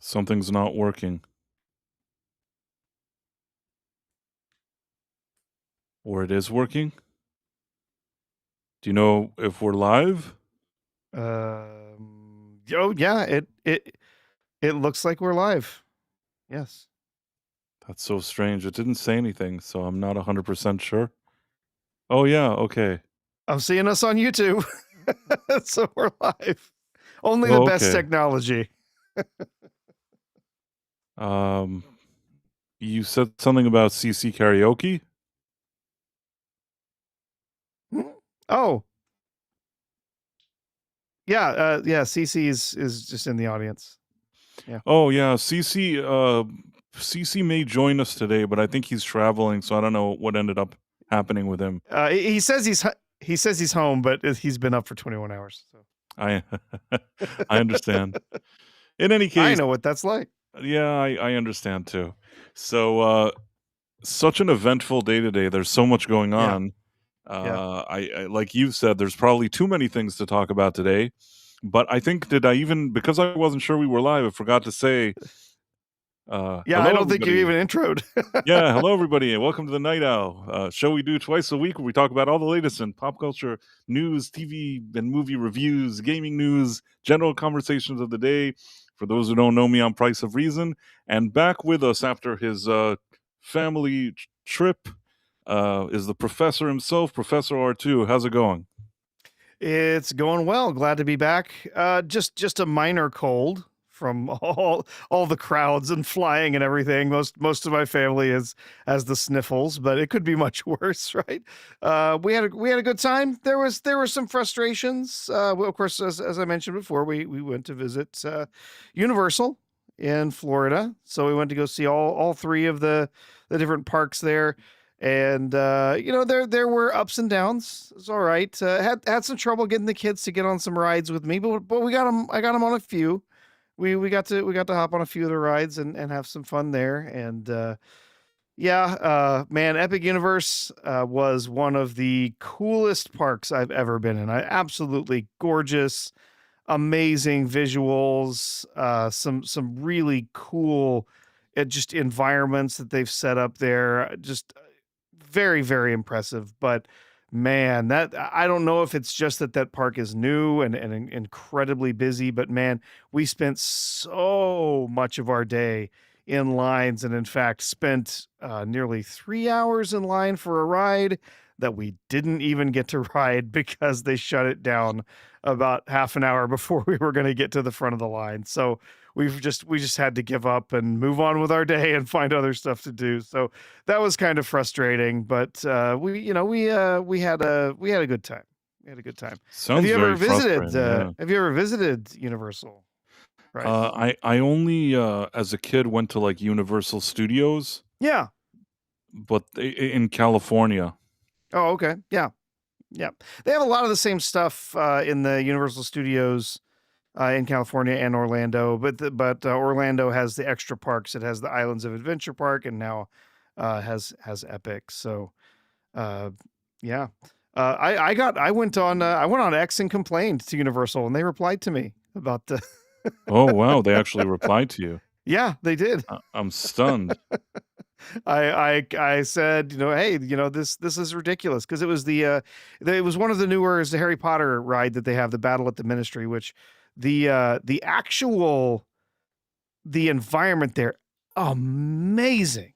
Something's not working. Or it is working? Do you know if we're live? Oh yeah, it looks like we're live. Yes. That's so strange. It didn't say anything, so I'm not 100% sure. Oh, yeah, okay. I'm seeing us on YouTube. So we're live. Only the Oh, best okay. technology. Um, you said something about CC karaoke? Oh. Yeah, yeah, CC is just in the audience. Yeah. Oh, yeah, CC may join us today, but I think he's traveling, so I don't know what ended up happening with him. He says he's home, but he's been up for 21 hours. So I I understand. In any I case, know what that's like. yeah, I understand too. So, such an eventful day today. There's so much going Yeah. on. Yeah. I like you said, there's probably too many things to talk about today. But I think because I wasn't sure we were live, I forgot to say, Yeah, I hello don't think you everybody. even introed. Yeah, hello everybody, and welcome to the Night Owl show we do twice a week where we talk about all the latest in pop culture news, TV and movie reviews, gaming news, general conversations of the day. For those who don't know me, I'm Price of Reason, and back with us after his family trip is the professor himself, Professor R2. How's it going? It's going well. Glad to be back. Just a minor cold from all the crowds and flying and everything. Most of my family has the sniffles, but it could be much worse, right? We had a good time. There were some frustrations. Well, of course, as I mentioned before, we went to visit Universal in Florida, so we went to go see all three of the different parks there. And there were ups and downs. It's all right. Had some trouble getting the kids to get on some rides with me, but we got them. I got them on a few. We got to hop on a few of the rides and have some fun there. And man, Epic Universe was one of the coolest parks I've ever been in. Absolutely gorgeous, amazing visuals. Some really cool, just environments that they've set up there. Just very, very impressive. But man, that I don't know if it's just that park is new and incredibly busy, but man, we spent so much of our day in lines, and in fact spent nearly 3 hours in line for a ride that we didn't even get to ride because they shut it down about half an hour before we were going to get to the front of the line. So we just had to give up and move on with our day and find other stuff to do. So that was kind of frustrating, but we had a good time. We had a good time. Sounds very frustrating. Yeah. Have you ever visited Universal? Right. I only as a kid went to like Universal Studios, Yeah. but in California. Oh, okay. Yeah. Yeah. They have a lot of the same stuff in the Universal Studios in California and Orlando, but Orlando has the extra parks. It has the Islands of Adventure Park, and now has Epic. So, yeah, I went on X and complained to Universal, and they replied to me about the. Oh wow, they actually replied to you. Yeah, they did. I'm stunned. I said, hey, this is ridiculous, because it was it was one of the newer is the Harry Potter ride that they have, the Battle at the Ministry, which the environment there, amazing.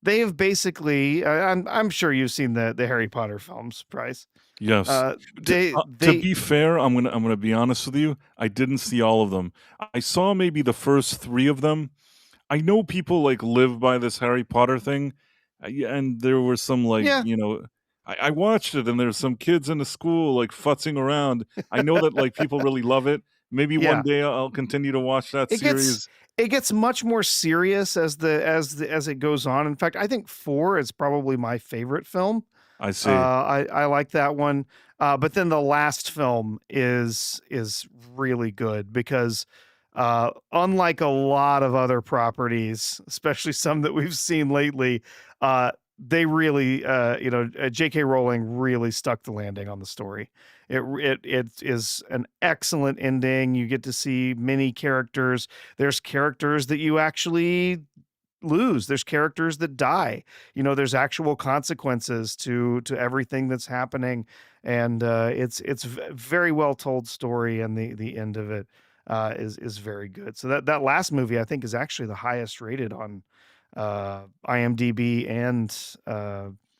They have basically, I'm sure you've seen the Harry Potter films, Price. Yes. To be fair, I'm gonna be honest with you. I didn't see all of them. I saw maybe the first 3 of them. I know people like live by this Harry Potter thing, and there were some like Yeah. I watched it, and there's some kids in the school like futzing around. I know that like people really love it. Maybe one Yeah. day I'll continue to watch that series. It gets much more serious as it goes on. In fact, I think 4 is probably my favorite film. I see. I like that one. But then the last film is really good because unlike a lot of other properties, especially some that we've seen lately, they really, J.K. Rowling really stuck the landing on the story. It is an excellent ending. You get to see many characters. There's characters that you actually lose. There's characters that die. There's actual consequences to everything that's happening, and it's very well told story, and the end of it is very good. So that last movie I think is actually the highest rated on IMDb and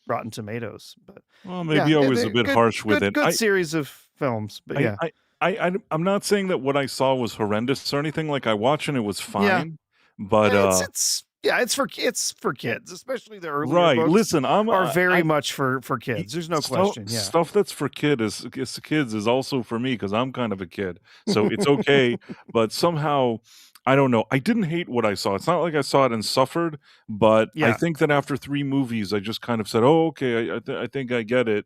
Rotten Tomatoes. But Well, yeah, maybe I was a bit good harsh with it. good series of films. But I yeah, I I'm not saying that what I saw was horrendous or anything. Like, I watched and it was yeah, fine, but it's for kids, especially the earlier right. books Listen, are very I much for kids. There's no question. Yeah. stuff that's for kids is also for me because I'm kind of a kid, so it's okay. But somehow, I don't know. I didn't hate what I saw. It's not like I saw it and suffered, but I Yeah. think that after 3 movies, I just kind of said, "Oh, okay, I think I get it."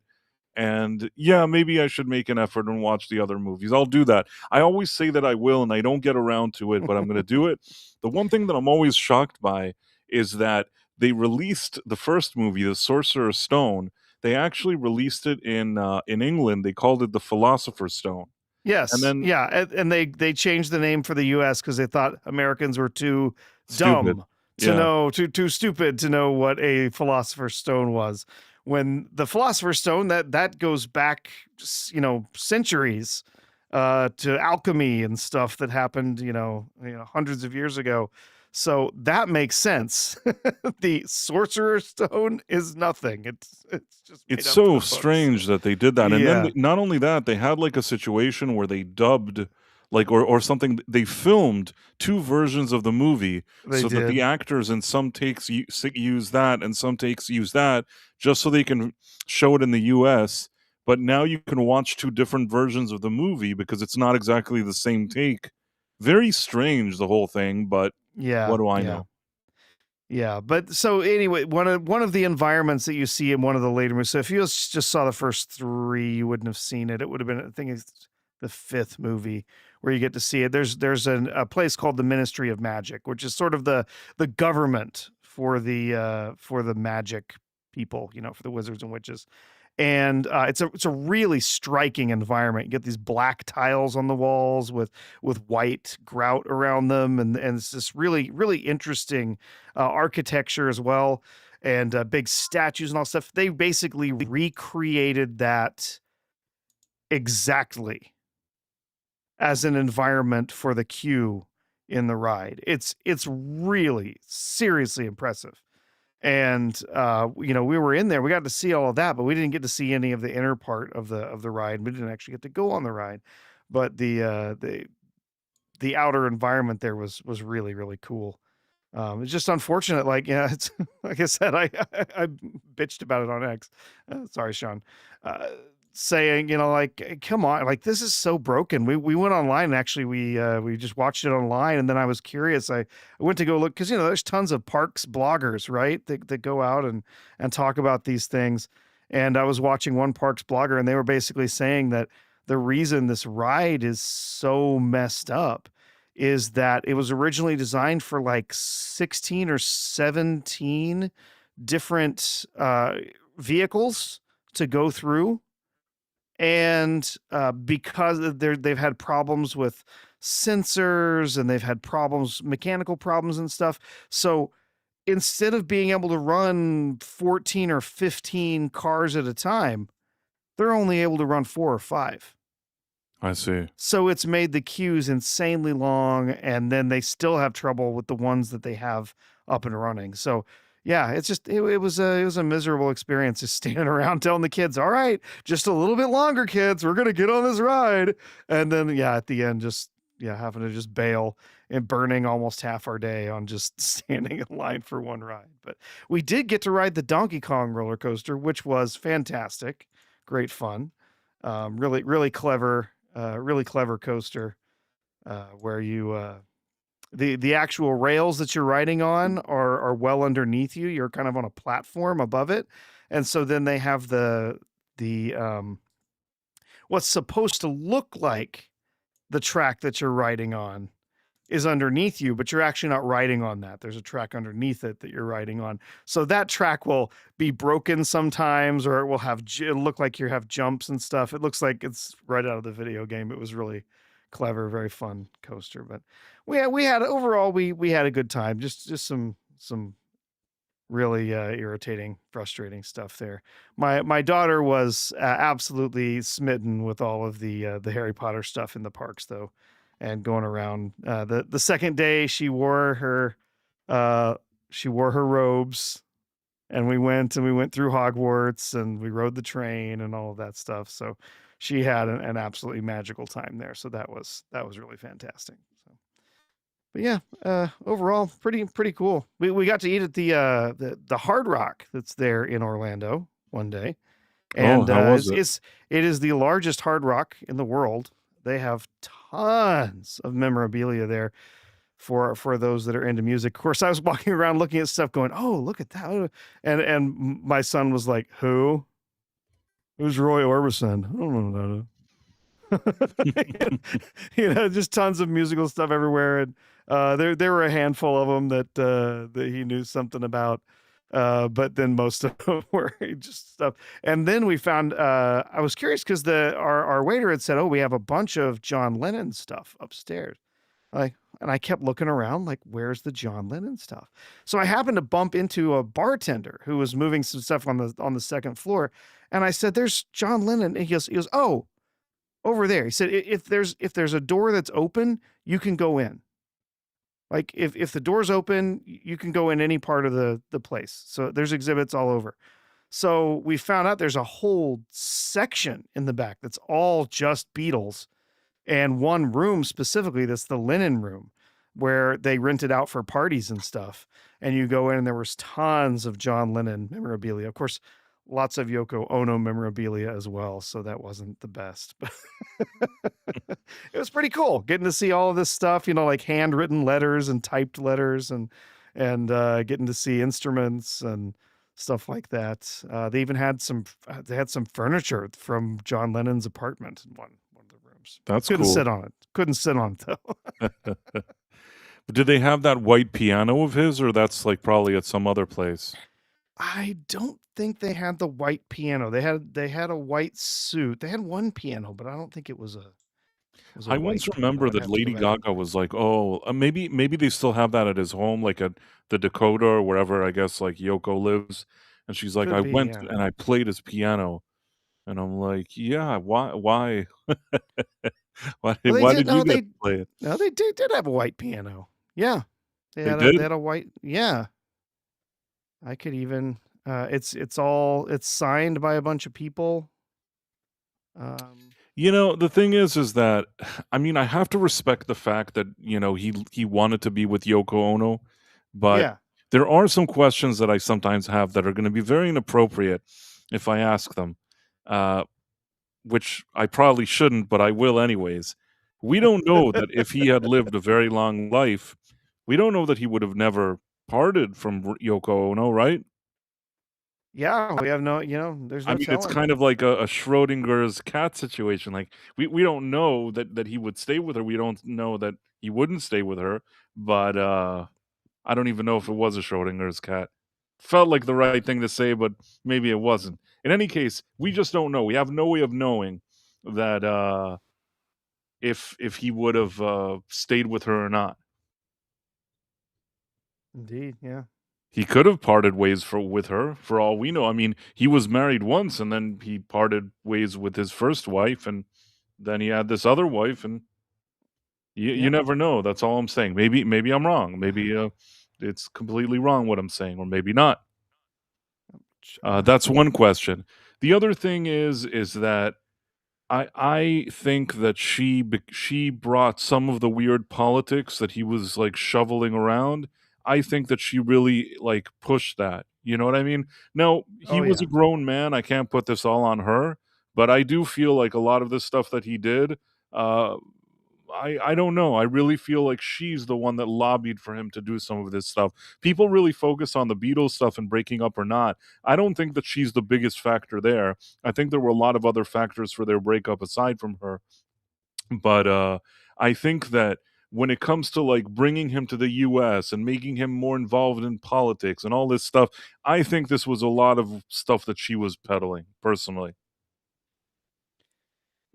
And yeah, maybe I should make an effort and watch the other movies. I'll do that. I always say that I will, and I don't get around to it, but I'm going to do it. The one thing that I'm always shocked by is that they released the first movie, The Sorcerer's Stone. They actually released it in England. They called it The Philosopher's Stone, and Yes. then Yeah. And they changed the name for the US because they thought Americans were too stupid. dumb to Yeah, know, too stupid to know what a philosopher's stone was. When the philosopher's stone, that goes back, centuries to alchemy and stuff that happened, hundreds of years ago. So that makes sense. The sorcerer's stone is nothing. It's just it's made up for so the books. strange that they did that, and then Yeah, not only that, they had, like, a situation where they dubbed, like, or something they filmed 2 versions of the movie they so that the did. actors in some takes use that and some takes use that just so they can show it in the US, but now you can watch 2 different versions of the movie because it's not exactly the same take. Very strange, the whole thing, but what Yeah, do I yeah. know? Yeah, but so anyway, one of the environments that you see in one of the later movies. So if you just saw the first three, you wouldn't have seen it. It would have been, I think, it's the fifth movie where you get to see it. There's a place called the Ministry of Magic, which is sort of the government for the magic people, for the wizards and witches. And it's a really striking environment. You get these black tiles on the walls with white grout around them, and it's this really interesting architecture as well, and big statues and all stuff. They basically recreated that exactly as an environment for the queue in the ride. It's really seriously impressive. And we were in there. We got to see all of that, but we didn't get to see any of the inner part of the ride. We didn't actually get to go on the ride, but the outer environment there was really cool. It's just unfortunate, like, yeah, it's like I said, I bitched about it on X. Sorry, Sean. Saying, like, come on, like, this is so broken. We went online and actually we just watched it online, and then I was curious. I went to go look because there's tons of parks bloggers, right, that go out and talk about these things. And I was watching one parks blogger, and they were basically saying that the reason this ride is so messed up is that it was originally designed for like 16 or 17 different vehicles to go through. And because they've had problems with sensors, and they've had mechanical problems and stuff. So instead of being able to run 14 or 15 cars at a time, they're only able to run 4 or 5. I see. So it's made the queues insanely long, and then they still have trouble with the ones that they have up and running. So yeah, it was a miserable experience just standing around telling the kids, "All right, just a little bit longer, kids. We're gonna get on this ride." And then at the end, just having to just bail and burning almost half our day on just standing in line for one ride. But we did get to ride the Donkey Kong roller coaster, which was fantastic, great fun, really clever. Really clever coaster where the actual rails that you're riding on are well underneath you. You're kind of on a platform above it, and so then they have the what's supposed to look like the track that you're riding on is underneath you, but you're actually not riding on that. There's a track underneath it that you're riding on. So that track will be broken sometimes, or it will have it'll look like you have jumps and stuff. It looks like it's right out of the video game. It was really clever, very fun coaster. But we had overall we had a good time. Just some really irritating, frustrating stuff there. My daughter was absolutely smitten with all of the Harry Potter stuff in the parks, though, and going around. The second day, she wore her robes, and we went through Hogwarts, and we rode the train and all of that stuff. So she had an absolutely magical time there. So that was really fantastic. So. But yeah, overall, pretty cool. We got to eat at the Hard Rock that's there in Orlando one day, Oh, and how was it? it is the largest Hard Rock in the world. They have tons of memorabilia there for those that are into music. Of course, I was walking around looking at stuff, going, "Oh, look at that!" And my son was like, "Who? Who's Roy Orbison? I don't know who that is." Just tons of musical stuff everywhere, and there were a handful of them that he knew something about, but then most of them were just stuff. And then we found I was curious because our waiter had said, "Oh, we have a bunch of John Lennon stuff upstairs." And I kept looking around like, "Where's the John Lennon stuff?" So I happened to bump into a bartender who was moving some stuff on the second floor, and I said, "There's John Lennon." And he goes, "Oh, over there." He said, if there's a door that's open, you can go in. Like if the door's open, you can go in any part of the place. So there's exhibits all over. So we found out there's a whole section in the back that's all just Beatles, and one room specifically that's the linen room, where they rented out for parties and stuff. And you go in, and there was tons of John Lennon memorabilia. Of course, lots of Yoko Ono memorabilia as well, so that wasn't the best. But it was pretty cool getting to see all of this stuff, like handwritten letters and typed letters, and getting to see instruments and stuff like that. They even had some furniture from John Lennon's apartment in one of the rooms. That's Couldn't cool. sit on it. Couldn't sit on it though. Did they have that white piano of his, or that's like probably at some other place? I don't think they had the white piano. They had a white suit. They had one piano, but I don't think it was a I white once piano. remember I'd that have to go Lady back and Gaga was like, "Oh, maybe they still have that at his home, like at the Dakota or wherever I guess like Yoko lives." And she's like, could "I be, went yeah. and I played his piano," and I'm like, "Yeah, why Well, they why did did you no, get they to play it?" no, they did have a white piano. Yeah. They did. They had a white, yeah. I could even it's signed by a bunch of people. The thing is that I mean, I have to respect the fact that, he wanted to be with Yoko Ono, but Yeah. there are some questions that I sometimes have that are gonna be very inappropriate if I ask them, uh, which I probably shouldn't, but I will anyways. We don't know that if he had lived a very long life, we don't know that he would have never parted from Yoko Ono, right? Yeah, we have no, there's I no mean, it's telling. kind of like a Schrodinger's cat situation. Like we don't know that he would stay with her. We don't know that he wouldn't stay with her. But I don't even know if it was a Schrodinger's cat. Felt like the right thing to say, but maybe it wasn't. In any case, we just don't know. We have no way of knowing that if he would have stayed with her or not. Indeed, yeah. He could have parted ways with her, for all we know. I mean, he was married once, and then he parted ways with his first wife, and then he had this other wife, and you Yeah. never know. That's all I'm saying. Maybe I'm wrong. Maybe it's completely wrong what I'm saying, or maybe not. That's one question. The other thing is that I think that she brought some of the weird politics that he was, like, shoveling around. I think that she really, like, pushed that, you know what I mean? Now, he Oh was a yeah. grown man, I can't put this all on her, but I do feel like a lot of this stuff that he did, uh, I don't know, I really feel like she's the one that lobbied for him to do some of this stuff. People really focus on the Beatles stuff and breaking up or not. I don't think that she's the biggest factor there. I think there were a lot of other factors for their breakup aside from her. But I think that when it comes to like bringing him to the US and making him more involved in politics and all this stuff. I think this was a lot of stuff that she was peddling personally.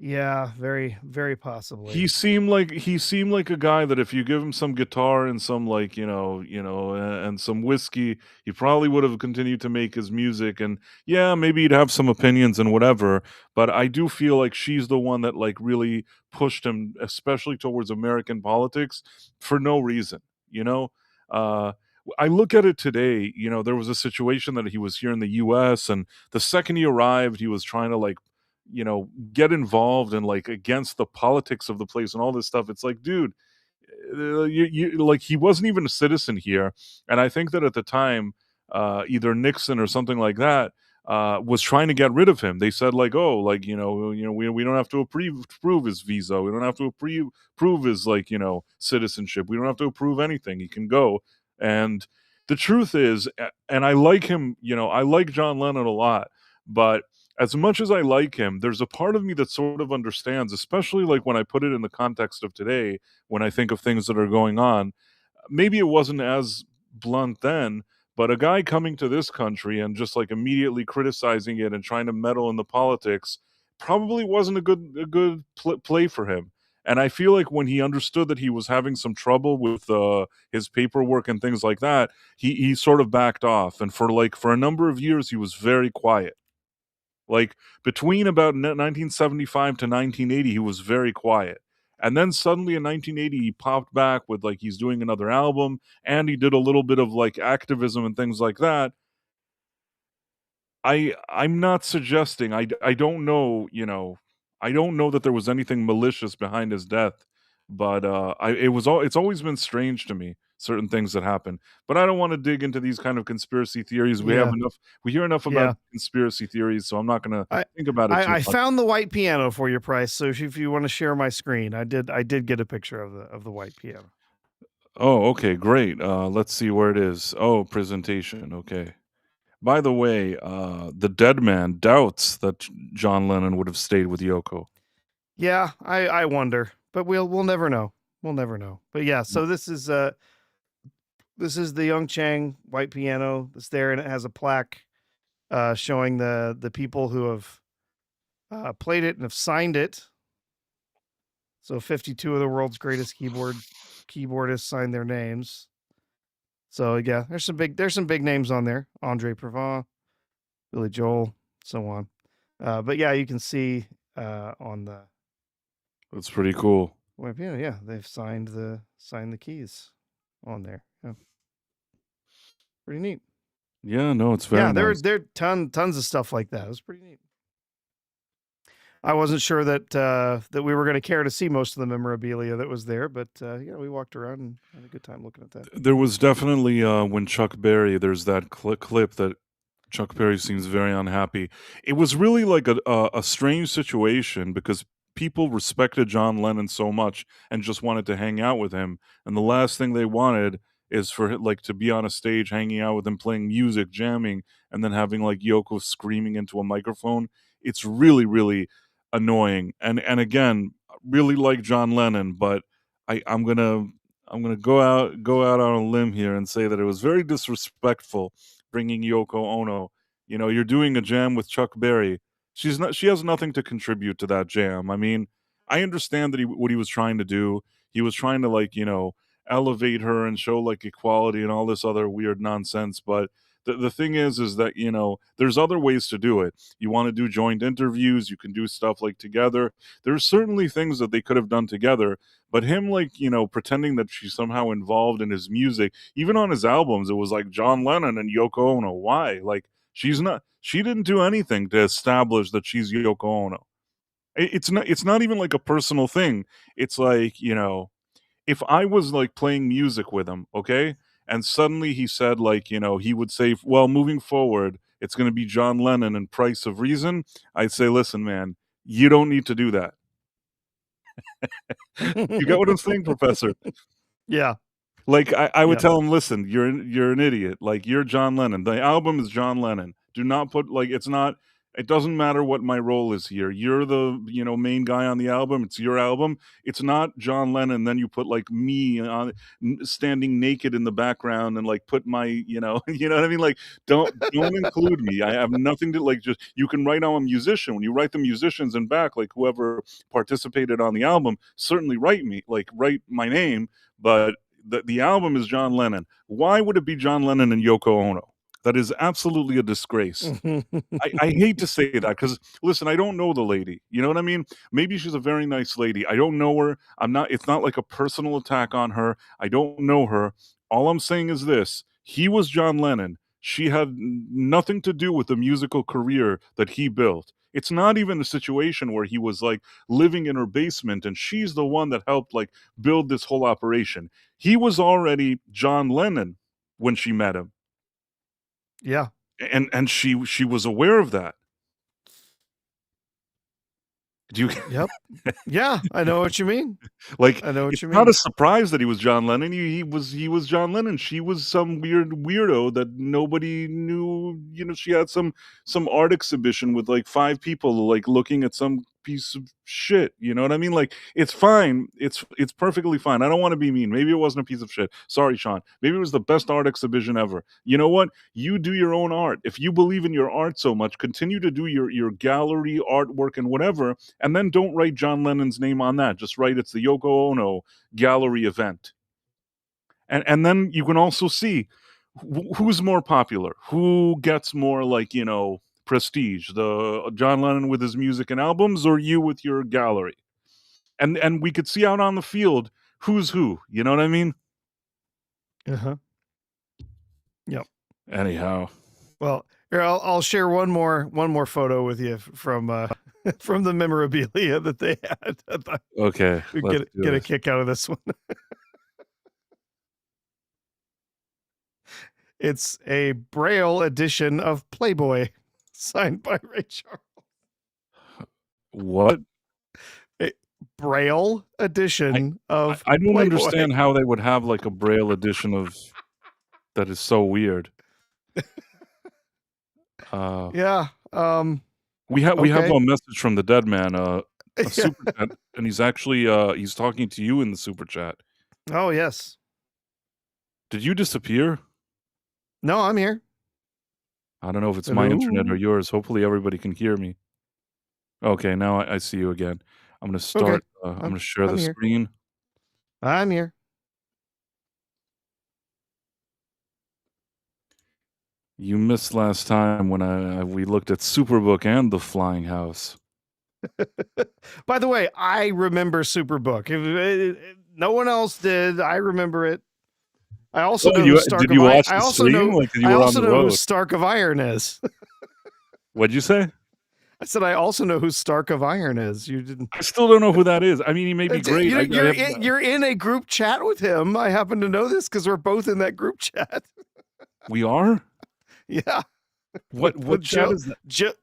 Yeah, very, very possibly. He seemed like a guy that if you give him some guitar and some like, and some whiskey, he probably would have continued to make his music, and yeah, maybe he'd have some opinions and whatever, but I do feel like she's the one that like really pushed him, especially towards American politics for no reason, you know? Uh I look at it today, there was a situation that he was here in the US, and the second he arrived, he was trying to like get involved and like against the politics of the place and all this stuff. It's like, dude, like he wasn't even a citizen here, and I think that at the time, either Nixon or something like that was trying to get rid of him. They said like, oh, like we don't have to approve his visa. We don't have to approve his like citizenship. We don't have to approve anything. He can go. And the truth is, and I like him. I like John Lennon a lot, but as much as I like him, there's a part of me that sort of understands, especially like when I put it in the context of today, when I think of things that are going on. Maybe it wasn't as blunt then, but a guy coming to this country and just like immediately criticizing it and trying to meddle in the politics probably wasn't a good play for him. And I feel like when he understood that he was having some trouble with his paperwork and things like that, he sort of backed off. And for a number of years, he was very quiet. Like between about 1975 to 1980, he was very quiet. And then suddenly in 1980, he popped back with like he's doing another album, and he did a little bit of like activism and things like that. I'm not suggesting, I don't know, I don't know that there was anything malicious behind his death, but it's always been strange to me, certain things that happen. But I don't want to dig into these kind of conspiracy theories. Yeah, We hear enough about yeah. conspiracy theories, so I'm not gonna I think about it I, too I much. found the white piano for your price. So if you want to share my screen, I did get a picture of the white piano. Oh, okay, great. Let's see where it is. Oh, presentation. Okay. By the way, the dead man doubts that John Lennon would have stayed with Yoko. Yeah, I wonder, but we'll never know. We'll never know. But yeah, so this is the Young Chang white piano that's there, and it has a plaque showing the people who have played it and have signed it. So 52 of the world's greatest keyboardists signed their names. So yeah, there's some big names on there: Andre Previn, Billy Joel, so on. But yeah, you can see on the That's pretty cool. white piano, yeah, they've signed the keys on there. Yeah, pretty neat. Yeah, no, it's Yeah, very nice. there tons of stuff like that. It was pretty neat. I wasn't sure that that we were going to care to see most of the memorabilia that was there, but yeah, we walked around and had a good time looking at that. There was definitely when Chuck Berry, there's that clip that Chuck Berry seems very unhappy. It was really like a strange situation because people respected John Lennon so much and just wanted to hang out with him, and the last thing they wanted is for like to be on a stage hanging out with him playing music, jamming, and then having like Yoko screaming into a microphone. It's really, really annoying. And again, really like John Lennon, but I'm gonna go out on a limb here and say that it was very disrespectful bringing Yoko Ono. You're doing a jam with Chuck Berry. She has nothing to contribute to that jam. I mean, I understand that what he was trying to do. He was trying to like, elevate her and show like equality and all this other weird nonsense, but the thing is that there's other ways to do it. You want to do joint interviews, you can do stuff like together. There's certainly things that they could have done together, but him like pretending that she's somehow involved in his music, even on his albums, it was like John Lennon and Yoko Ono. Why? Like she didn't do anything to establish that she's Yoko Ono. It's not even like a personal thing. It's like if I was like playing music with him, okay, and suddenly he said like he would say, well, moving forward it's going to be John Lennon and Price of Reason, I'd say, listen, man, you don't need to do that. You get what I'm saying, Professor? Yeah, Like I would yeah, tell him, listen, you're an idiot. Like you're John Lennon. The album is John Lennon. Do not put like it's not. It doesn't matter what my role is here. You're the, main guy on the album. It's your album. It's not John Lennon. Then you put like me on standing naked in the background and like put my, you know what I mean? Like don't include me. I have nothing to like just you can write I'm a musician. When you write the musicians in back, like whoever participated on the album, certainly write my name, but the album is John Lennon. Why would it be John Lennon and Yoko Ono? That is absolutely a disgrace. I hate to say that because listen, I don't know the lady. You know what I mean? Maybe she's a very nice lady. I don't know her. It's not like a personal attack on her. I don't know her. All I'm saying is this: he was John Lennon. She had nothing to do with the musical career that he built. It's not even a situation where he was like living in her basement and she's the one that helped like build this whole operation. He was already John Lennon when she met him. Yeah. And she was aware of that. Do you Yep. Yeah, I know what you mean. like, I know what it's you not a mean. surprise that he was John Lennon. He was John Lennon. She was some weird weirdo that nobody knew. She had some art exhibition with like 5 people like looking at some piece of shit. You know what I mean? Like, it's fine. It's perfectly fine. I don't want to be mean. Maybe it wasn't a piece of shit. Sorry, Sean. Maybe it was the best art exhibition ever. You know what? You do your own art. If you believe in your art so much, continue to do your gallery artwork and whatever, and then don't write John Lennon's name on that. Just write it's the Yoko Ono gallery event. And then you can also see who's more popular, who gets more like, prestige, the John Lennon with his music and albums or you with your gallery. And we could see out on the field who's who, you know what I mean? Uh-huh. Yep. Anyhow. Well, here I'll share one more photo with you from from the memorabilia that they had. I thought Okay, we'd let's do get a this. kick out of this one. It's a Braille edition of Playboy, signed by Ray Charles. What? A Braille edition of I don't Playboy. understand how they would have like a Braille edition of that is so weird. Yeah. We have Okay. a message from the dead man, a Yeah. super chat, and he's actually he's talking to you in the super chat. Oh yes. Did you disappear? No, I'm here. I don't know if it's my internet or Hello? yours. Hopefully everybody can hear me. Okay, now I see you again. I'm gonna Okay. start. I'm I'm gonna share the here. screen. I'm here. You missed last time when we looked at Superbook and the Flying House. By the way, I remember Superbook. If no one else did, I remember it. I also know who Stark did of you Iron. watch the stream like you I were on also the know who road? Stark of Iron is. What'd you say? I said I also know who Stark of Iron is. You didn't. I still don't know who that is. I mean, he may be great. You're in a group chat with him. I happen to know this because we're both in that group chat. We are? Yeah. What with chat is that?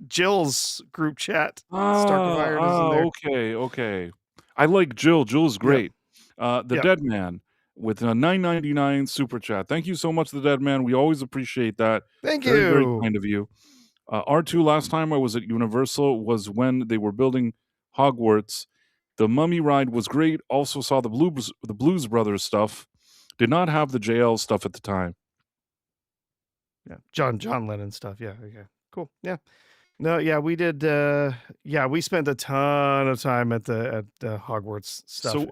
Jill's group chat. Stark of Iron is in there. Okay. I like Jill. Jill's great. The Yep. Dead Man with a $9.99 super chat. Thank you so much, the Dead Man. We always appreciate that. Thank Very, you. very kind of you. R2, last time I was at Universal was when they were building Hogwarts. The Mummy ride was great. Also saw the Blues Brothers stuff. Did not have the JL stuff at the time. Yeah, John Lennon stuff. Yeah, okay, cool. Yeah, no, yeah, we did. We spent a ton of time at the Hogwarts stuff, So-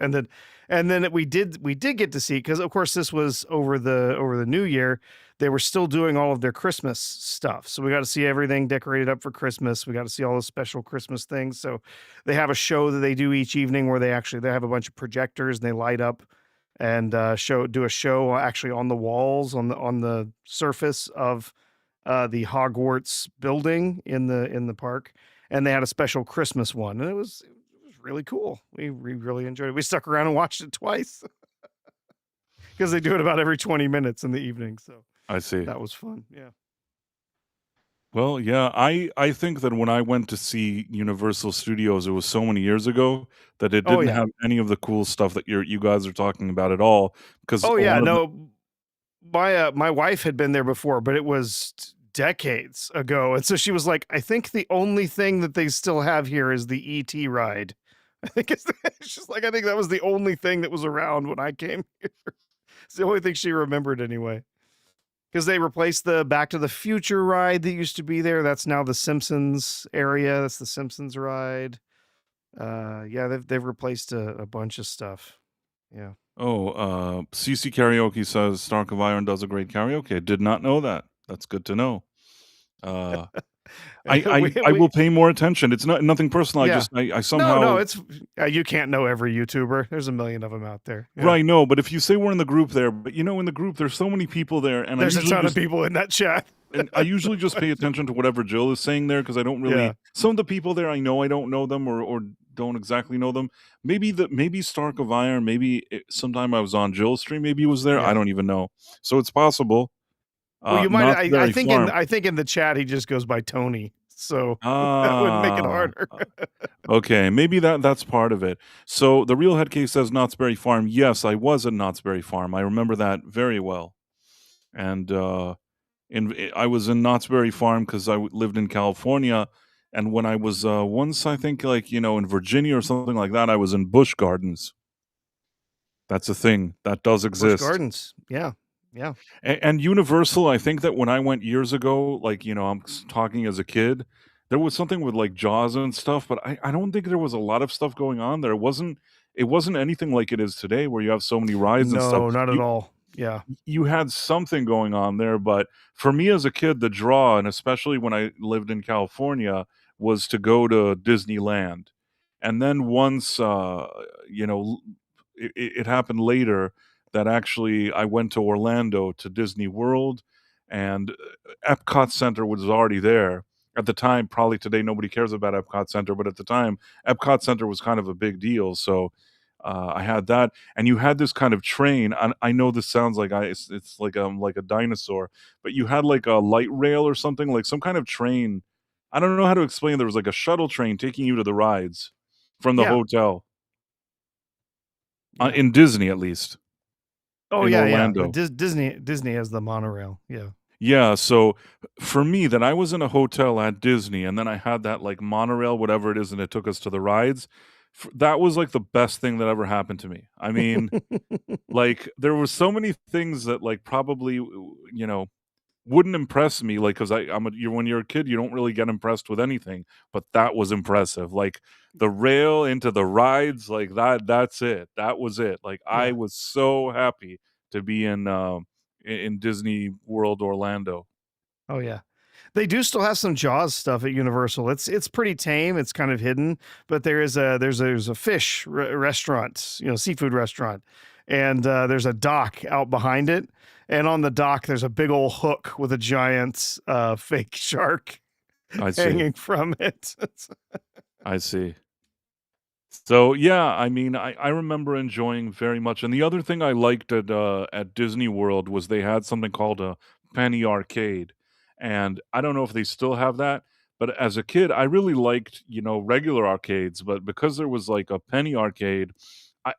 and then we did get to see, because of course this was over the New Year. They were still doing all of their Christmas stuff, so we got to see everything decorated up for Christmas. We got to see all those special Christmas things. So they have a show that they do each evening where they have a bunch of projectors and they light up and do a show actually on the walls on the surface of the Hogwarts building in the park, and they had a special Christmas one, and it was really cool. We really enjoyed it. We stuck around and watched it twice because they do it about every 20 minutes in the evening. So I see. that was fun. Yeah. Well, yeah, I think that when I went to see Universal Studios, it was so many years ago that it didn't have any of the cool stuff that you guys are talking about at all. Because my wife had been there before, but it was decades ago. And so she was like, I think the only thing that they still have here is the ET ride. I think it's just like, I think that was the only thing that was around when I came here. It's the only thing she remembered anyway. Because they replaced the Back to the Future ride that used to be there. That's now the Simpsons area. That's the Simpsons ride. Yeah, they've replaced a bunch of stuff. Yeah. Oh, CC Karaoke says Stark of Iron does a great karaoke. Did not know that. That's good to know. Uh, I we will pay more attention. It's nothing personal. I Yeah. just I No, somehow it's you can't know every YouTuber. There's a million of them out there. Yeah. right, no, but if you say we're in the group there, but in the group there's so many people there, and I There's a usually ton of just people in that chat. pay attention to whatever Jill is saying there because I don't really Yeah. some of the people there I don't know them or don't exactly know them. Maybe Stark of Iron, sometime I was on Jill's stream, maybe he was there. I Yeah. don't even know. So it's possible. Well, you might. Knott's Berry Farm. I think in the chat he just goes by Tony, so that would make it Ah, harder. okay, maybe that's part of it. So the real head case says Knott's Berry Farm. Yes, I was at Knott's Berry Farm. I remember that very well. And I was in Knott's Berry Farm because lived in California. And when I was once, I think in Virginia or something like that, I was in Busch Gardens. That's a thing that does Busch exist. Gardens. Yeah. Yeah. And Universal, I think that when I went years ago, I'm talking as a kid, there was something with like Jaws and stuff, but I don't think there was a lot of stuff going on there. It wasn't anything like it is today where you have so many rides and stuff. No, not at all. Yeah. You had something going on there, but for me as a kid, the draw, and especially when I lived in California, was to go to Disneyland. And then once, it happened later that actually I went to Orlando to Disney World, and Epcot Center was already there. At the time, probably today nobody cares about Epcot Center, but at the time, Epcot Center was kind of a big deal. So I had that, and you had this kind of train. I know this sounds like it's like a dinosaur, but you had like a light rail or something, like some kind of train. I don't know how to explain. There was like a shuttle train taking you to the rides from the Yeah. hotel Yeah. in Disney, at least Oh in yeah, yeah. Orlando. Disney has the monorail. Yeah. Yeah, so for me, that I was in a hotel at Disney, and then I had that like monorail, whatever it is, and it took us to the rides. That was like the best thing that ever happened to me. I mean, like there were so many things that like probably wouldn't impress me, like because when you're a kid, you don't really get impressed with anything, but that was impressive. Like the rail into the rides, like that's it. That was it. Like I Yeah. was so happy to be in Disney World Orlando. Oh yeah. They do still have some Jaws stuff at Universal. It's pretty tame. It's kind of hidden, but there's a fish restaurant, seafood restaurant, and there's a dock out behind it. And on the dock, there's a big old hook with a giant fake shark I see. hanging from it. I see. So yeah, I mean, I remember enjoying very much, and the other thing I liked at Disney World was they had something called a penny arcade, and I don't know if they still have that, but as a kid, I really liked regular arcades, but because there was like a penny arcade,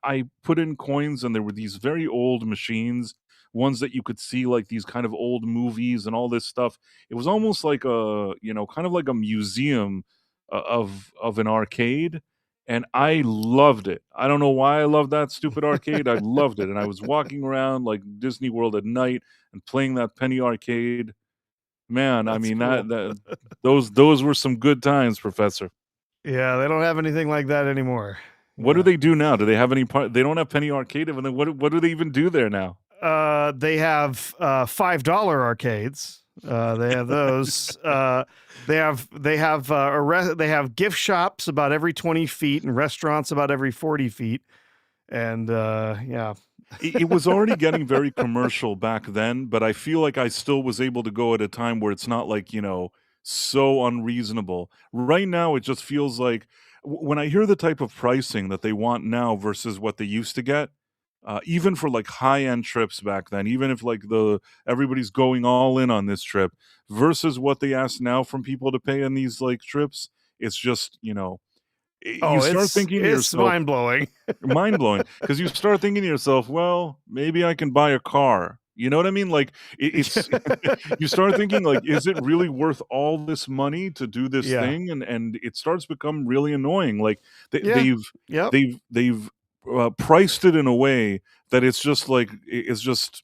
I put in coins, and there were these very old machines, ones that you could see like these kind of old movies and all this stuff. It was almost like kind of like a museum of an arcade, and I loved it. I don't know why I loved that stupid arcade. I loved it, and I was walking around like Disney World at night and playing that penny arcade. Man, I That's mean cool. those were some good times, Professor. Yeah, they don't have anything like that anymore. What do Yeah. they do now? Do they have any part? They don't have penny arcade, and then what do they even do there now? They have $5 arcades. They have those. They have gift shops about every 20 feet and restaurants about every 40 feet. And yeah. It was already getting very commercial back then, but I feel like I still was able to go at a time where it's not like, so unreasonable. Right now, it just feels like when I hear the type of pricing that they want now versus what they used to get, even for like high end trips back then, even if like everybody's going all in on this trip versus what they ask now from people to pay on these like trips, it's just, you Oh, start thinking to it's yourself, mind blowing. mind blowing, because you start thinking to yourself, well, maybe I can buy a car You know what I mean? Like, it's you start thinking, like, "Is it really worth all this money to do this Yeah. thing?" And it starts to become really annoying. Like, Yeah. Yep. they've priced it in a way that it's just, like, it's just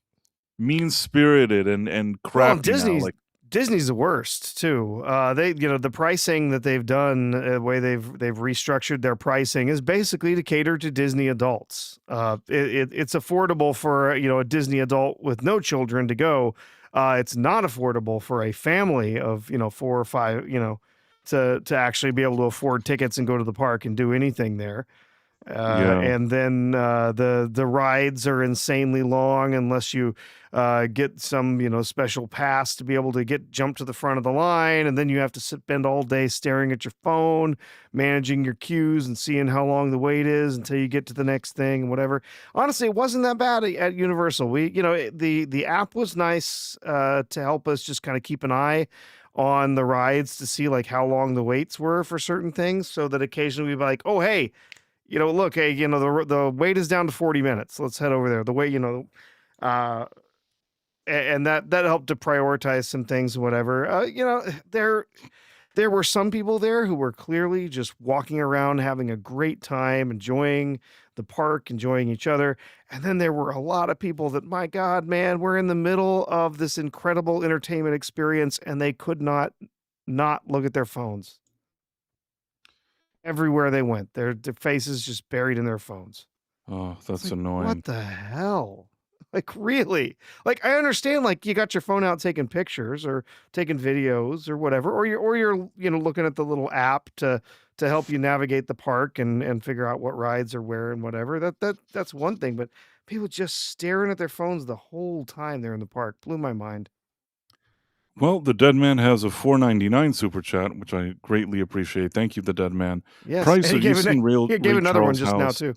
mean-spirited and Well, and crappy now, like Disney's the worst too. They, the pricing that they've done, the way they've restructured their pricing is basically to cater to Disney adults. It's affordable for a Disney adult with no children to go. It's not affordable for a family of 4 or 5, to actually be able to afford tickets and go to the park and do anything there. Yeah. And then the rides are insanely long unless you get some special pass to be able to jump to the front of the line, and then you have to spend all day staring at your phone, managing your queues and seeing how long the wait is until you get to the next thing and whatever. Honestly, it wasn't that bad at Universal. The app was nice to help us just kind of keep an eye on the rides to see like how long the waits were for certain things, so that occasionally we'd be like, oh hey, look, hey, the wait is down to 40 minutes. Let's head over there. The wait, uh, and that helped to prioritize some things, whatever. There were some people there who were clearly just walking around, having a great time, enjoying the park, enjoying each other. And then there were a lot of people that, my God, man, we're in the middle of this incredible entertainment experience, and they could not look at their phones. Everywhere they went, their faces just buried in their phones. Oh, that's Like, annoying. what the hell? Like, really? Like, I understand, like, you got your phone out taking pictures or taking videos or whatever, or you're looking at the little app to help you navigate the park and figure out what rides are where and whatever. That's one thing, but people just staring at their phones the whole time they're in the park blew my mind. Well, the Dead Man has a 4.99 super chat, which I greatly appreciate. Thank you, the Dead Man. Yes, Price, and have you seen he gave Ray another one Charles' just now house? too.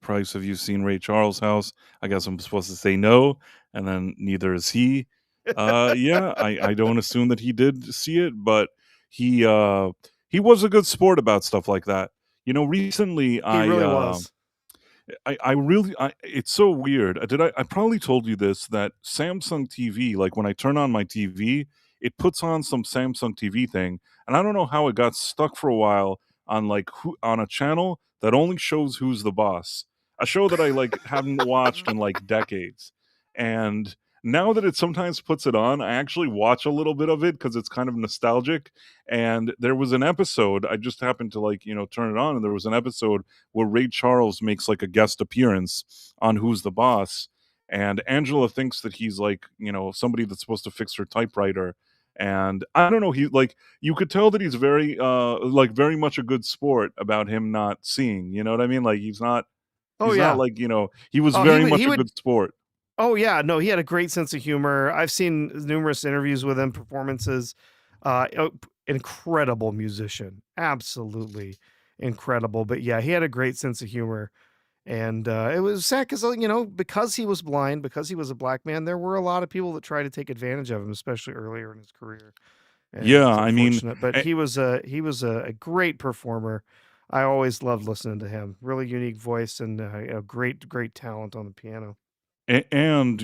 Price, have you seen Ray Charles' house? I guess I'm supposed to say no, and then neither is he. Yeah, I don't assume that he did see it, but he was a good sport about stuff like that. Recently He really was. I really it's so weird. I probably told you this, that Samsung TV, like when I turn on my TV, it puts on some Samsung TV thing, and I don't know how it got stuck for a while on like on a channel that only shows Who's the Boss, a show that I like haven't watched in like decades. And now that it sometimes puts it on, I actually watch a little bit of it because it's kind of nostalgic. And there was an episode, I just happened to like, turn it on, and there was an episode where Ray Charles makes like a guest appearance on Who's the Boss, and Angela thinks that he's like, somebody that's supposed to fix her typewriter. And I don't know, he like you could tell that he's very like very much a good sport about him not seeing, you know what I mean? Like Oh he's not yeah. like, he was Oh, very much a good sport. Oh yeah, no, he had a great sense of humor. I've seen numerous interviews with him, performances. Incredible musician, absolutely incredible. But yeah, he had a great sense of humor, and it was sad because because he was blind, because he was a black man, there were a lot of people that tried to take advantage of him, especially earlier in his career. And Yeah, it's I mean, unfortunate, but he was a great performer. I always loved listening to him. Really unique voice and a great talent on the piano. And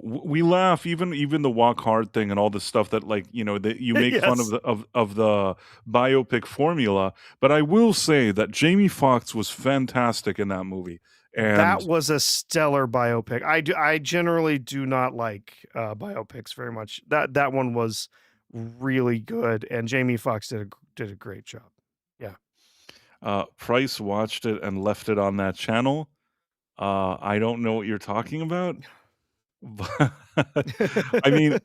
we laugh, even the walk hard thing and all this stuff that like that you make fun of Yes. the biopic formula. But I will say that Jamie Foxx was fantastic in that movie. That And was a stellar biopic. I generally do not like biopics very much. That one was really good, and Jamie Foxx did a great job. Yeah. Price watched it and left it on that channel. I don't know what you're talking about. But I mean,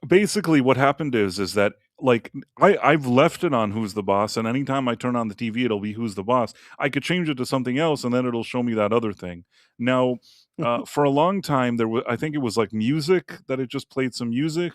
basically what happened is that like I've left it on Who's the Boss, and anytime I turn on the TV, it'll be Who's the Boss. I could change it to something else, and then it'll show me that other thing. Now, for a long time, I think it was like music that it just played some music.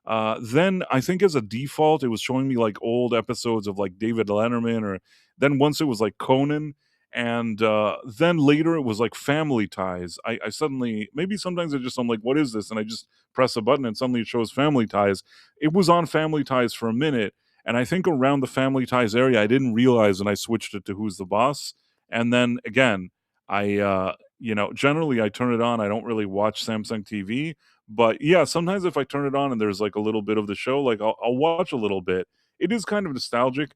Then I think as a default, it was showing me like old episodes of like David Letterman, or then once it was like Conan, and then later it was like Family Ties. I suddenly, maybe sometimes I'm like, what is this? And I just press a button and suddenly it shows Family Ties. It was on Family Ties for a minute, and I think around the Family Ties area I didn't realize, and I switched it to Who's the Boss. And then again, I Generally I turn it on. I don't really watch Samsung TV, but yeah, sometimes if I turn it on and there's like a little bit of the show, like I'll watch a little bit. It is kind of nostalgic.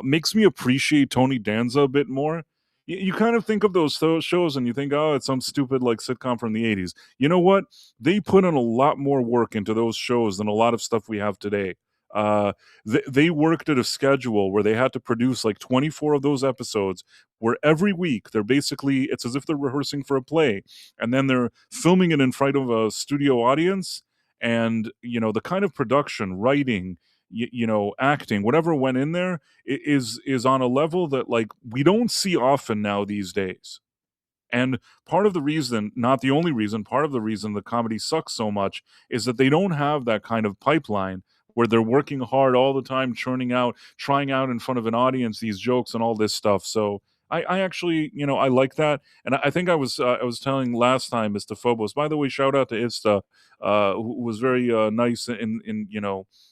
Makes me appreciate Tony Danza a bit more. You kind of think of those shows and you think, oh, it's some stupid like sitcom from the 80s. You know what? They put in a lot more work into those shows than a lot of stuff we have today. Uh, they worked at a schedule where they had to produce like 24 of those episodes, where every week it's as if they're rehearsing for a play, and then they're filming it in front of a studio audience. And the kind of production, writing, acting, whatever went in there is on a level that like we don't see often now these days. And part of the reason, not the only reason, part of the reason the comedy sucks so much is that they don't have that kind of pipeline where they're working hard all the time, churning out, trying out in front of an audience these jokes and all this stuff. So I actually, I like that, and I think I was telling last time, Mr. Phobos. By the way, shout out to Ista, who was very nice in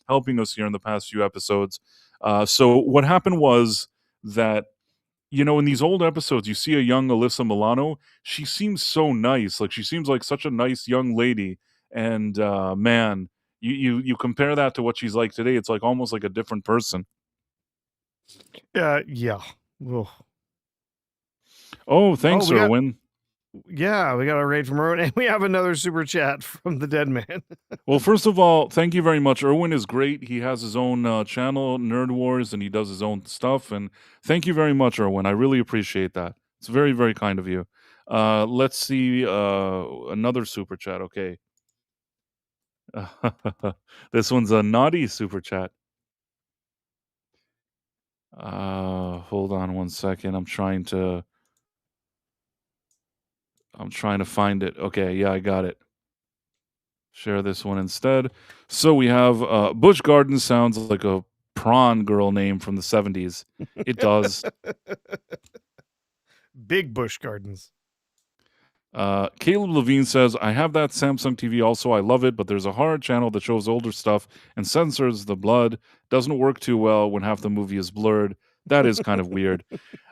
helping us here in the past few episodes. So what happened was that in these old episodes, you see a young Alyssa Milano. She seems so nice. Like she seems like such a nice young lady. And man, you compare that to what she's like today. It's like almost like a different person. Yeah. Ugh. Oh, thanks, we got Erwin. we got a raid from Erwin, and we have another super chat from the dead man. Well, first of all, thank you very much. Erwin is great. He has his own channel, Nerd Wars, and he does his own stuff. And thank you very much, Erwin. I really appreciate that. It's very, very kind of you. Let's see another super chat. Okay. This one's a naughty super chat. Hold on one second. I'm trying to find it. Okay, yeah, I got it. Share this one instead. So we have Busch Gardens sounds like a prawn girl name from the 70s. It does. Big Busch Gardens. Caleb Levine says, I have that Samsung TV also. I love it, but there's a hard channel that shows older stuff and censors the blood. Doesn't work too well when half the movie is blurred. That is kind of weird.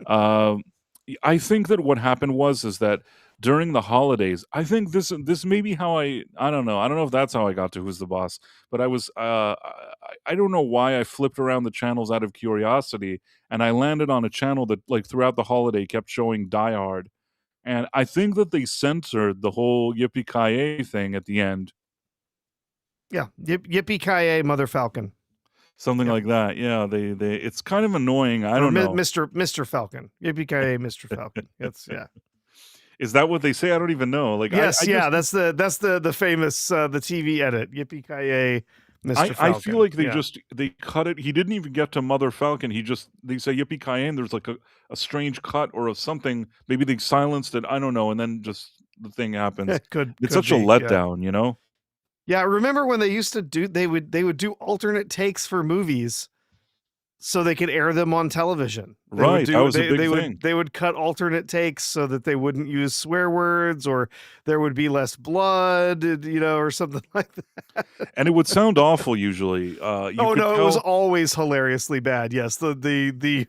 I think that what happened is that during the holidays, I think this may be how I don't know. I don't know if that's how I got to Who's the Boss, but I don't know why I flipped around the channels out of curiosity, and I landed on a channel that like throughout the holiday kept showing Die Hard. And I think that they censored the whole yippee-ki-yay thing at the end. Yeah, yippee-ki-yay, Mother Falcon. Something like that. Yeah, they it's kind of annoying. I don't know. Mr. Falcon. Yippee-ki-yay, Mr. Falcon. That's yeah. Is that what they say? I don't even know. Like yes, that's the famous the TV edit. Yippee-ki-yay, Mr. Falcon. I feel like they cut it. He didn't even get to Mother Falcon. They say yippee-ki-yay, and there's like a strange cut or something. Maybe they silenced it. I don't know. And then just the thing happens. It's such a letdown, you know? Yeah, remember when they used to they would do alternate takes for movies so they could air them on television. That was a big thing. They would cut alternate takes so that they wouldn't use swear words, or there would be less blood, or something like that. And it would sound awful usually. It was always hilariously bad. Yes, the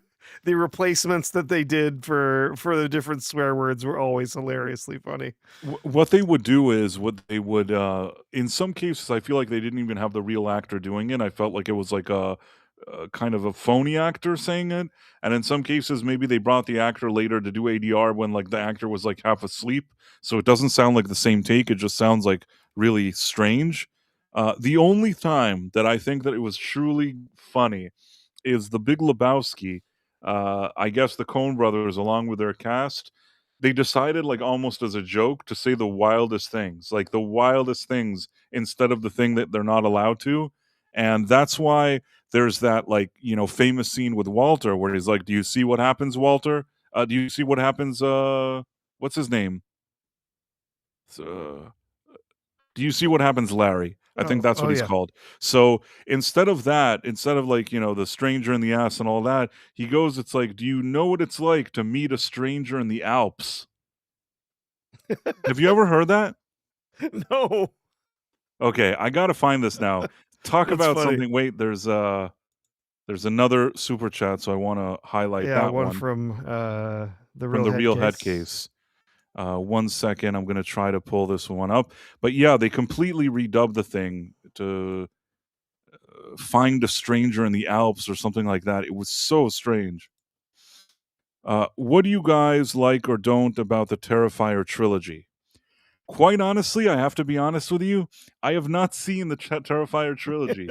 replacements that they did for the different swear words were always hilariously funny. What they would do is in some cases, I feel like they didn't even have the real actor doing it. I felt like it was like a kind of a phony actor saying it. And in some cases, maybe they brought the actor later to do ADR when like the actor was like half asleep. So it doesn't sound like the same take. It just sounds like really strange. The only time that I think that it was truly funny is The Big Lebowski. I guess the Coen brothers, along with their cast, they decided like almost as a joke to say the wildest things, instead of the thing that they're not allowed to. And that's why there's that famous scene with Walter where he's like, do you see what happens, Walter? Do you see what happens? What's his name? Do you see what happens, Larry? I think that's what he's called. So instead of the stranger in the ass and all that, he goes, it's like, do you know what it's like to meet a stranger in the Alps? Have you ever heard that? No. Okay, I got to find this now. Talk about funny. Something. Wait, there's another super chat, so I want to highlight that one from the Real Head Case. 1 second, I'm gonna try to pull this one up. But yeah, they completely redubbed the thing to Find a Stranger in the Alps or something like that. It was so strange. What do you guys like or don't about the Terrifier trilogy? Quite honestly, I have to be honest with you, I have not seen the Terrifier trilogy.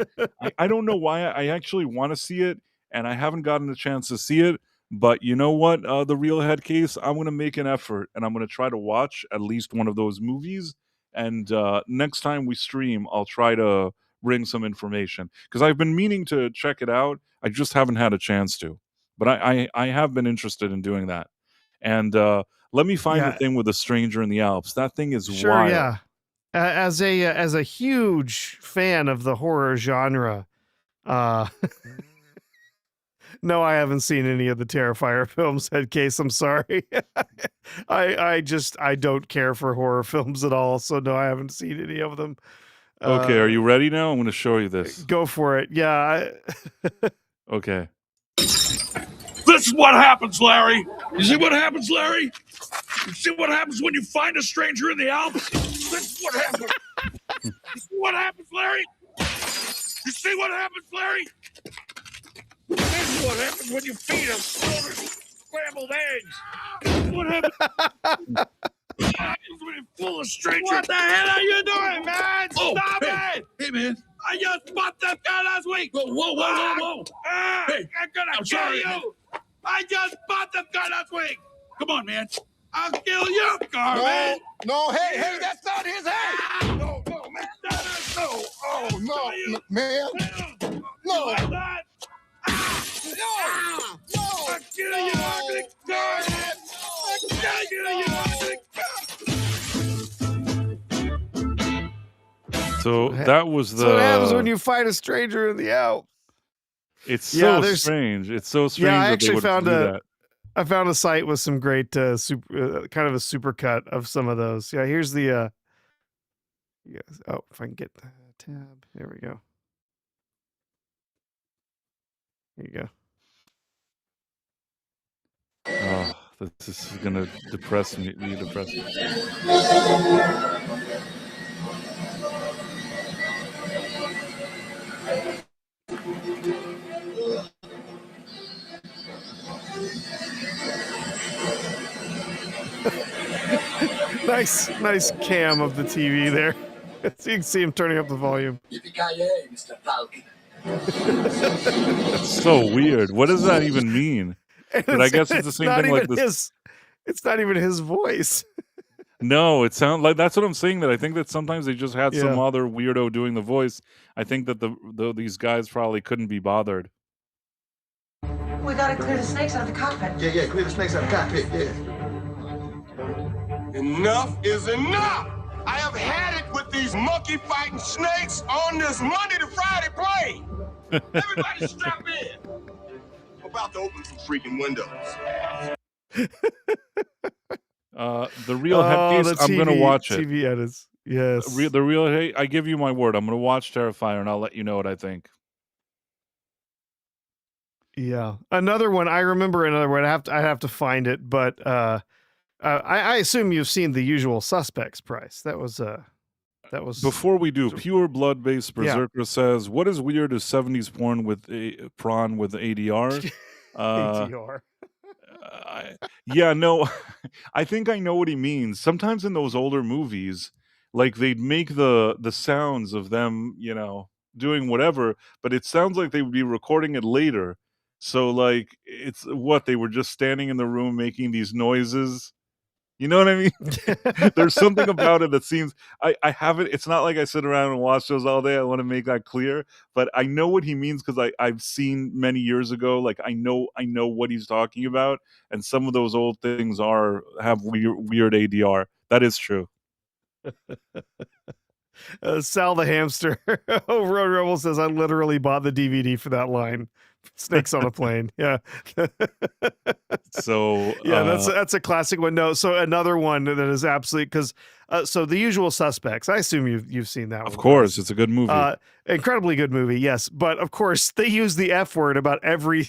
I don't know why. I actually wanna see it, and I haven't gotten a chance to see it, but you know what, The Real Head Case, I'm gonna make an effort, and I'm gonna try to watch at least one of those movies, and, next time we stream, I'll try to bring some information because 'cause I've been meaning to check it out, I just haven't had a chance to. But I have been interested in doing that, and, let me find the Yeah, thing with the stranger in the Alps. That thing is sure, wild. yeah. As a huge fan of the horror genre, uh, no, I haven't seen any of the Terrifier films. Head case, I'm sorry. I don't care for horror films at all, so no, I haven't seen any of them. Okay, are Uh, you ready now? I'm gonna show you this. go for it. Yeah. Okay. This is what happens, Larry. You see what happens, Larry? You see what happens when you find a stranger in the Alps? This is what happens. You see what happens, Larry? You see what happens, Larry? This is what happens when you feed them scrambled eggs. This is what happens. What happens when you fool a stranger? What the hell are you doing, man? Oh, Stop hey, it! hey, man. I just bought that guy last week. Whoa, whoa, whoa, whoa, whoa. Hey, I'm gonna I'm kill sorry, you. man. I just bought that guy last week. Come on, man. I'll kill you, Carmen. No, hey, that's not his head. No, no, man. No. Oh, no, man. No. Like that. No. I'll kill you, ugly Carmen. I'll kill you, ugly So that was That's what happens when the you fight a stranger in the Alps. it's Yeah, so there's- strange. It's so strange Yeah, I that they actually would found do that. I found a site with some great kind of a super cut of some of those. Yeah, here's the yes. Oh, if I can get the tab. There we go. Here you go. Oh, this is gonna depress me. Be depressing. Nice cam of the TV there. So you can see him turning up the volume. Yippee-ki-yay, Mr. Falcon. It's so weird. What does that even mean? But I guess it's the same not thing like even this. It's not even his voice. No, it sounds like that's what I'm saying. That I think that sometimes they just had some Yeah. other weirdo doing the voice. I think that these guys probably couldn't be bothered. We gotta clear the snakes out of the cockpit. Yeah, clear the snakes out of the cockpit, yeah. Enough is enough! I have had it with these monkey fighting snakes on this Monday to Friday plane! Everybody strap in! I'm about to open some freaking windows. The Real Head Case. the I'm gonna watch it. TV edits. Yes. The real. Hey, I give you my word. I'm gonna watch Terrifier, and I'll let you know what I think. Yeah. Another one. I remember another one. I have to find it, but I assume you've seen The Usual Suspects, Price. That was Before we do, Pure Blood Based Yeah. Berserker says, "What is weird is 70s porn with a prawn with ADR." ATR. Yeah, no, I think I know what he means. Sometimes in those older movies, like they'd make the sounds of them, doing whatever, but it sounds like they would be recording it later. So like it's what they were just standing in the room making these noises. You know what I mean? There's something about it that seems I haven't it's not like I sit around and watch those all day. I want to make that clear, but I know what he means because I've seen many years ago. Like I know what he's talking about, and some of those old things have weird ADR. That is true. Sal the hamster. Oh, Road Rebel says I literally bought the DVD for that line. Snakes on a plane. Yeah. So Yeah, that's a classic one. No, so another one that is absolutely because so The Usual Suspects. I assume you've seen that one. of course it's a good movie. Incredibly good movie, yes. But of course they use the F word about every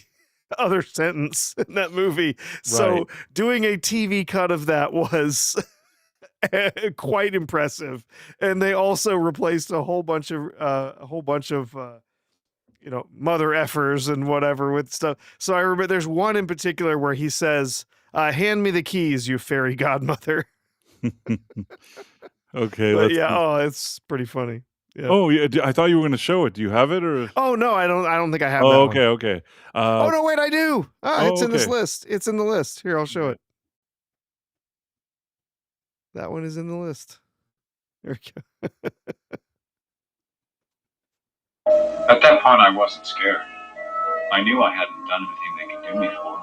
other sentence in that movie. So Right. doing a TV cut of that was quite impressive. And they also replaced a whole bunch of mother effers and whatever with stuff. So I remember there's one in particular where he says, hand me the keys, you fairy godmother. Okay, But let's yeah, see. oh, it's pretty funny. Yeah. Oh, yeah, I thought you were gonna show it. Do you have it or? Oh no, I don't think I have that Oh, one. okay, okay. Oh no, wait, I do. It's in this okay. list. It's in the list. Here, I'll show it. That one is in the list. There we go. At that point, I wasn't scared. I knew I hadn't done anything they could do me for.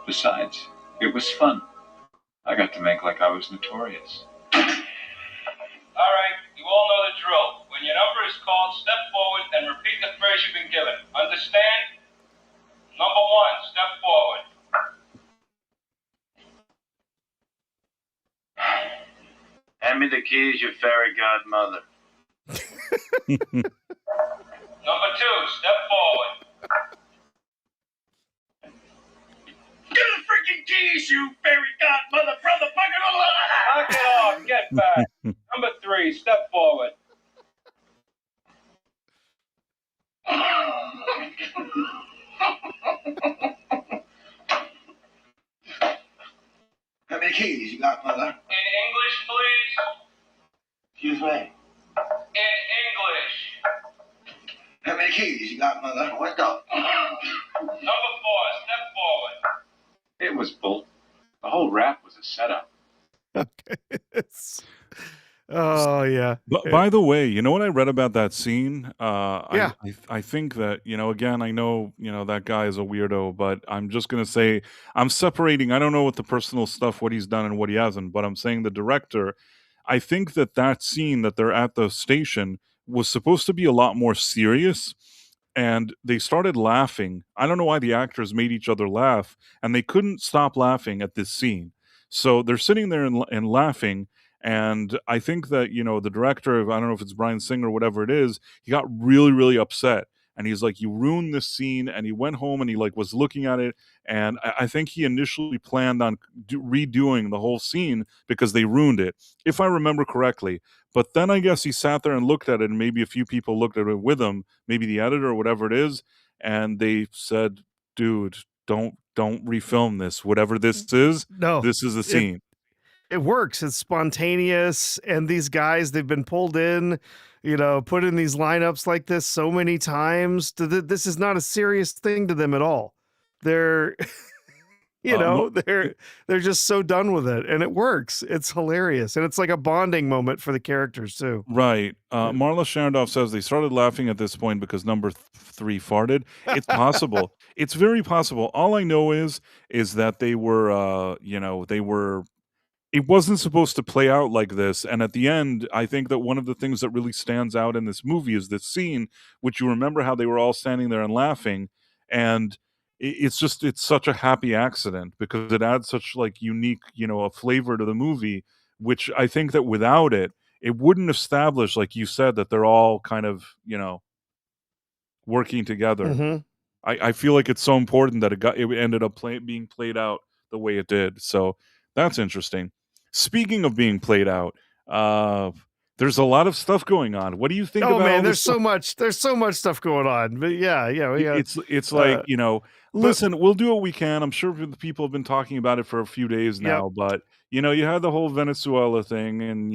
Besides, it was fun. I got to make like I was notorious. All right, you all know the drill. When your number is called, step forward and repeat the phrase you've been given. Understand? Number 1, step forward. Hand me the keys, you fairy godmother. Number 2, step forward. Get the freaking keys, you fairy godmother, brother, Knock it off, get back. Number 3, step forward. How many keys you got, mother? In English, please. Excuse me. In English. How many keys you got, mother? What the? Number 4, step forward. It was bull. The whole rap was a setup. Okay. Oh yeah. But by the way, you know what I read about that scene? Yeah. I think that, again, I know, that guy is a weirdo, but I'm just gonna say I'm separating. I don't know what the personal stuff, what he's done and what he hasn't, but I'm saying the director. I think that scene that they're at the station was supposed to be a lot more serious, and they started laughing. I don't know why the actors made each other laugh, and they couldn't stop laughing at this scene. So they're sitting there and laughing. And I think that, the director, I don't know if it's Brian Singer or whatever it is, he got really, really upset. And he's like, you ruined this scene. And he went home and he was looking at it. And I think he initially planned on redoing the whole scene because they ruined it, if I remember correctly. But then I guess he sat there and looked at it, and maybe a few people looked at it with him, maybe the editor or whatever it is. And they said, dude, don't refilm this. Whatever this is, No. this is the scene. It works. It's spontaneous, and these guys, they've been pulled in, put in these lineups like this so many times. This is not a serious thing to them at all. They're, they're just so done with it, and it works. It's hilarious, and it's like a bonding moment for the characters too. Right. Marla Shandoff says they started laughing at this point because number 3 farted. It's possible. It's very possible. All I know is that they were, it wasn't supposed to play out like this. And at the end, I think that one of the things that really stands out in this movie is this scene, which you remember how they were all standing there and laughing. And it's such a happy accident because it adds such unique, a flavor to the movie, which I think that without it, it wouldn't establish, like you said, that they're all kind of, working together. Mm-hmm. I feel like it's so important that it ended up being played out the way it did. So that's interesting. Speaking of being played out, there's a lot of stuff going on. What do you think about? Oh man, all there's this so much stuff going on. But yeah, we got, it's like listen, we'll do what we can. I'm sure the people have been talking about it for a few days now, but you had the whole Venezuela thing, and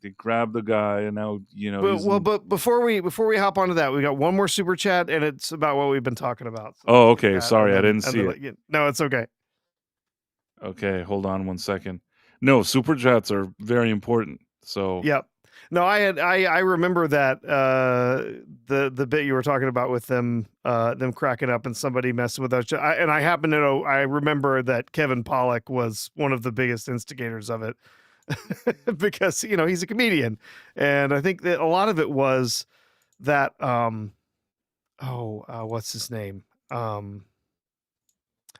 they grabbed the guy, and now but before we hop onto that, we got one more super chat, and it's about what we've been talking about. So oh, okay. Sorry, I didn't see it. No, it's okay. Okay, hold on one second. No, super chats are very important. So yep. No, I remember that the bit you were talking about with them cracking up and somebody messing with us. And I happen to know, I remember that Kevin Pollak was one of the biggest instigators of it because he's a comedian, and I think that a lot of it was that what's his name?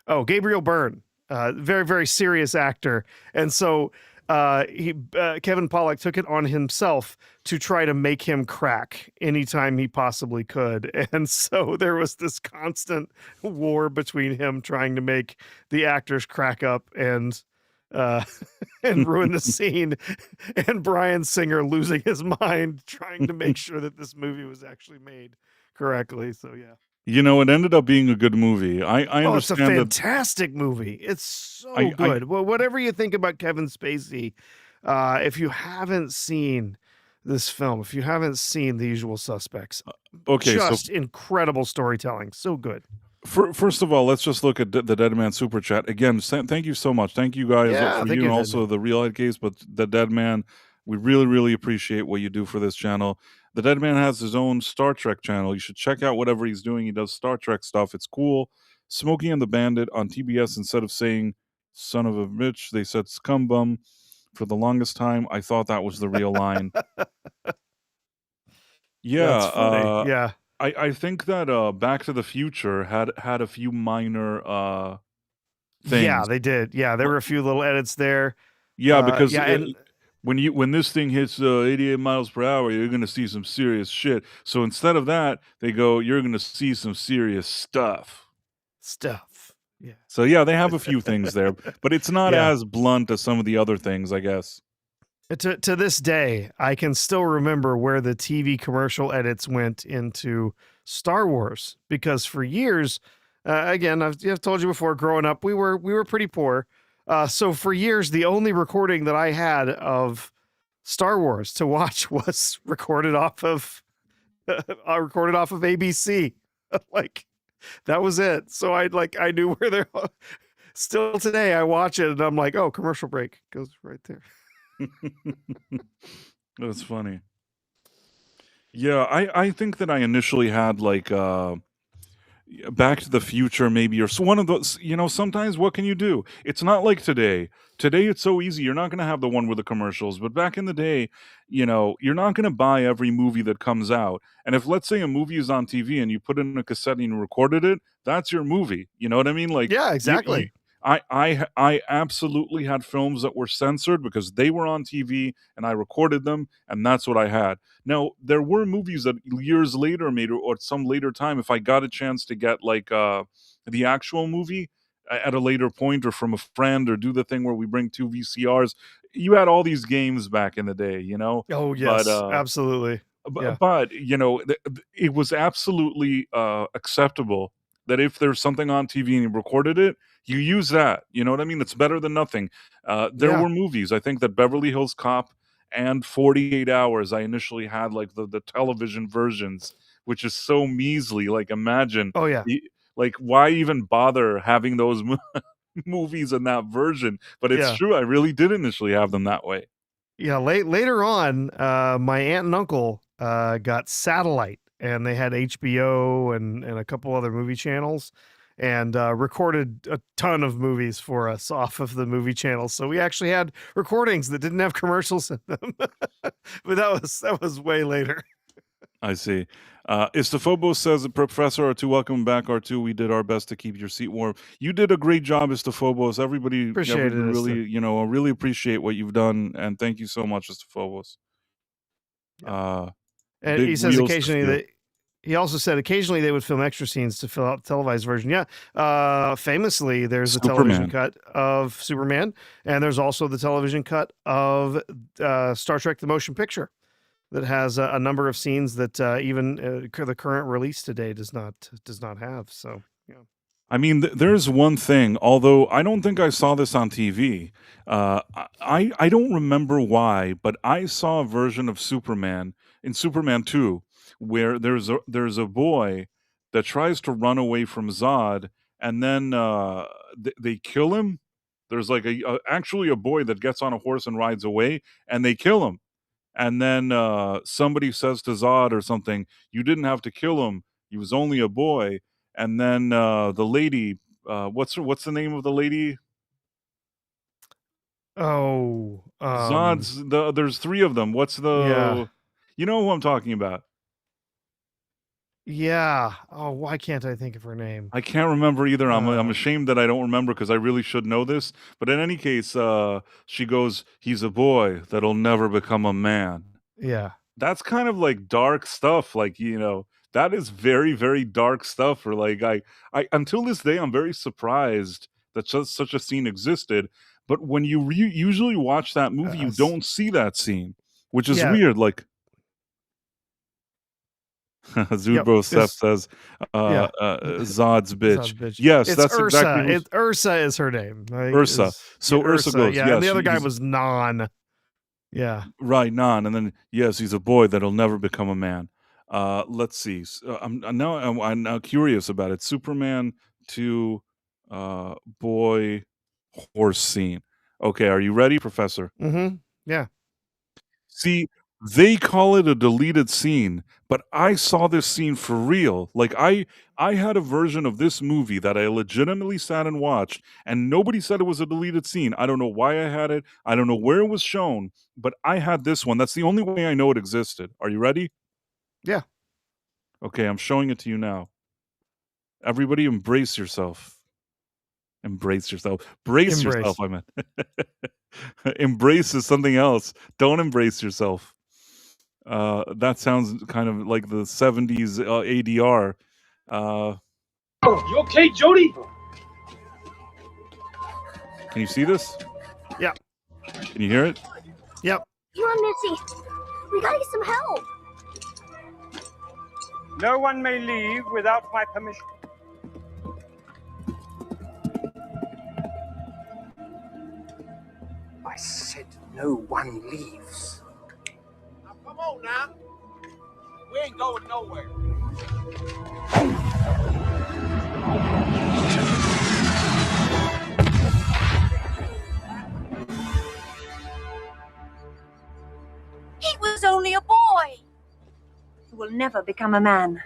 Gabriel Byrne. Very, very serious actor. And so Kevin Pollak took it on himself to try to make him crack anytime he possibly could. And so there was this constant war between him trying to make the actors crack up and and ruin the scene, and Bryan Singer losing his mind trying to make sure that this movie was actually made correctly. So yeah. You know, it ended up being a good movie. I Oh, it's a understand that. fantastic movie. It's so I good. Well, whatever you think about Kevin Spacey, if you haven't seen this film, if you haven't seen The Usual Suspects, okay, so just incredible storytelling. So good. first of all, let's just look at the Dead Man Super Chat. Again, thank you so much. Thank you guys Yeah, for thank you you, and Dead also Man. the Real Ed Case, but the Dead Man, we really, really appreciate what you do for this channel. The Dead Man has his own Star Trek channel. You should check out whatever he's doing. He does Star Trek stuff. It's cool. Smokey and the Bandit on TBS, instead of saying son of a bitch, they said scumbum. For the longest time, I thought that was the real line. Yeah, That's funny. Yeah. I think that Back to the Future had a few minor Yeah, things. they did. Yeah, there were a few little edits there. Yeah, because yeah, and when this thing hits 88 miles per hour, you're gonna see some serious shit. So instead of that, they go, you're gonna see some serious stuff. stuff. Yeah. So yeah, they have a few things there, but it's not Yeah. as blunt as some of the other things, I guess. To this day, I can still remember where the TV commercial edits went into Star Wars, because for years, again, I've told you before, growing up, we were pretty poor. So for years, the only recording that I had of Star Wars to watch was recorded off of ABC. Like, that was it. So I knew where they're. Still today, I watch it and I'm like, oh, commercial break goes right there. That's funny. Yeah, I think that I initially had like Back to the Future, maybe, or one of those. You know, sometimes what can you do? It's not like today. Today it's so easy. You're not going to have the one with the commercials, but back in the day, you know, you're not going to buy every movie that comes out. And if, let's say, a movie is on TV and you put it in a cassette and you recorded it, that's your movie. You know what I mean? Like, Yeah, exactly. I absolutely had films that were censored because they were on TV and I recorded them, and that's what I had. Now, there were movies that years later made, or some later time, if I got a chance to get like the actual movie at a later point, or from a friend, or do the thing where we bring two VCRs. You had all these games back in the day, you know. Oh But yes, absolutely. Yeah. but you know, it was absolutely acceptable that if there's something on TV and you recorded it, you use that. You know what I mean? It's better than nothing. There Yeah. were movies. I think that Beverly Hills Cop and 48 Hours, I initially had like the television versions, which is so measly. Like, imagine, Oh yeah. like, why even bother having those movies in that version? But it's Yeah. true. I really did initially have them that way. Yeah. Later on, my aunt and uncle got satellite, and they had HBO and a couple other movie channels, and recorded a ton of movies for us off of the movie channels. So we actually had recordings that didn't have commercials in them. But that was way later. I see. Istophobos says, Professor R2, welcome back, R2. We did our best to keep your seat warm. You did a great job, Istophobos. Everybody Appreciate it, really, Isto. you know, I really appreciate what you've done, and thank you so much, Istophobos. And Big he says wheels to occasionally steal. that he also said occasionally they would film extra scenes to fill out the televised version. Yeah. Famously, there's a television Superman. cut of Superman, and there's also the television cut of Star Trek: The Motion Picture that has a number of scenes that even the current release today does not have. So yeah. I mean, there's one thing, although I don't think I saw this on TV. I don't remember why, but I saw a version of Superman in Superman 2 where there's a boy that tries to run away from Zod, and then they kill him. There's like actually a boy that gets on a horse and rides away, and they kill him. And then somebody says to Zod or something, "You didn't have to kill him. He was only a boy." And then the lady, what's the name of the lady? Oh, Zod's there's three of them. What's yeah. the? You know who I'm talking about? Yeah. Oh, why can't I think of her name? I can't remember either. I'm Um, ashamed that I don't remember because I really should know this. But in any case, she goes, "He's a boy that'll never become a man." Yeah. That's kind of like dark stuff. Like, that is very, very dark stuff. For like, I until this day, I'm very surprised that such a scene existed. But when you usually watch that movie, you s- don't see that scene, which is yeah. weird. Like, Yep. Zubro Seth It's says, yeah. Zod's bitch. Zod bitch. Yes, It's that's exactly Ursa. Ursa is her name. Like, Ursa. yeah, So Ursa Ursa. goes, Yeah, and the yes, other guy he's was Non. Yeah. right, Nan, and then yes, he's a boy that'll never become a man. Let's see. I'm now curious about it. Superman to boy horse scene. Okay, are you ready, Professor? Mm-hmm. Yeah. See, they call it a deleted scene, but I saw this scene for real. Like I had a version of this movie that I legitimately sat and watched, and nobody said it was a deleted scene. I don't know why I had it. I don't know where it was shown, but I had this one. That's the only way I know it existed. Are you ready? Yeah. Okay, I'm showing it to you now. Everybody embrace yourself. Embrace yourself. Brace yourself, Embrace. I meant. Embrace is something else. Don't embrace yourself. That sounds kind of like the 70s ADR. You okay, Jody? Can you see this? Yep. Can you hear it? Yep. Come on, Missy. We gotta get some help. No one may leave without my permission. I said no one leaves. Now, come on now. We ain't going nowhere. He was only a boy. He will never become a man.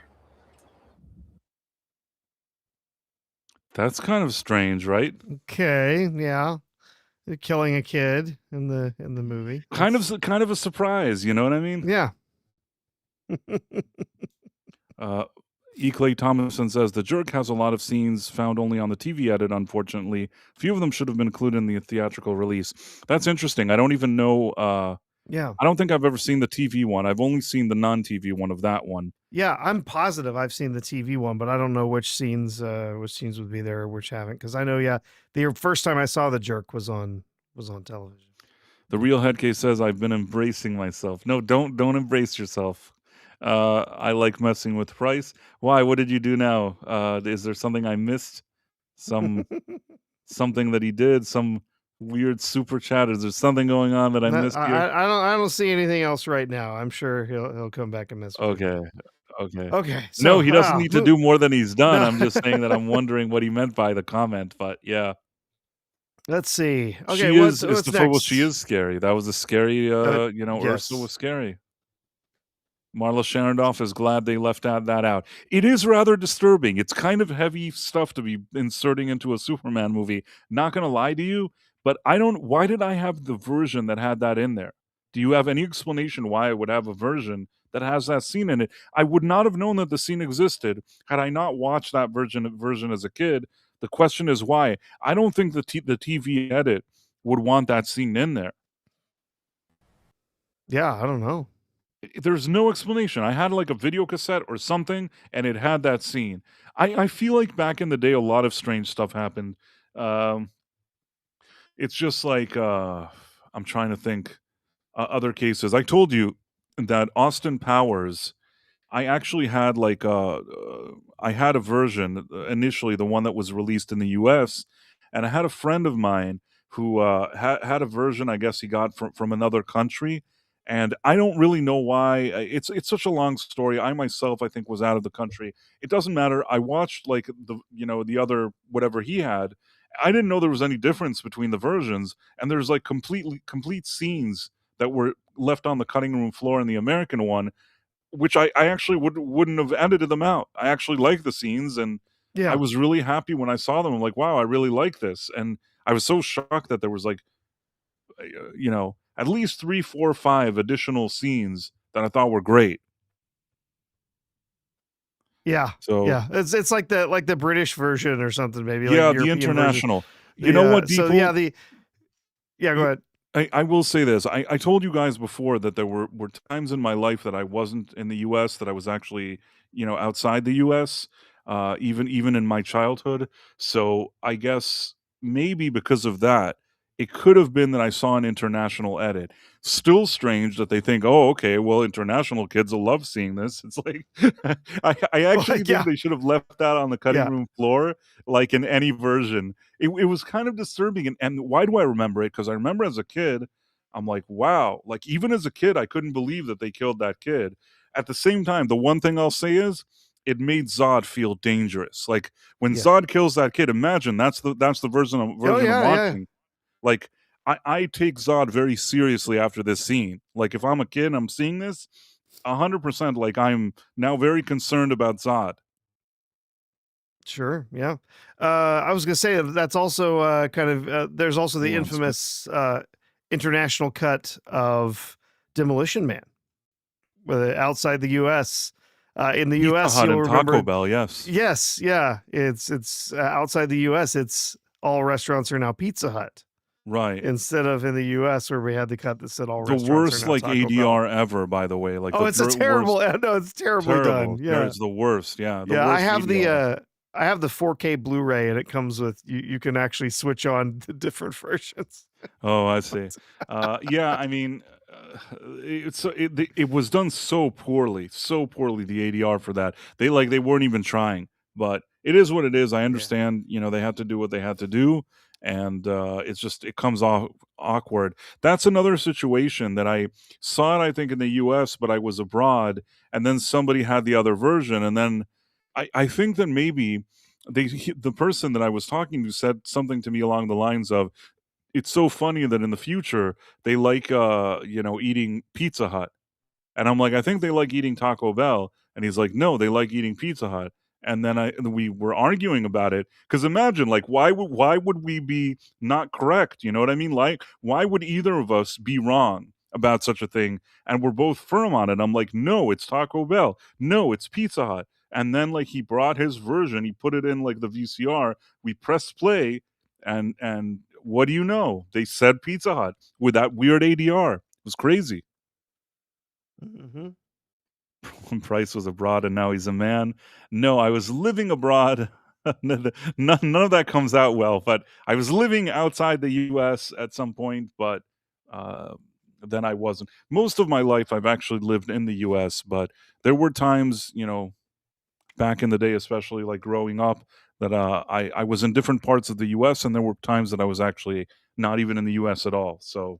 That's kind of strange, right? Okay. Yeah. They're killing a kid in the movie. Kind of a surprise, you know what I mean? Yeah. E. Clay Thomason says the Jerk has a lot of scenes found only on the TV edit, unfortunately. Few of them should have been included in the theatrical release. That's interesting. I don't even know Yeah. I don't think I've ever seen the TV one. I've only seen the non-TV one of that one. Yeah, I'm positive I've seen the TV one, but I don't know which scenes would be there or which haven't. Because I know, yeah, the first time I saw the Jerk was on television. The real headcase says I've been embracing myself. No, don't embrace yourself. I like messing with Price. Why? What did you do now? Is there something I missed? Something that he did? Some weird super chat? Is there something going on that I missed here? I don't see anything else right now. I'm sure he'll come back and mess with Okay. Okay. Okay. No, So, he doesn't need to do more than he's done. No. I'm just saying that I'm wondering what he meant by the comment, but yeah. Let's see. Okay, She what's is next? well, she is scary. That was a scary Ursula yes. was scary. Marla Sharondoff is glad they left that out. It is rather disturbing. It's kind of heavy stuff to be inserting into a Superman movie. Not gonna lie to you, but why did I have the version that had that in there? Do you have any explanation why I would have a version that has that scene in it? I would not have known that the scene existed had I not watched that version as a kid. The question is why. I don't think the TV edit would want that scene in there. Yeah, I don't know. There's no explanation. I had like a video cassette or something, and it had that scene. I feel like back in the day, a lot of strange stuff happened. It's just like I'm trying to think other cases. I told you that Austin Powers. I actually had like I had a version initially, the one that was released in the U.S., and I had a friend of mine who had a version. I guess he got from another country, and I don't really know why. It's such a long story. I myself, I think, was out of the country. It doesn't matter. I watched like the other whatever he had. I didn't know there was any difference between the versions, and there's like complete scenes that were left on the cutting room floor in the American one, which I actually wouldn't have edited them out. I actually like the scenes, and Yeah. I was really happy when I saw them. I'm like, wow, I really like this. And I was so shocked that there was like, at least 3, 4, 5 additional scenes that I thought were great. Yeah. So Yeah. It's like the British version or something, maybe like yeah, the European version. international. You know what, So Deeple? yeah, go ahead. I will say this. I told you guys before that there were times in my life that I wasn't in the US, that I was actually, outside the US, even in my childhood. So I guess maybe because of that, it could have been that I saw an international edit. Still strange that they think, oh, okay, well, international kids will love seeing this. It's like I actually think yeah. they should have left that on the cutting Yeah. room floor, like in any version. It was kind of disturbing, and why do I remember it? Because I remember as a kid, I'm like, wow, like even as a kid, I couldn't believe that they killed that kid. At the same time, the one thing I'll say is it made Zod feel dangerous. Like when Yeah. Zod kills that kid, imagine that's the version I'm yeah. watching. Like I take Zod very seriously after this scene. Like if I'm a kid and I'm seeing this, 100%, like I'm now very concerned about Zod. Sure. Yeah. I was going to say that's also kind of, there's also the Hold on, skip. infamous international cut of Demolition Man, outside the U.S. In the Pizza U.S., Hut you'll and remember. Taco Bell, yes. Yes. Yeah. It's outside the U.S. It's all restaurants are now Pizza Hut. Right. Instead of in the U.S. where we had the cut that said all The restaurants worst, are now like Taco ADR Bell. ever, by the way. Like Oh, the it's a terrible. worst, No, it's terribly done. Yeah, It's the worst. Yeah, the yeah. worst I have ADR. I have the 4K Blu-ray, and it comes with you can actually switch on the different versions. Oh, I see. Yeah, I mean, it was done so poorly, the ADR for that. They weren't even trying, but it is what it is. I understand, they had to do what they had to do, and it comes off awkward. That's another situation that I saw it, I think, in the US, but I was abroad, and then somebody had the other version, and then I think that maybe the person that I was talking to said something to me along the lines of, it's so funny that in the future they like eating Pizza Hut. And I'm like, I think they like eating Taco Bell. And he's like, no, they like eating Pizza Hut. And then we were arguing about it, because imagine, like, why would we be not correct? You know what I mean? Like, why would either of us be wrong about such a thing? And we're both firm on it. I'm like, no, it's Taco Bell. No, it's Pizza Hut. And then like he brought his version, he put it in like the VCR. We pressed play, and what do you know? They said Pizza Hut with that weird ADR. It was crazy. Mm-hmm. When Price was abroad and now he's a man. No, I was living abroad. None of that comes out well, but I was living outside the US at some point, but then I wasn't. Most of my life I've actually lived in the US, but there were times, back in the day, especially like growing up, that I was in different parts of the US, and there were times that I was actually not even in the US at all. So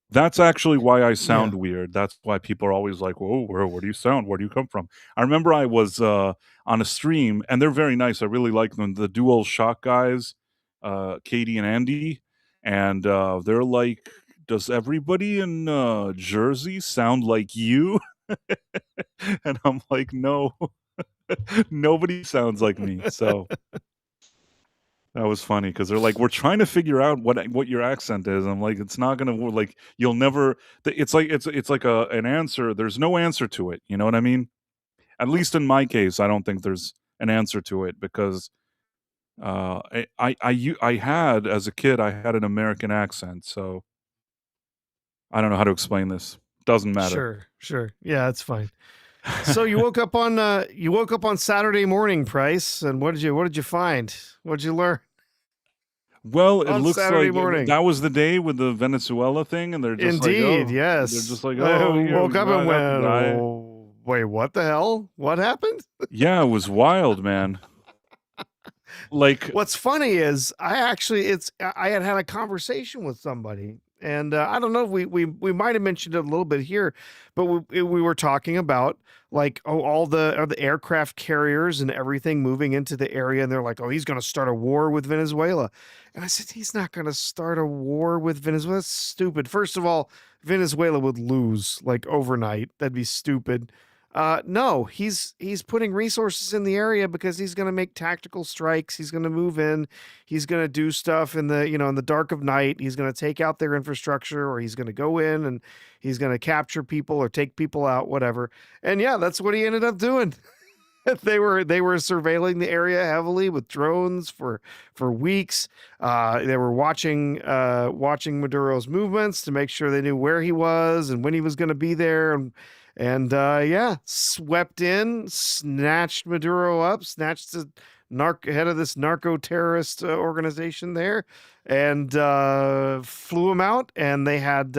that's actually why I sound weird. That's why people are always like, "Whoa, where do you sound? Where do you come from?" I remember I was on a stream, and they're very nice. I really like them. The Dual Shock guys, Katie and Andy, and they're like, "Does everybody in Jersey sound like you?" And I'm like, "No, nobody sounds like me." So that was funny, because they're like, "We're trying to figure out what your accent is." I'm like, "It's not gonna work. Like, you'll never." It's like an answer. There's no answer to it. You know what I mean? At least in my case, I don't think there's an answer to it, because I had, as a kid, I had an American accent, so I don't know how to explain this. Doesn't matter. Sure. Yeah, that's fine. So you woke up on Saturday morning, Price, and what did you find? What did you learn? Well, it On looks Saturday like morning. that was the day with the Venezuela thing, and they're just Indeed, like, yes. they're just like, I oh, yeah, woke up and might have to die. went, "Oh, wait, what the hell? What happened?" Yeah, it was wild, man. Like, What's funny is I had a conversation with somebody, and I don't know if we might have mentioned it a little bit here, but we were talking about like, all the aircraft carriers and everything moving into the area, and they're like, "Oh, he's going to start a war with Venezuela," and I said, "He's not going to start a war with Venezuela. That's stupid. First of all, Venezuela would lose like overnight. That'd be stupid." No, he's putting resources in the area because he's going to make tactical strikes. He's going to move in. He's going to do stuff in the dark of night. He's going to take out their infrastructure, or he's going to go in and he's going to capture people or take people out, whatever. And yeah, that's what he ended up doing. they were surveilling the area heavily with drones for weeks. They were watching Maduro's movements to make sure they knew where he was and when he was going to be there, and swept in, snatched Maduro up, snatched the head of this narco terrorist organization there, and flew him out. And they had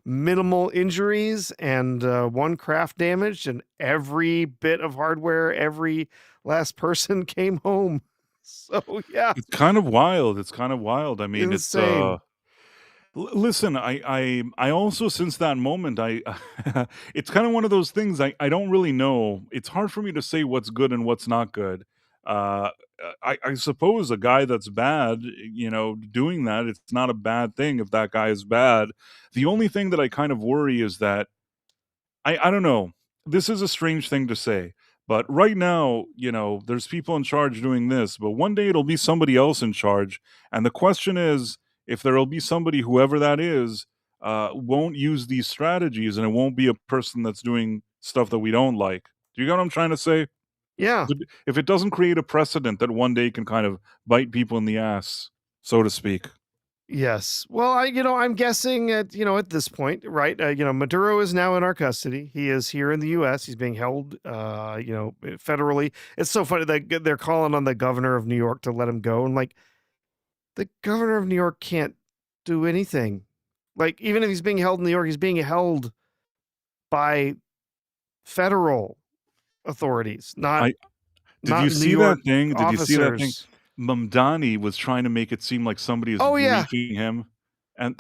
minimal injuries and one craft damaged, and every bit of hardware, every last person came home. So yeah, It's kind of wild. I mean, insane. listen, I also, since that moment, it's kind of one of those things. I don't really know. It's hard for me to say what's good and what's not good. Uh, I suppose a guy that's bad, doing that, it's not a bad thing if that guy is bad. The only thing that I kind of worry is that I don't know. This is a strange thing to say, but right now, there's people in charge doing this, but one day it'll be somebody else in charge, and the question is if there'll be somebody, whoever that is, won't use these strategies, and it won't be a person that's doing stuff that we don't like. Do you get what I'm trying to say? Yeah. If it doesn't create a precedent that one day can kind of bite people in the ass, so to speak. Yes. Well, I'm guessing at this point, right? Maduro is now in our custody. He is here in the U.S. He's being held, federally. It's so funny that they're calling on the governor of New York to let him go. And like, the governor of New York can't do anything. Like, even if he's being held in New York, he's being held by federal authorities, not. Did you see that thing? Did you see that thing? Mamdani was trying to make it seem like somebody is briefing him. And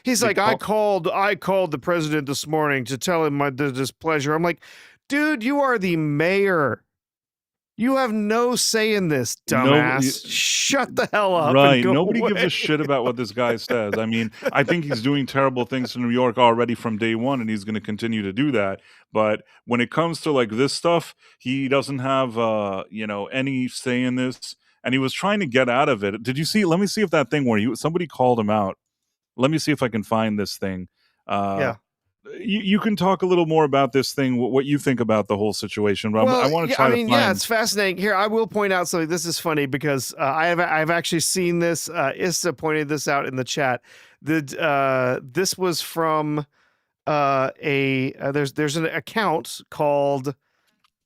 he's like, I called the president this morning to tell him my displeasure. I'm like, dude, you are the mayor. You have no say in this, dumbass. Shut the hell up. Right. And go Nobody away. gives a shit about what this guy says. I mean, I think he's doing terrible things in New York already from day one, and he's going to continue to do that. But when it comes to like this stuff, he doesn't have, any say in this. And he was trying to get out of it. Did you see? Let me see if that thing where somebody called him out. Let me see if I can find this thing. Yeah. You can talk a little more about this thing, what you think about the whole situation. But I want to try to find... Yeah, it's fascinating. Here, I will point out something. This is funny because I've actually seen this. Issa pointed this out in the chat. This was from there's an account called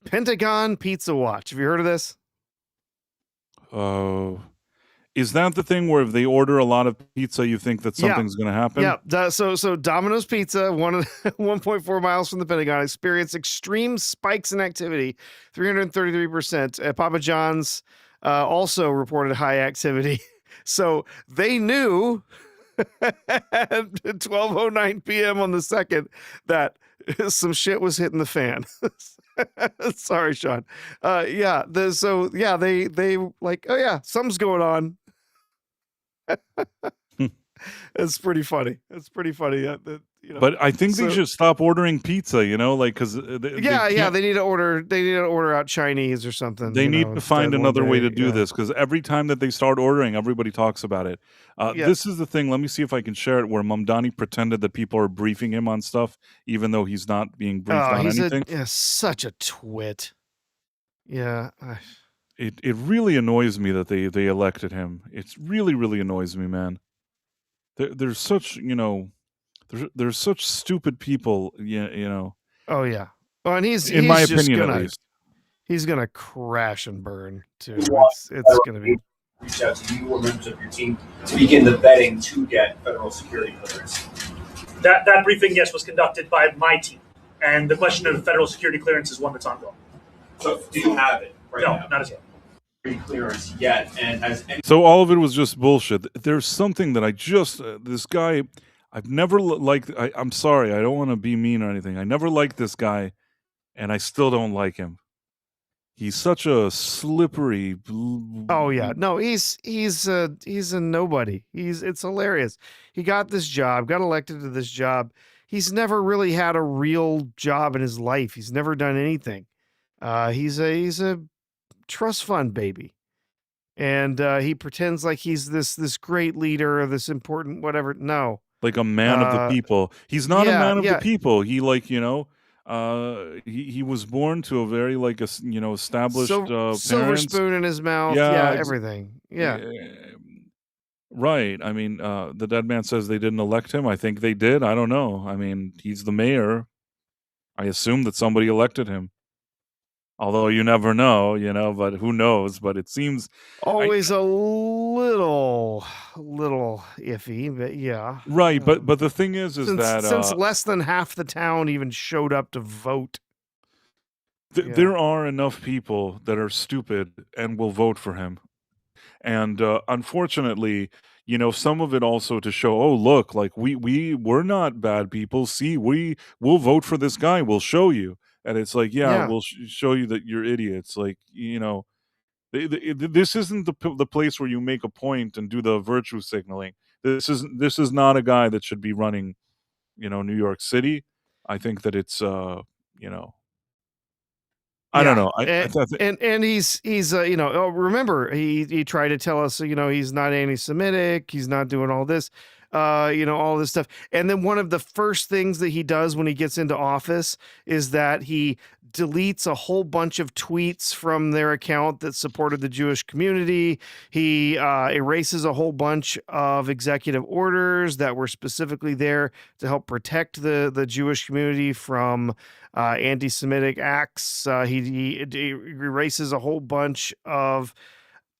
Pentagon Pizza Watch. Have you heard of this? Is that the thing where if they order a lot of pizza, you think that something's going to happen? Yeah. So Domino's Pizza, 1.4 miles from the Pentagon, experienced extreme spikes in activity, 333%. Papa John's also reported high activity. So they knew at 12:09 p.m. on the 2nd that some shit was hitting the fan. Sorry, Sean. They like, oh yeah, something's going on. It's pretty funny. But I think they should stop ordering pizza. Because they need to order out Chinese or something. They need to find another way to do this, because every time that they start ordering, everybody talks about it. This is the thing. Let me see if I can share it. Where Mamdani pretended that people are briefing him on stuff, even though he's not being briefed on anything. Such a twit. Yeah. It really annoys me that they elected him. It really, really annoys me, man. There's such, there's such stupid people, Oh yeah. Oh, and he's my just opinion, at least. He's gonna crash and burn too. It's gonna be. Reach out to you or members of your team to begin the vetting to get federal security clearance. That briefing, yes, was conducted by my team, and the question of federal security clearance is one that's ongoing. So, do you have it right now? No, not as yet. Clearance yet, and has any... So all of it was just bullshit. There's something that I just this guy I've never liked. I'm sorry, I don't want to be mean or anything. I never liked this guy, and I still don't like him. He's such a slippery. Oh yeah, no, he's a nobody. It's hilarious. He got this job, got elected to this job. He's never really had a real job in his life. He's never done anything. He's a trust fund baby, and he pretends like he's this great leader or this important whatever. No, like a man of the people. He's not a man of the people. He He was born to a very like established Silver parents. spoon in his mouth. Yeah, Yeah, everything. Yeah. right. I mean, the dead man says they didn't elect him. I think they did. I don't know. I mean, he's the mayor. I assume that somebody elected him. Although you never know, but who knows? But it seems Always a little iffy, but yeah. right. But the thing is that Since less than half the town even showed up to vote. Yeah. there are enough people that are stupid and will vote for him. And unfortunately, some of it also to show, oh, look, like we're not bad people. See, we'll vote for this guy. We'll show you. And it's like, yeah, Yeah. we'll show you that you're idiots. Like, this isn't the place where you make a point and do the virtue signaling. This is not a guy that should be running, New York City. I think that it's, I don't know. And he's remember he tried to tell us, he's not anti-Semitic, he's not doing all this, all this stuff. And then one of the first things that he does when he gets into office is that he deletes a whole bunch of tweets from their account that supported the Jewish community. He erases a whole bunch of executive orders that were specifically there to help protect the Jewish community from anti-Semitic acts. He erases a whole bunch of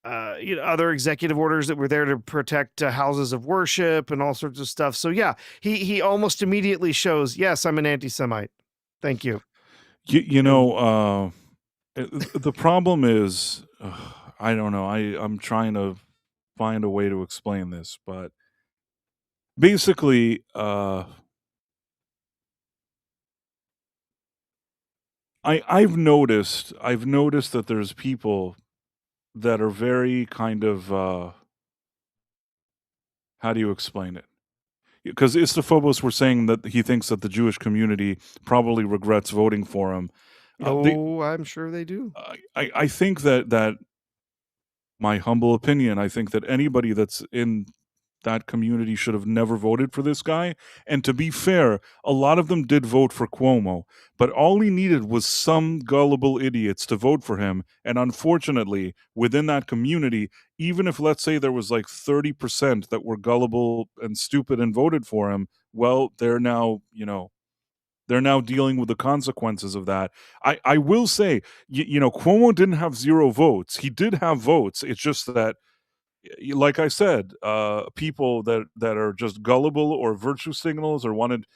other executive orders that were there to protect houses of worship and all sorts of stuff. So yeah, he almost immediately shows, yes, I'm an anti-Semite. Thank you. The problem is, I don't know. I'm trying to find a way to explain this, but basically, I've noticed that there's people that are very kind of how do you explain it? Because Istophobos were saying that he thinks that the Jewish community probably regrets voting for him. I'm sure they do. I think that my humble opinion, I think that anybody that's in that community should have never voted for this guy. And to be fair, a lot of them did vote for Cuomo, but all he needed was some gullible idiots to vote for him. And unfortunately, within that community, even if, let's say, there was like 30% that were gullible and stupid and voted for him, well, they're now dealing with the consequences of that. I will say, Cuomo didn't have 0 votes. He did have votes. It's just that, like I said, people that are just gullible or virtue signals or wanted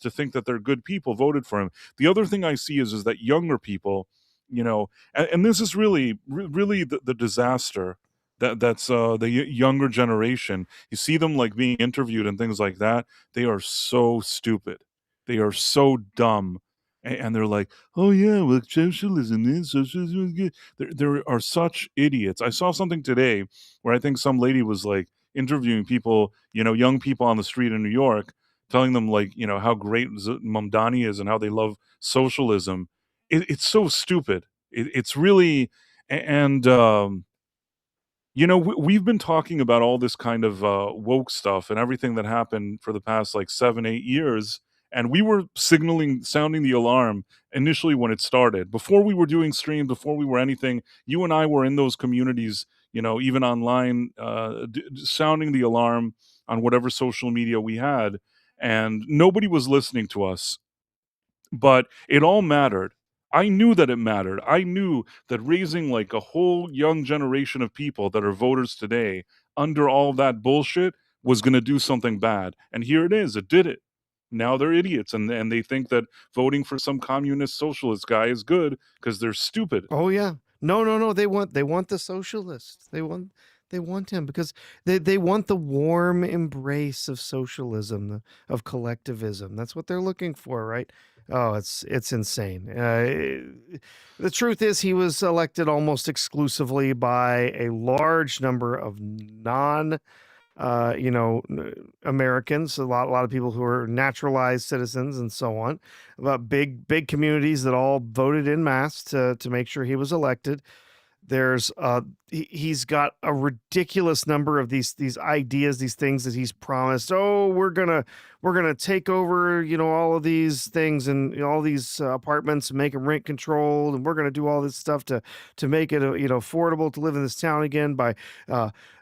to think that they're good people voted for him. The other thing I see is that younger people, and this is really the disaster that's the younger generation. You see them like being interviewed and things like that. They are so stupid. They are so dumb. And they're like, oh yeah, well, socialism is good. There are such idiots. I saw something today where I think some lady was like interviewing people, young people on the street in New York, telling them like, how great Mamdani is and how they love socialism. It's so stupid. It's really, and we've been talking about all this kind of woke stuff and everything that happened for the past like 7-8 years. And we were sounding the alarm initially when it started. Before we were doing streams, before we were anything, you and I were in those communities, even online, sounding the alarm on whatever social media we had. And nobody was listening to us. But it all mattered. I knew that it mattered. I knew that raising like a whole young generation of people that are voters today under all that bullshit was going to do something bad. And here it is. It did it. Now they're idiots, and they think that voting for some communist socialist guy is good because they're stupid. Oh yeah, no. They want the socialists. They want him because they want the warm embrace of socialism, of collectivism. That's what they're looking for, right? Oh, it's insane. The truth is, he was elected almost exclusively by a large number of Americans, a lot of people who are naturalized citizens and so on, about big communities that all voted en masse to make sure he was elected. There's he's got a ridiculous number of these ideas, these things that he's promised. Oh, we're gonna take over, all of these things and all these apartments and make them rent controlled, and we're gonna do all this stuff to make it affordable to live in this town again by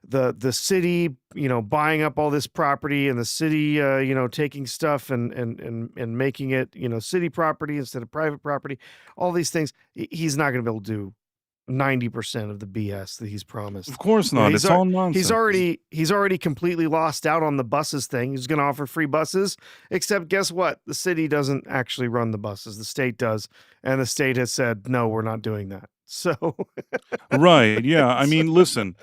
the city buying up all this property, and the city taking stuff and making it city property instead of private property. All these things he's not gonna be able to do 90% of the BS that he's promised. Of course not. It's all nonsense. He's already completely lost out on the buses thing. He's going to offer free buses, except guess what? The city doesn't actually run the buses. The state does, and the state has said no, we're not doing that. So right, yeah. I mean, listen,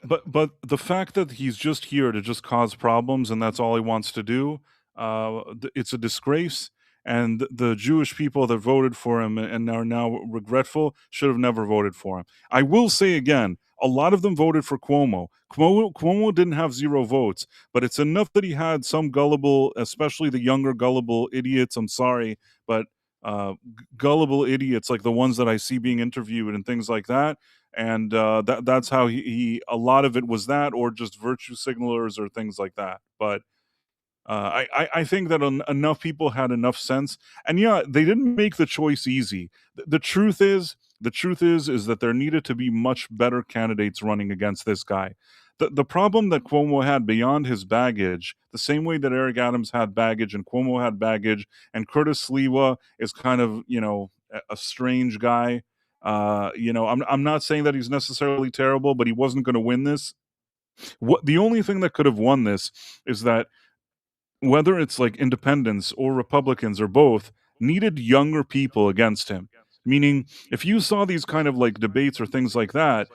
but the fact that he's just here to just cause problems and that's all he wants to do, it's a disgrace. And the Jewish people that voted for him and are now regretful should have never voted for him. I will say again, a lot of them voted for Cuomo. Cuomo didn't have 0 votes, but it's enough that he had some gullible, especially the younger gullible idiots. I'm sorry, but gullible idiots like the ones that I see being interviewed and things like that. And that's how he a lot of it was that, or just virtue signalers or things like that. But I think that enough people had enough sense, and yeah, they didn't make the choice easy. The truth is that there needed to be much better candidates running against this guy. The problem that Cuomo had beyond his baggage, the same way that Eric Adams had baggage and Cuomo had baggage, and Curtis Sliwa is kind of a strange guy. I'm not saying that he's necessarily terrible, but he wasn't going to win this. The only thing that could have won this is that whether it's like independents or Republicans or both, needed younger people against him. Meaning, if you saw these kind of like debates or things like that,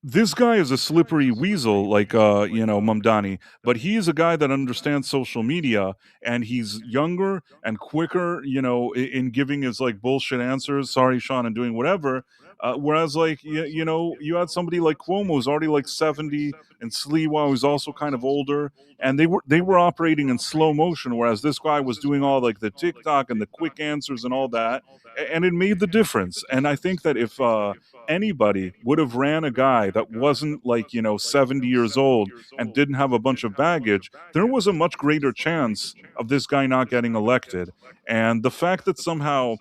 this guy is a slippery weasel, like Mamdani, but he is a guy that understands social media, and he's younger and quicker, in giving his like bullshit answers. Sorry, Sean, and doing whatever. Whereas, like you had somebody like Cuomo who's already like 70, and Sliwa who's also kind of older, and they were operating in slow motion. Whereas this guy was doing all like the TikTok and the quick answers and all that, and it made the difference. And I think that if anybody would have ran a guy that wasn't like 70 years old and didn't have a bunch of baggage, there was a much greater chance of this guy not getting elected. And the fact that somehow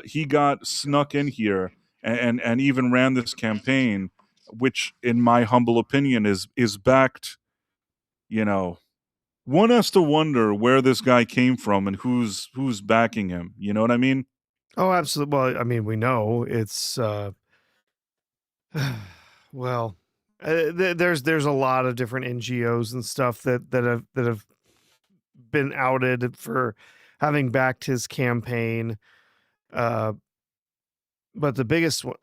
he got snuck in here and even ran this campaign, which in my humble opinion is backed, one has to wonder where this guy came from and who's backing him. You know what I mean? Oh, absolutely. Well, I mean, we know it's well, there's a lot of different NGOs and stuff that have been outed for having backed his campaign. But the biggest one,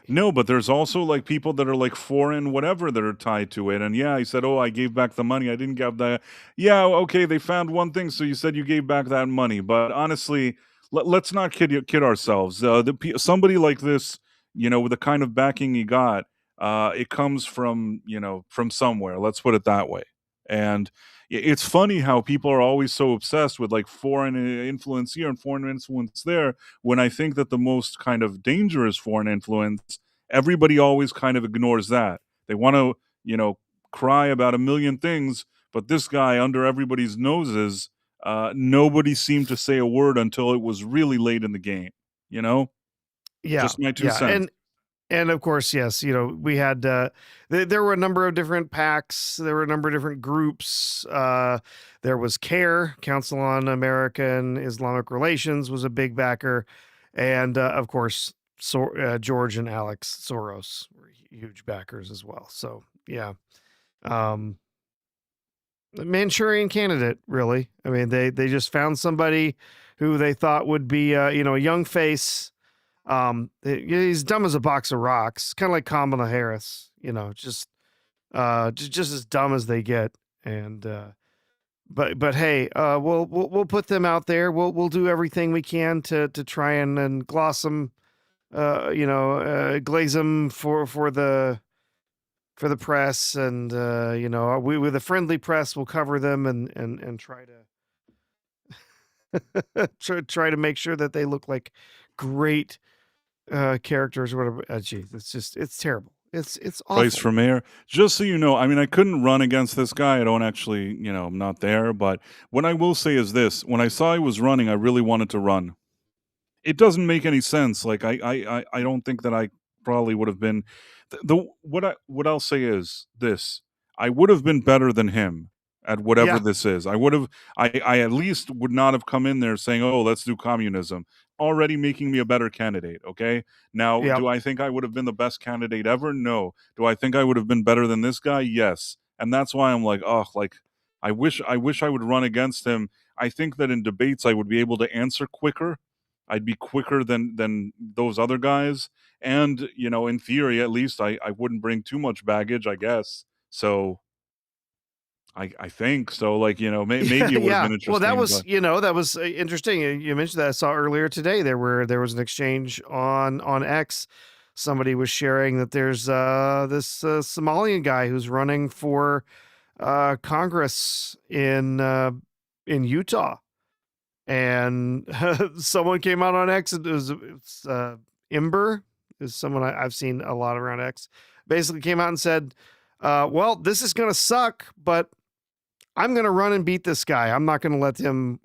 no, but there's also like people that are like foreign, whatever, that are tied to it. And yeah, he said, "Oh, I gave back the money. I didn't give that." Yeah, okay, they found one thing, so you said you gave back that money. But honestly, let's not kid ourselves. Somebody like this, with the kind of backing he got, it comes from from somewhere. Let's put it that way. And it's funny how people are always so obsessed with like foreign influence here and foreign influence there, when I think that the most kind of dangerous foreign influence, everybody always kind of ignores that. They want to, cry about a million things, but this guy under everybody's noses, nobody seemed to say a word until it was really late in the game, Yeah. Just my 2 cents. And of course, yes, we had, there were a number of different PACs. There were a number of different groups. There was CARE, Council on American Islamic Relations, was a big backer. And of course, George and Alex Soros were huge backers as well. So, yeah. Manchurian candidate, really. I mean, they just found somebody who they thought would be, a young face. He's dumb as a box of rocks, kind of like Kamala Harris, just as dumb as they get. And but hey, we'll put them out there. We'll do everything we can to try and gloss them, glaze them for the press, and we with a friendly press will cover them and try to try to make sure that they look like great characters or whatever. Gee, it's terrible. It's Price awful. for mayor. Just so you know, I mean, I couldn't run against this guy. I don't actually, I'm not there. But what I will say is this: when I saw he was running, I really wanted to run. It doesn't make any sense. Like I don't think that I probably would have been. What I'll say is this: I would have been better than him at whatever Yeah. this is. I would have. I at least would not have come in there saying, "Oh, let's do communism." Already making me a better candidate. Okay. Now, Yep. do I think I would have been the best candidate ever? No. Do I think I would have been better than this guy? Yes. And that's why I'm like, oh, like I wish I would run against him. I think that in debates I would be able to answer quicker. I'd be quicker than those other guys. And, in theory, at least I wouldn't bring too much baggage, I guess. So I think so. Like, maybe it would have Yeah. been Well, that interesting, was, but that was interesting. You mentioned that. I saw earlier today there was an exchange on X. Somebody was sharing that there's this Somalian guy who's running for Congress in Utah, and someone came out on X. It's Imber is someone I've seen a lot around X. Basically came out and said, "Well, this is gonna suck, but I'm going to run and beat this guy. I'm not going to let him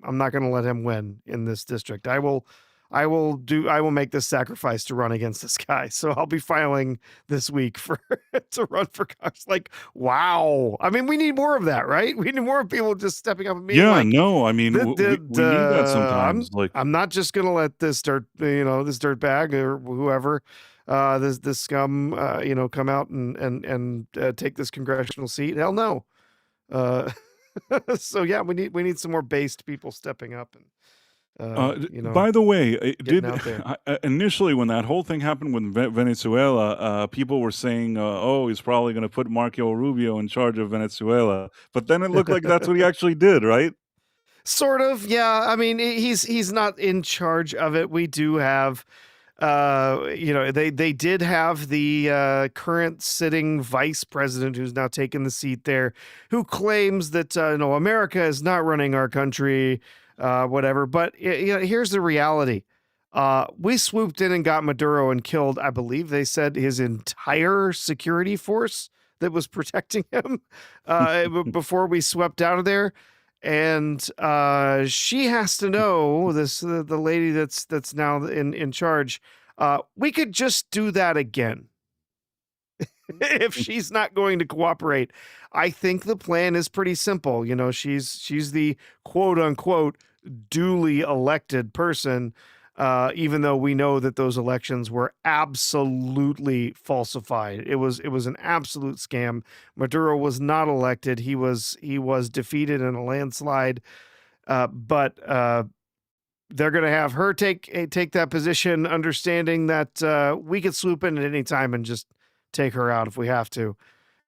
win in this district. I will make this sacrifice to run against this guy. So I'll be filing this week to run for Congress." Like, wow. I mean, we need more of that, right? We need more people just stepping up and being yeah, like, no, I mean, we need that sometimes. Like, I'm not just going to let this this dirt bag or whoever, this scum, come out and take this congressional seat. Hell no. So yeah, we need some more based people stepping up and by the way, getting out there. initially when that whole thing happened with Venezuela, people were saying, "Oh, he's probably going to put Marco Rubio in charge of Venezuela," but then it looked like that's what he actually did, right? Sort of, yeah. I mean, he's not in charge of it. We do have, they did have the current sitting vice president who's now taken the seat there, who claims that America is not running our country, whatever. But here's the reality: we swooped in and got Maduro and killed, I believe they said, his entire security force that was protecting him before we swept out of there. And she has to know, the lady that's now in charge. We could just do that again if she's not going to cooperate. I think the plan is pretty simple. She's the quote unquote duly elected person, even though we know that those elections were absolutely falsified. It was an absolute scam. Maduro was not elected. He was defeated in a landslide. But they're going to have her take that position, understanding that we could swoop in at any time and just take her out if we have to.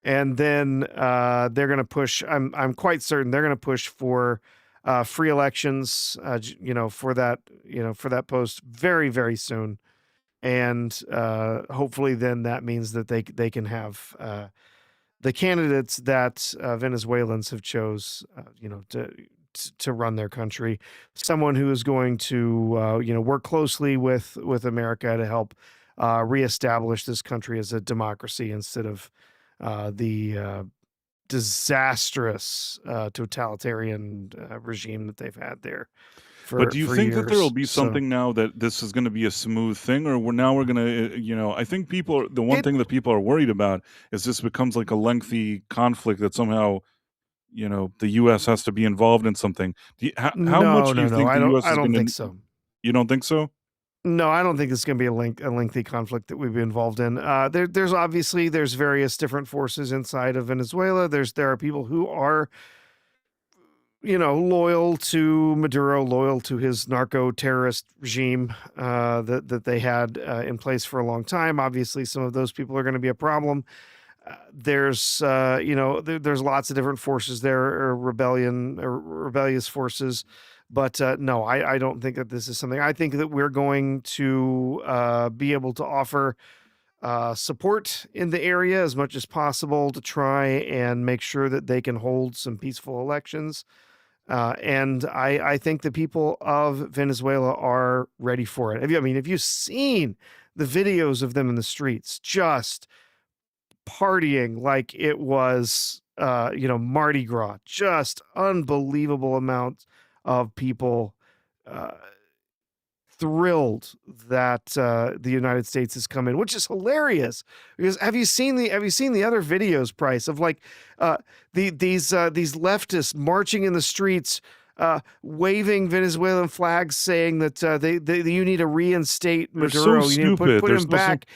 And then they're going to push. I'm quite certain they're going to push for free elections, for that post very, very soon. And hopefully then that means that they can have the candidates that Venezuelans have chose, to run their country. Someone who is going to, work closely with America to help reestablish this country as a democracy instead of the disastrous totalitarian regime that they've had there. But do you think that there will be years. something now that this is going to be a smooth thing, or we're going to, I think the one thing that people are worried about is this becomes like a lengthy conflict that somehow, the U.S. has to be involved in something. How much do you think the U.S. is going to? I don't think so. You don't think so? No, I don't think it's going to be a lengthy conflict that we'd be involved in. There's obviously various different forces inside of Venezuela. There are people who are, loyal to Maduro, loyal to his narco terrorist regime that they had in place for a long time. Obviously, some of those people are going to be a problem. There's lots of different forces there, or rebellious forces. But no, I don't think that this is something. I think that we're going to be able to offer support in the area as much as possible to try and make sure that they can hold some peaceful elections. And I think the people of Venezuela are ready for it. Have you seen the videos of them in the streets just partying like it was Mardi Gras. Just unbelievable amounts of people thrilled that the United States has come in, which is hilarious. Because have you seen the other videos, Price, of like these leftists marching in the streets, waving Venezuelan flags, saying that you need to reinstate Maduro, so you need to stupid. put him back.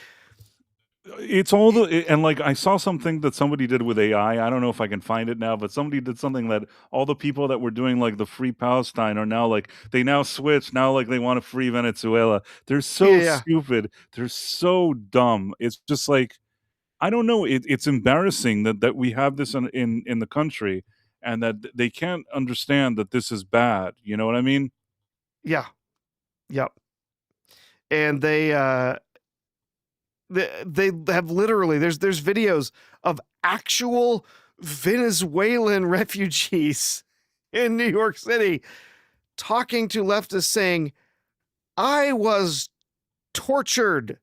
It's all the and like I saw something that somebody did with AI. I don't know if I can find it now, but somebody did something that all the people that were doing like the free Palestine are now like they now switch now like they want to free Venezuela. They're so Yeah. stupid. They're so dumb. It's just like I don't know. It's embarrassing that we have this in the country and that they can't understand that this is bad. You know what I mean? Yeah. Yep. And they have literally there's videos of actual Venezuelan refugees in New York City talking to leftists saying, I was tortured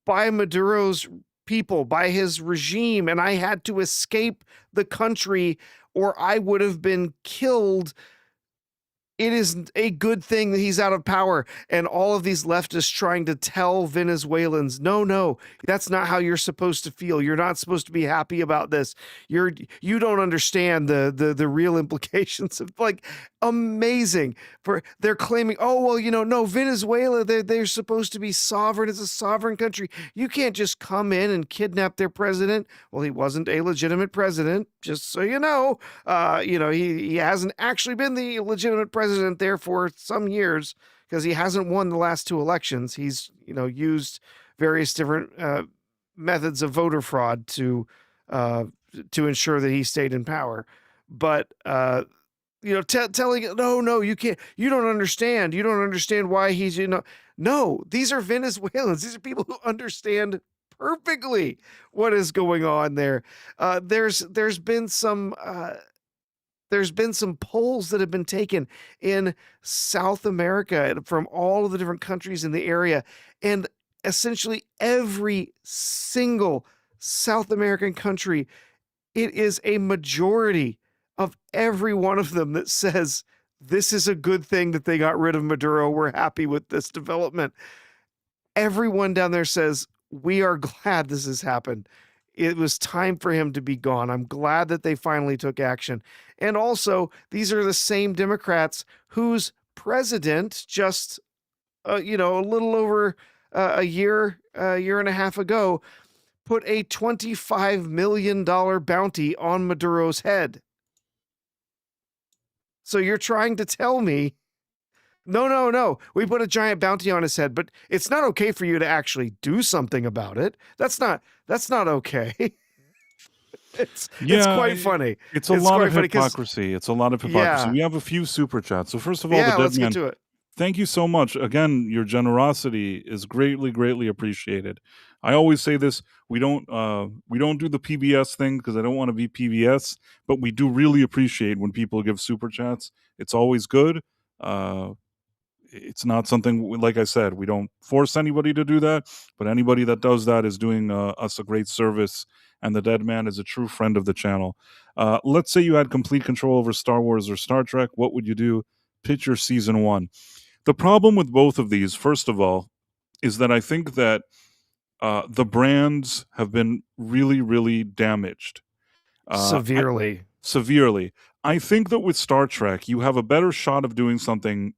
by Maduro's people, by his regime, and I had to escape the country or I would have been killed. It is a good thing that he's out of power. And all of these leftists trying to tell Venezuelans, no, that's not how you're supposed to feel. You're not supposed to be happy about this. You don't understand the real implications of like amazing. They're claiming, oh, well, no, Venezuela, they're supposed to be sovereign. It's a sovereign country. You can't just come in and kidnap their president. Well, he wasn't a legitimate president, just so you know. He hasn't actually been the legitimate president there for some years because he hasn't won the last 2 elections. He's, used various different methods of voter fraud to ensure that he stayed in power. But, telling, no, you can't, you don't understand why he's, no, these are Venezuelans. These are people who understand perfectly what is going on there. There's been some polls that have been taken in South America from all of the different countries in the area, and essentially every single South American country, it is a majority of every one of them that says this is a good thing that they got rid of Maduro. We're happy with this development. Everyone down there says, we are glad this has happened. It was time for him to be gone. I'm glad that they finally took action. And also, these are the same Democrats whose president just, a little over a year and a half ago, put a $25 million bounty on Maduro's head. So you're trying to tell me, no, we put a giant bounty on his head, but it's not okay for you to actually do something about it. That's not okay. It's quite funny. It's a lot of hypocrisy. It's a lot of hypocrisy. We have a few super chats. So first of all, the let's dead man, get to it. thank you so much. Again, your generosity is greatly, greatly appreciated. I always say this: we don't do the PBS thing because I don't want to be PBS, but we do really appreciate when people give super chats. It's always good. It's not something, like I said, we don't force anybody to do that, but anybody that does that is doing us a great service, and the dead man is a true friend of the channel. Let's say you had complete control over Star Wars or Star Trek. What would you do? Pitch your season 1. The problem with both of these, first of all, is that I think that the brands have been really, really damaged. Severely. I think that with Star Trek, you have a better shot of doing something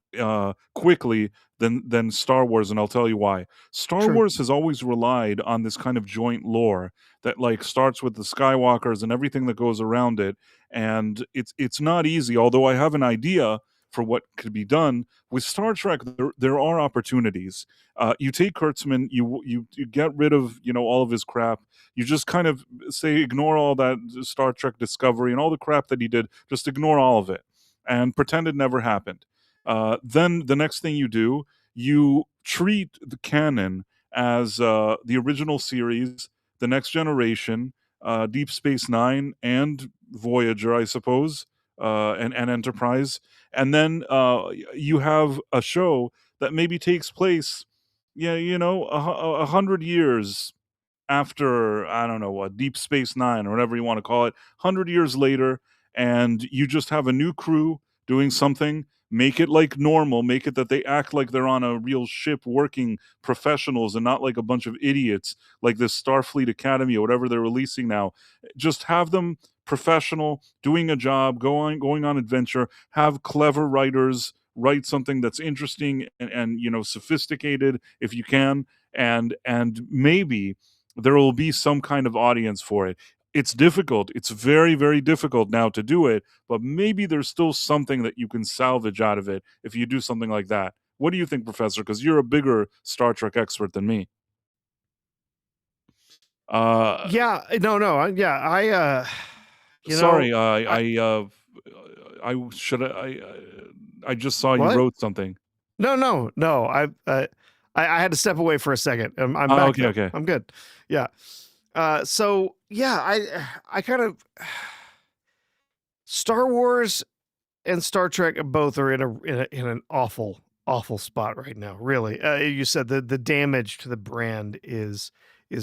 quickly than Star Wars, and I'll tell you why. Star Wars has always relied on this kind of joint lore that like starts with the Skywalkers and everything that goes around it, and it's not easy. Although I have an idea for what could be done with Star Trek, there are opportunities. You take Kurtzman, you get rid of all of his crap. You just kind of say ignore all that Star Trek Discovery and all the crap that he did. Just ignore all of it and pretend it never happened. Then the next thing you do, you treat the canon as the original series, The Next Generation, Deep Space Nine, and Voyager, I suppose, and Enterprise. And then you have a show that maybe takes place Yeah, 100 years after, I don't know what, Deep Space Nine or whatever you want to call it, 100 years later, and you just have a new crew doing something. Make it like normal. Make it that they act like they're on a real ship working professionals and not like a bunch of idiots like this Starfleet Academy or whatever they're releasing now. Just have them professional, doing a job, going on adventure, have clever writers write something that's interesting and sophisticated if you can, and maybe there will be some kind of audience for it. It's difficult. It's very, very difficult now to do it, but maybe there's still something that you can salvage out of it if you do something like that. What do you think, Professor? Because you're a bigger Star Trek expert than me. Yeah, yeah, sorry, I just saw you What? wrote something. No. I had to step away for a second. I'm back. Okay, now. okay. I'm good. Yeah. So yeah, I kind of Star Wars and Star Trek both are in an awful spot right now. Really, you said the damage to the brand is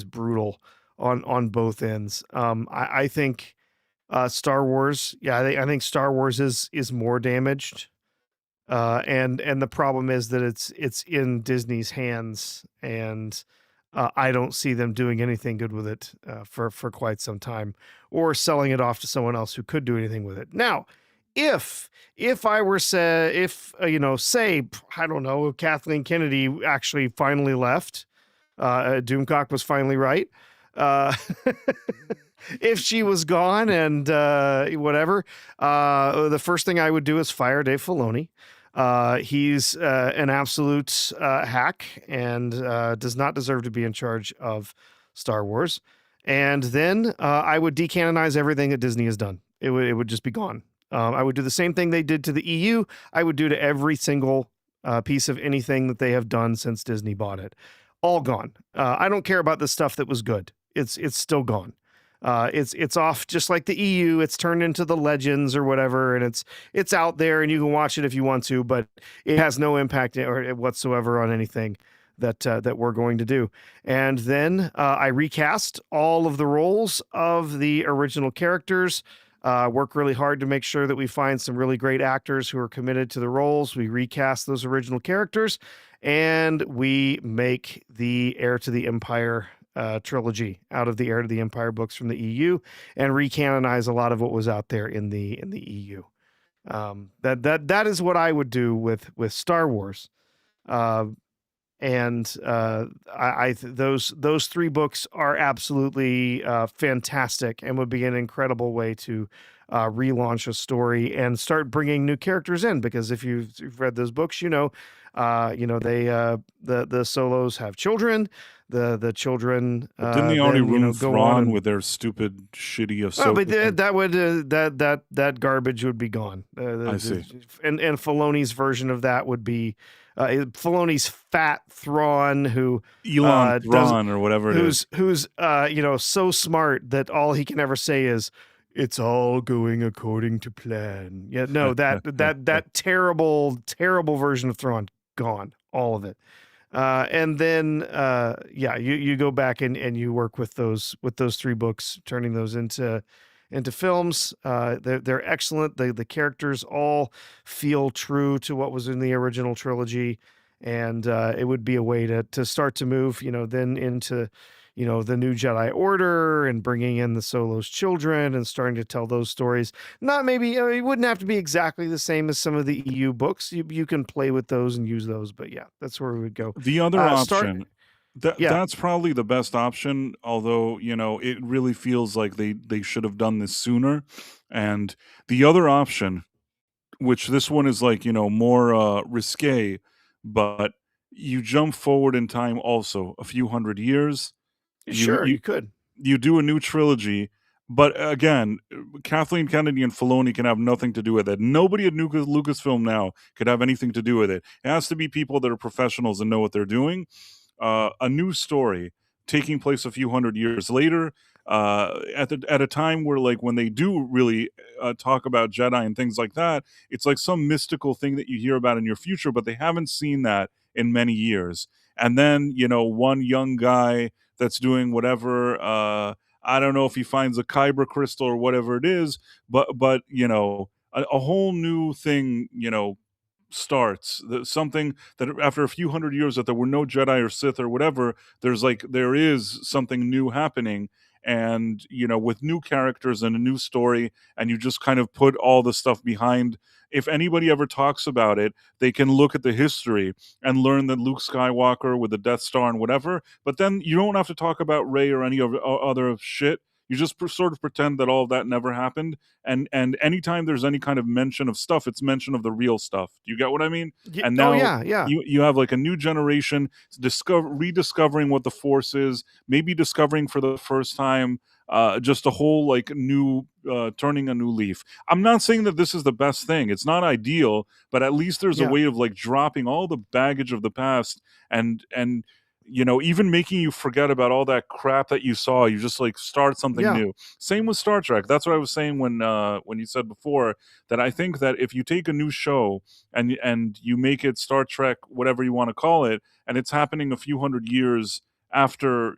brutal on both ends. I think Star Wars. Yeah, I think Star Wars is more damaged. And the problem is that it's in Disney's hands, and I don't see them doing anything good with it for quite some time, or selling it off to someone else who could do anything with it. Now, if I were say I don't know, Kathleen Kennedy actually finally left, Doomcock was finally right. If she was gone and whatever, the first thing I would do is fire Dave Filoni. He's an absolute hack and does not deserve to be in charge of Star Wars. And then I would decanonize everything that Disney has done. It would just be gone. I would do the same thing they did to the EU. I would do to every single piece of anything that they have done since Disney bought it. All gone. I don't care about the stuff that was good. It's still gone. It's off just like the EU. It's turned into the Legends or whatever, and it's out there, and you can watch it if you want to, but it has no impact or whatsoever on anything that we're going to do. And then I recast all of the roles of the original characters. Work really hard to make sure that we find some really great actors who are committed to the roles. We recast those original characters, and we make the Heir to the Empire trilogy out of the Heir to the Empire books from the EU, and recanonize a lot of what was out there in the EU. That is what I would do with Star Wars. And those three books are absolutely fantastic, and would be an incredible way to relaunch a story and start bringing new characters in. Because if you've read those books, they the Solos have children. The children didn't they already ruin go Thrawn on with their stupid shitty Ahsoka? Oh, but that garbage would be gone. I see. And Filoni's version of that would be Filoni's fat Thrawn, who Elon Thrawn or whatever it is. Who's so smart that all he can ever say is, "It's all going according to plan." Yeah, no, that terrible version of Thrawn, gone, all of it. And then you go back and you work with those three books, turning those into films. They're excellent. The characters all feel true to what was in the original trilogy, and it would be a way to start to move then into the New Jedi Order, and bringing in the Solo's children and starting to tell those stories. Not maybe, it wouldn't have to be exactly the same as some of the EU books. You can play with those and use those, but yeah, that's where we would go. The other option, that's probably the best option, although, it really feels like they should have done this sooner. And the other option, which this one is like, more risque, but you jump forward in time also a few hundred years. Sure, you could. You do a new trilogy, but again, Kathleen Kennedy and Filoni can have nothing to do with it. Nobody at Lucasfilm now could have anything to do with it. It has to be people that are professionals and know what they're doing. A new story taking place a few hundred years later, at a time where, like, when they do really talk about Jedi and things like that, it's like some mystical thing that you hear about in your future, but they haven't seen that in many years. And then, one young guy that's doing whatever, I don't know if he finds a kyber crystal or whatever it is, but a whole new thing, starts. Something that after a few hundred years that there were no Jedi or Sith or whatever, there is something new happening, and with new characters and a new story, and you just kind of put all the stuff behind. If anybody ever talks about it, they can look at the history and learn that Luke Skywalker with the Death Star and whatever, but then you don't have to talk about Rey or any of other shit. You just sort of pretend that all of that never happened, and anytime there's any kind of mention of stuff, it's mention of the real stuff. Do you get what I mean? And Oh now yeah. you have like a new generation rediscovering what the Force is, maybe discovering for the first time just a whole like new turning a new leaf. I'm not saying that this is the best thing. It's not ideal, but at least there's a way of like dropping all the baggage of the past and even making you forget about all that crap that you saw. You just like start something new. Same with Star Trek. That's what I was saying when you said before that I think that if you take a new show and you make it Star Trek, whatever you want to call it, and it's happening a few hundred years after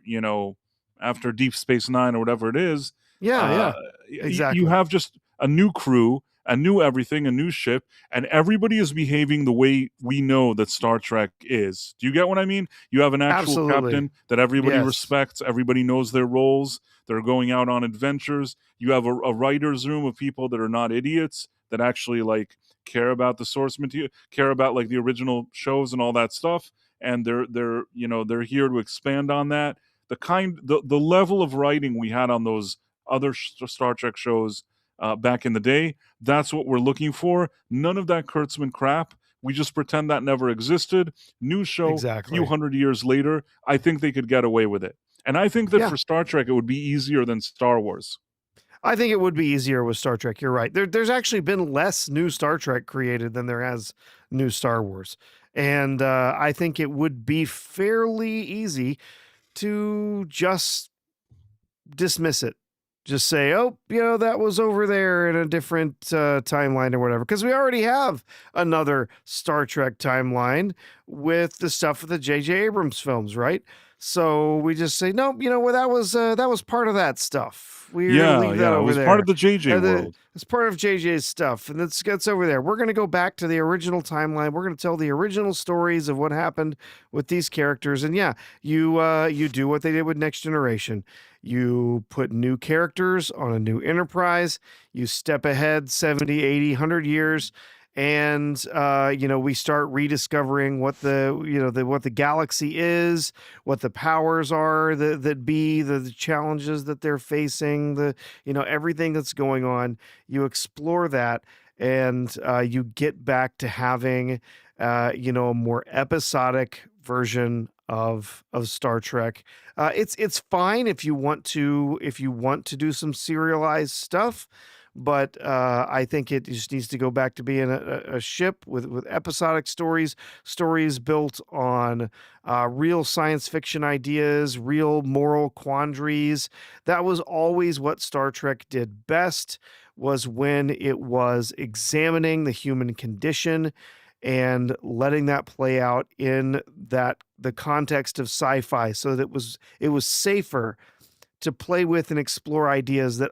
after Deep Space Nine or whatever it is, Exactly. you have just a new crew, a new everything, a new ship, and everybody is behaving the way we know that Star Trek is. Do you get what I mean? You have an actual captain that everybody respects. Everybody knows their roles. They're going out on adventures. You have a writer's room of people that are not idiots, that actually like care about the source material, care about like the original shows and all that stuff. And they're here to expand on that. The level of writing we had on those other Star Trek shows back in the day, that's what we're looking for. None of that Kurtzman crap. We just pretend that never existed. New show, a few hundred years later, I think they could get away with it. And I think that for Star Trek, it would be easier than Star Wars. I think it would be easier with Star Trek. You're right. There's actually been less new Star Trek created than there has new Star Wars. And I think it would be fairly easy to just dismiss it. Just say, oh, that was over there in a different timeline or whatever. Because we already have another Star Trek timeline with the stuff with the J.J. Abrams films, right? So we just say, no, that was part of that stuff. Leave that over there. Part of the J.J. world. It's part of JJ's stuff, and it gets over there. We're going to go back to the original timeline. We're going to tell the original stories of what happened with these characters. And you do what they did with Next Generation. You put new characters on a new Enterprise. You step ahead 70, 80, 100 years. And we start rediscovering what the galaxy is, what the powers are the challenges that they're facing, everything that's going on. You explore that, and you get back to having a more episodic version of Star Trek. It's fine if you want to do some serialized stuff. But I think it just needs to go back to being a ship with episodic stories built on real science fiction ideas, real moral quandaries. That was always what Star Trek did best, was when it was examining the human condition and letting that play out in the context of sci-fi, so that it was safer to play with and explore ideas that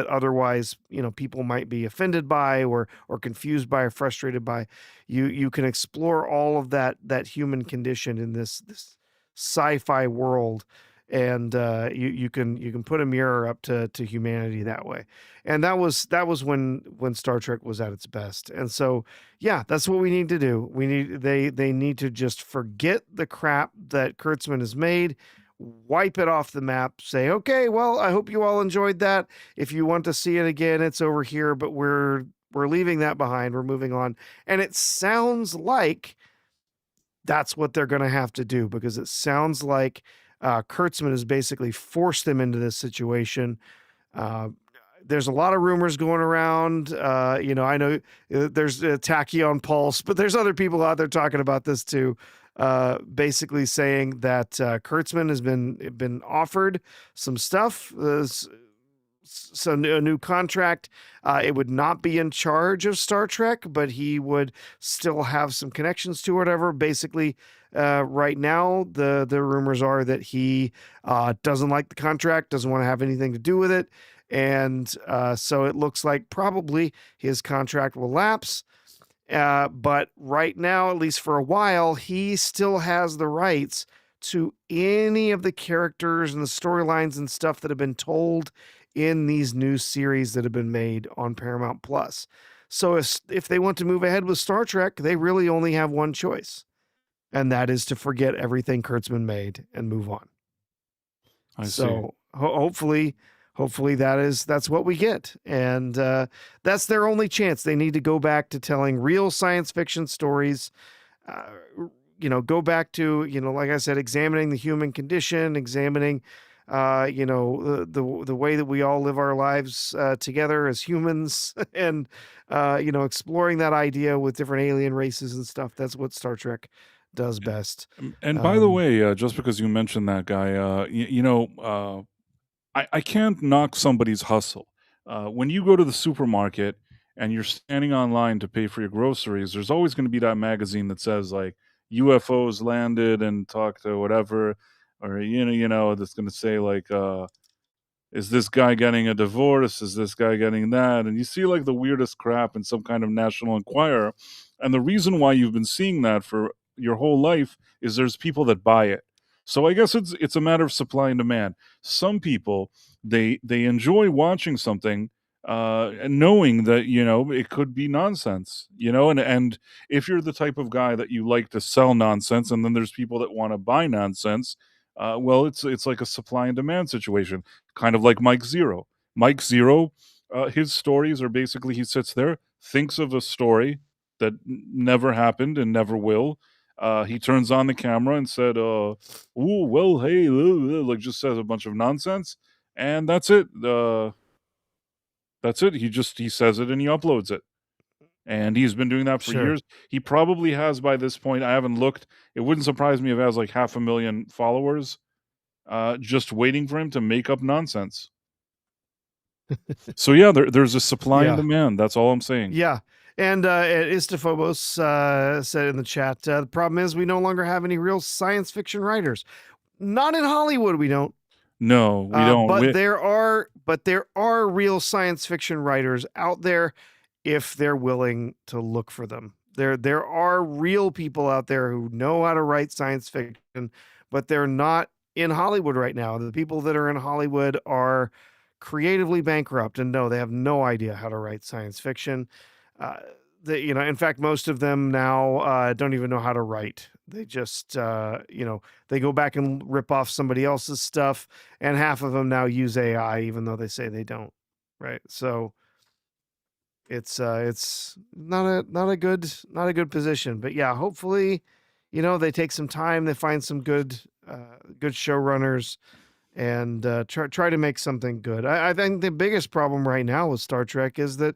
otherwise people might be offended by or confused by or frustrated by. You can explore all of that human condition in this sci-fi world, and you can put a mirror up to humanity that way. And that was when Star Trek was at its best. And so that's what we need to do. They need to just forget the crap that Kurtzman has made, wipe it off the map, say, okay, well, I hope you all enjoyed that. If you want to see it again, it's over here, but we're leaving that behind. We're moving on. And it sounds like that's what they're going to have to do, because it sounds like Kurtzman has basically forced them into this situation. There's a lot of rumors going around. I know there's Tachyon Pulse, but there's other people out there talking about this too. basically saying that Kurtzman has been offered some stuff, a new contract. It would not be in charge of Star Trek, but he would still have some connections to whatever. Basically, right now, the rumors are that he doesn't like the contract, doesn't want to have anything to do with it. And so it looks like probably his contract will lapse. But right now, at least for a while, he still has the rights to any of the characters and the storylines and stuff that have been told in these new series that have been made on Paramount Plus. So if they want to move ahead with Star Trek, they really only have one choice, and that is to forget everything Kurtzman made and move on. I see. Hopefully that's what we get, and that's their only chance. They need to go back to telling real science fiction stories. Go back to, like I said, examining the human condition, examining the way that we all live our lives together as humans, and exploring that idea with different alien races and stuff. That's what Star Trek does best. And by the way, just because you mentioned that guy, I can't knock somebody's hustle. When you go to the supermarket and you're standing online to pay for your groceries, there's always going to be that magazine that says like UFOs landed and talked to whatever, or that's going to say like, is this guy getting a divorce? Is this guy getting that? And you see like the weirdest crap in some kind of National Enquirer. And the reason why you've been seeing that for your whole life is there's people that buy it. So I guess it's a matter of supply and demand. Some people they enjoy watching something and knowing that it could be nonsense, and if you're the type of guy that you like to sell nonsense, and then there's people that want to buy nonsense, well, it's like a supply and demand situation, kind of like Mike Zero. Mike Zero, his stories are basically he sits there, thinks of a story that never happened and never will. He turns on the camera and said, "Ooh, well, hey," like just says a bunch of nonsense, and that's it. That's it. He says it and he uploads it, and he's been doing that for Sure. years. He probably has by this point. I haven't looked. It wouldn't surprise me if he has like 500,000 followers, just waiting for him to make up nonsense. So yeah, there's a supply and Yeah. demand. That's all I'm saying. Yeah. And Istaphobos said in the chat, the problem is we no longer have any real science fiction writers. Not in Hollywood, we don't. No, we don't. But there are real science fiction writers out there if they're willing to look for them. There are real people out there who know how to write science fiction, but they're not in Hollywood right now. The people that are in Hollywood are creatively bankrupt, and no, they have no idea how to write science fiction. In fact, most of them now don't even know how to write. They just, they go back and rip off somebody else's stuff, and half of them now use AI, even though they say they don't. Right? So it's not a good position. But yeah, hopefully, they take some time, they find some good showrunners, and try to make something good. I think the biggest problem right now with Star Trek is that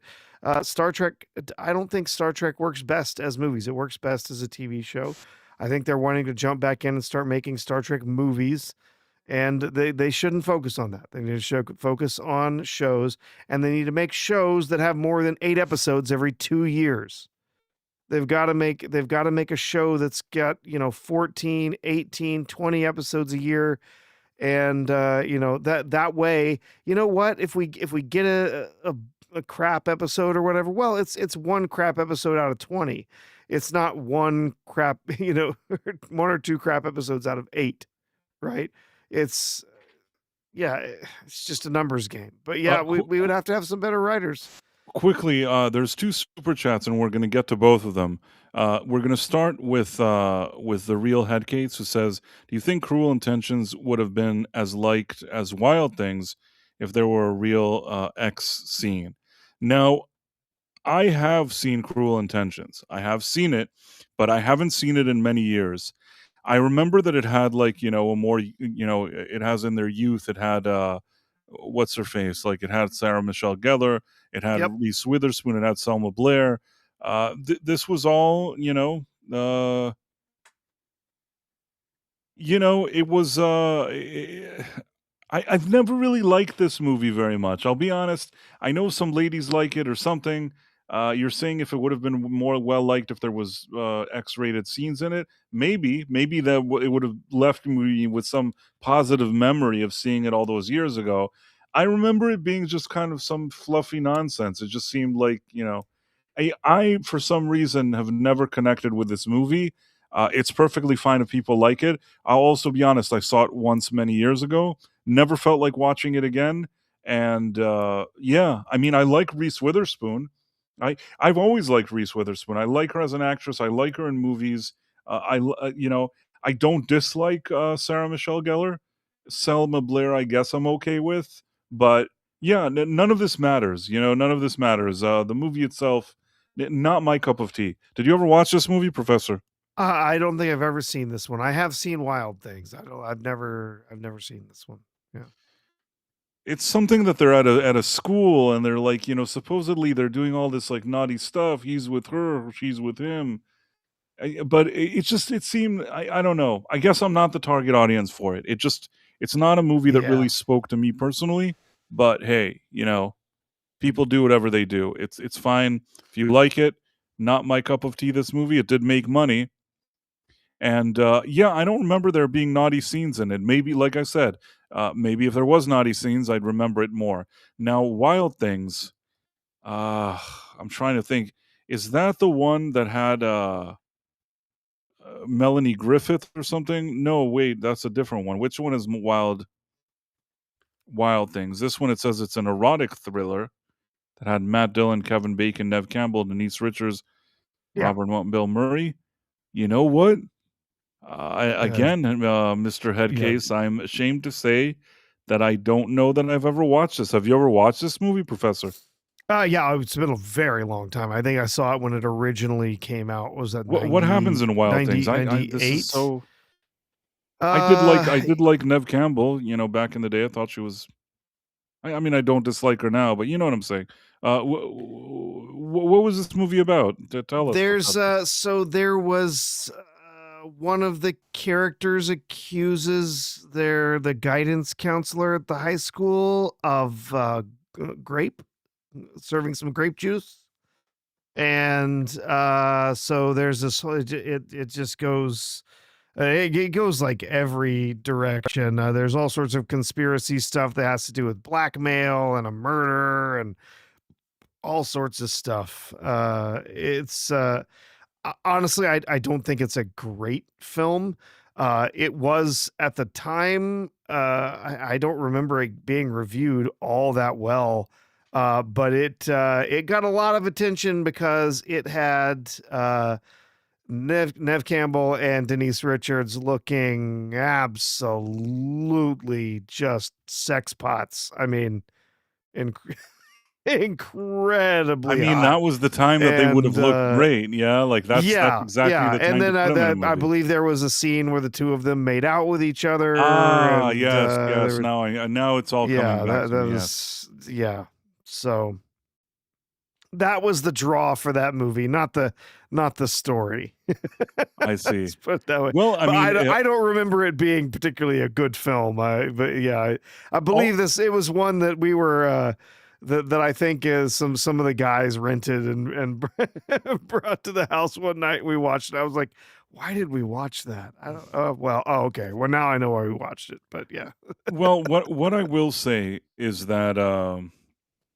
Star Trek, I don't think Star Trek works best as movies. It works best as a TV show. I think they're wanting to jump back in and start making Star Trek movies, and they shouldn't focus on that. They need to focus on shows, and they need to make shows that have more than 8 episodes every 2 years. They've got to make a show that's got 14, 18, 20 episodes a year. And that way, what, if we get a crap episode or whatever, well, it's one crap episode out of 20. It's not one crap, 1 or 2 crap episodes out of 8, right? It's just a numbers game. But yeah, we would have to have some better writers. Quickly, there's 2 super chats, and we're going to get to both of them. We're going to start with the real Headcates, who says, "Do you think Cruel Intentions would have been as liked as Wild Things if there were a real X scene?" Now, I have seen Cruel Intentions. I have seen it, but I haven't seen it in many years. I remember that it had like, a more, it has in their youth, it had, what's her face? Like it had Sarah Michelle Gellar, it had Reese Witherspoon, it had Selma Blair. This was all, It was I've never really liked this movie very much. I'll be honest. I know some ladies like it or something. You're saying if it would have been more well liked if there was X-rated scenes in it, maybe that it would have left me with some positive memory of seeing it all those years ago. I remember it being just kind of some fluffy nonsense. It just seemed like I for some reason have never connected with this movie. It's perfectly fine if people like it. I'll also be honest. I saw it once many years ago. Never felt like watching it again. And yeah, I mean, I like Reese Witherspoon. I've always liked Reese Witherspoon. I like her as an actress. I like her in movies. I don't dislike Sarah Michelle Gellar. Selma Blair, I guess I'm okay with. But yeah, none of this matters. None of this matters. The movie itself, not my cup of tea. Did you ever watch this movie, Professor? I don't think I've ever seen this one. I have seen Wild Things. I've never seen this one. Yeah. It's something that they're at a school and they're like, supposedly they're doing all this like naughty stuff. He's with her, she's with him. But it seemed I don't know. I guess I'm not the target audience for it. It's not a movie that really spoke to me personally. But hey, people do whatever they do. It's fine if you like it. Not my cup of tea. This movie, it did make money. And yeah, I don't remember there being naughty scenes in it. Maybe, like I said, maybe if there was naughty scenes, I'd remember it more. Now, Wild Things, I'm trying to think. Is that the one that had Melanie Griffith or something? No, wait, that's a different one. Which one is Wild Things? This one, it says it's an erotic thriller that had Matt Dillon, Kevin Bacon, Nev Campbell, Denise Richards, Robert Bill Murray. You know what? Mr. Headcase, I'm ashamed to say that I don't know that I've ever watched this. Have you ever watched this movie, Professor? Yeah, it's been a very long time. I think I saw it when it originally came out. Was that what happens in Wild Things? This is so. I did like Nev Campbell. Back in the day, I thought she was. I mean, I don't dislike her now, but you know what I'm saying. What was this movie about? Tell us. There was one of the characters accuses the guidance counselor at the high school of serving some grape juice, and so there's this. It just goes. It goes like every direction. There's all sorts of conspiracy stuff that has to do with blackmail and a murder and all sorts of stuff. It's honestly, I don't think it's a great film. It was at the time. I don't remember it being reviewed all that well, but it got a lot of attention because it had Nev Campbell and Denise Richards looking absolutely just sex pots. I mean, incredibly. I mean, hot. that was the time that they would have looked great. Yeah, like that's exactly the time. And then to put them in a I movie. believe there was a scene where the two of them made out with each other. Yes. Now it's all coming back. That was So that was the draw for that movie, not the story. I see. Let's put it that way. Well, I mean, I don't remember it being particularly a good film. I believe this. It was one that we were that I think is some of the guys rented and brought to the house one night. We watched it. I was like, why did we watch that? I don't. Okay. Well, now I know why we watched it. But yeah. Well, what I will say is that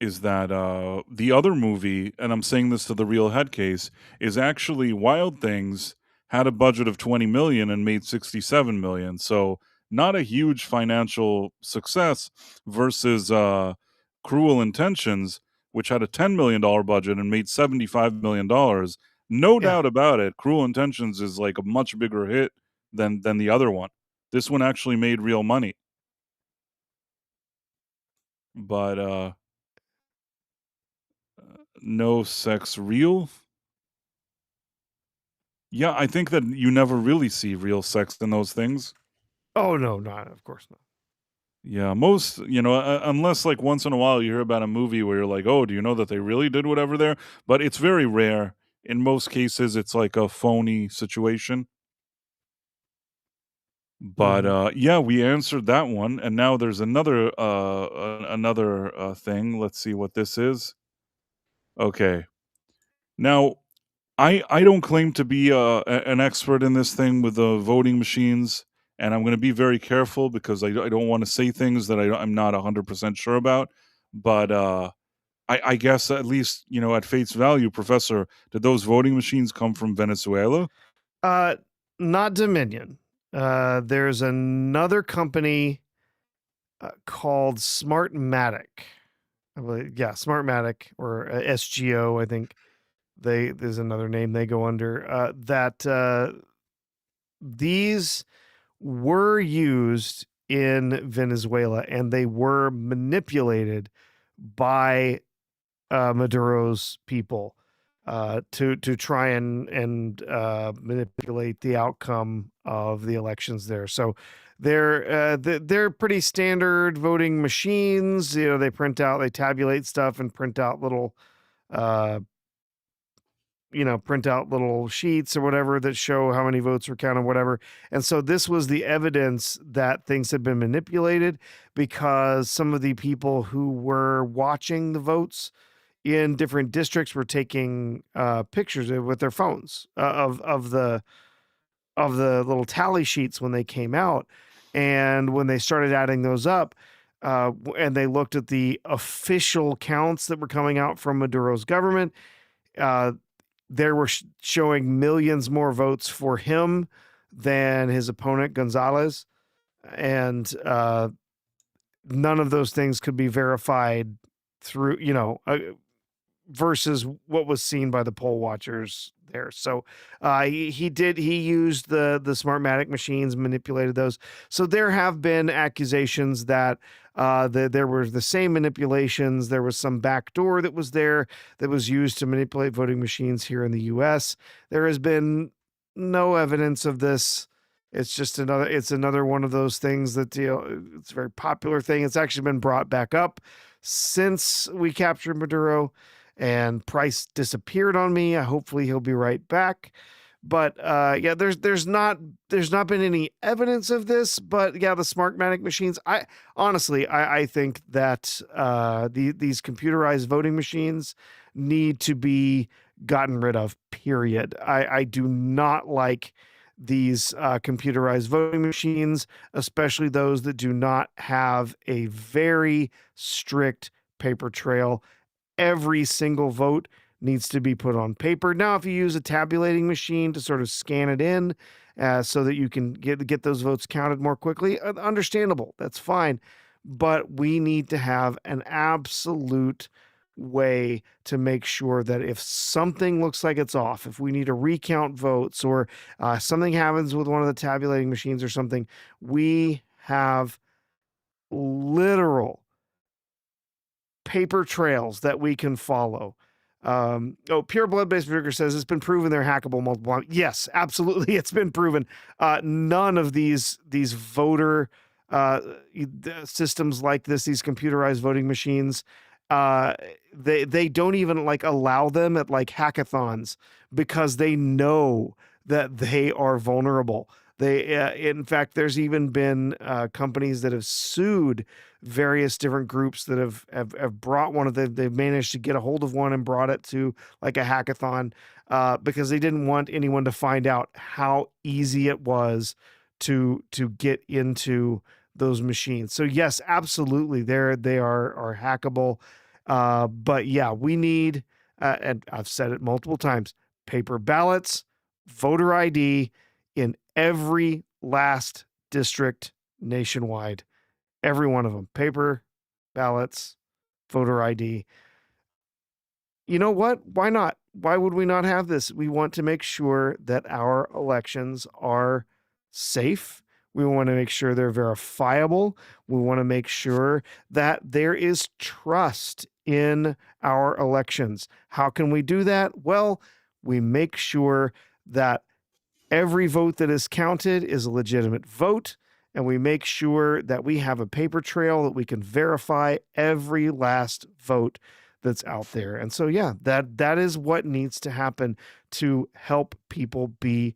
the other movie, and I'm saying this to the real head case, is actually Wild Things had a budget of 20 million and made 67 million. So not a huge financial success versus Cruel Intentions, which had a $10 million budget and made $75 million. No doubt about it. Cruel Intentions is like a much bigger hit than the other one. This one actually made real money. But no sex real? Yeah, I think that you never really see real sex in those things. Oh, no, not of course not. Yeah, most, unless like once in a while you hear about a movie where you're like, oh, do you know that they really did whatever there? But it's very rare. In most cases, it's like a phony situation. But yeah, we answered that one, and now there's another thing. Let's see what this is. Okay, now I don't claim to be an expert in this thing with the voting machines, and I'm going to be very careful because I don't want to say things that I'm not 100% sure about. But I guess at least at face value, Professor, did those voting machines come from Venezuela? Not Dominion. There's another company called Smartmatic. I believe, yeah, Smartmatic or SGO. I think there's another name they go under. These were used in Venezuela, and they were manipulated by Maduro's people to try and manipulate the outcome of the elections there. So they're pretty standard voting machines. They tabulate stuff and print out little sheets or whatever that show how many votes were counted, whatever. And so this was the evidence that things had been manipulated, because some of the people who were watching the votes in different districts were taking pictures with their phones of the little tally sheets when they came out. And when they started adding those up, and they looked at the official counts that were coming out from Maduro's government, they were showing millions more votes for him than his opponent, Gonzalez. And none of those things could be verified through, versus what was seen by the poll watchers there. So he used the Smartmatic machines, manipulated those. So there have been accusations that there were the same manipulations. There was some backdoor that was there that was used to manipulate voting machines here in the U.S. There has been no evidence of this. It's just another one of those things that, it's a very popular thing. It's actually been brought back up since we captured Maduro, and Price disappeared on me. Hopefully he'll be right back. But yeah, there's not been any evidence of this. But yeah, the Smartmatic machines. I think that these computerized voting machines need to be gotten rid of. Period. I do not like these computerized voting machines, especially those that do not have a very strict paper trail. Every single vote needs to be put on paper. Now, if you use a tabulating machine to sort of scan it in so that you can get those votes counted more quickly, understandable. That's fine. But we need to have an absolute way to make sure that if something looks like it's off, if we need to recount votes, or something happens with one of the tabulating machines or something, we have literal paper trails that we can follow. Pure Blood-Based Berserker says it's been proven they're hackable multiple times. Yes, absolutely, it's been proven. None of these voter systems like this, these computerized voting machines, they don't even allow them at hackathons, because they know that they are vulnerable. In fact, there's even been companies that have sued various different groups that have brought one of they've managed to get a hold of one and brought it to a hackathon, because they didn't want anyone to find out how easy it was to get into those machines. So yes, absolutely, they are hackable. But yeah, we need, and I've said it multiple times, paper ballots, voter ID in every last district nationwide. Every one of them. Paper ballots, voter ID. You know what? Why not? Why would we not have this? We want to make sure that our elections are safe. We want to make sure they're verifiable. We want to make sure that there is trust in our elections. How can we do that? Well, we make sure that every vote that is counted is a legitimate vote, and we make sure that we have a paper trail that we can verify every last vote that's out there. And so, yeah, that is what needs to happen to help people be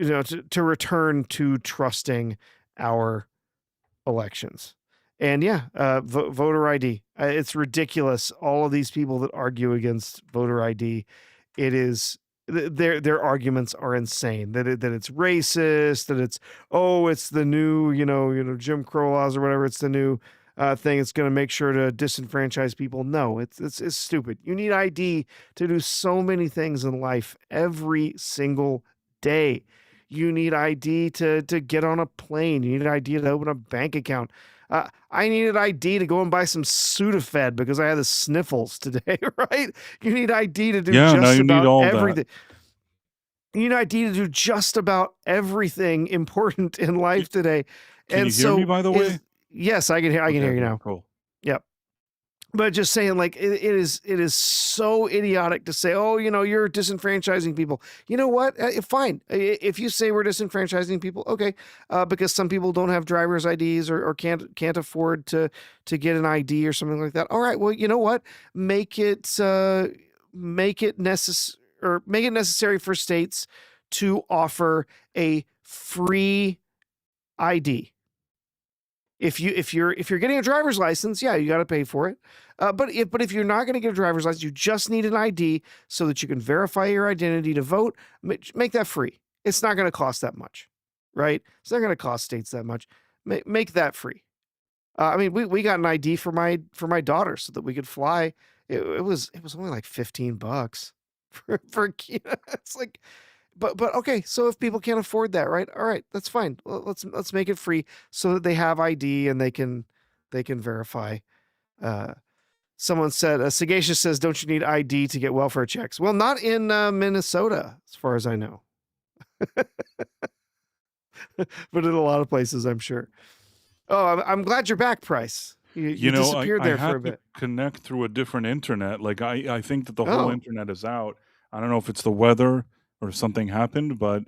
to return to trusting our elections. And yeah, voter ID. It's ridiculous. All of these people that argue against voter ID, it is their arguments are insane. That it's racist. That it's the new Jim Crow laws or whatever. It's the new thing. It's going to make sure to disenfranchise people. No, it's stupid. You need ID to do so many things in life every single day. You need ID to get on a plane. You need ID to open a bank account. I needed ID to go and buy some Sudafed because I had the sniffles today, right? You need ID to do just about everything. You need ID to do just about everything important in life today. Can you hear me, by the way? Yes, I can hear you now. Cool. Yep. But just saying, like, it is so idiotic to say, oh, you're disenfranchising people. You know what? Fine. If you say we're disenfranchising people, okay, because some people don't have driver's IDs or can't afford to get an ID or something like that. All right. Well, you know what? Make it necessary for states to offer a free ID. If you're getting a driver's license, yeah, you got to pay for it. But if you're not going to get a driver's license, you just need an ID so that you can verify your identity to vote. Make that free. It's not going to cost that much, right? It's not going to cost states that much. Make that free. I mean, we got an ID for my daughter so that we could fly. It was only like $15 for it's like. But okay, so if people can't afford that, right? All right, that's fine. Let's make it free so that they have ID and they can verify. Someone said, Sagacious says, don't you need ID to get welfare checks? Well, not in Minnesota, as far as I know. But in a lot of places, I'm sure. Oh, I'm glad you're back, Price. You disappeared there for a bit. To connect through a different internet. Like I think that the whole internet is out. I don't know if it's the weather or something happened, but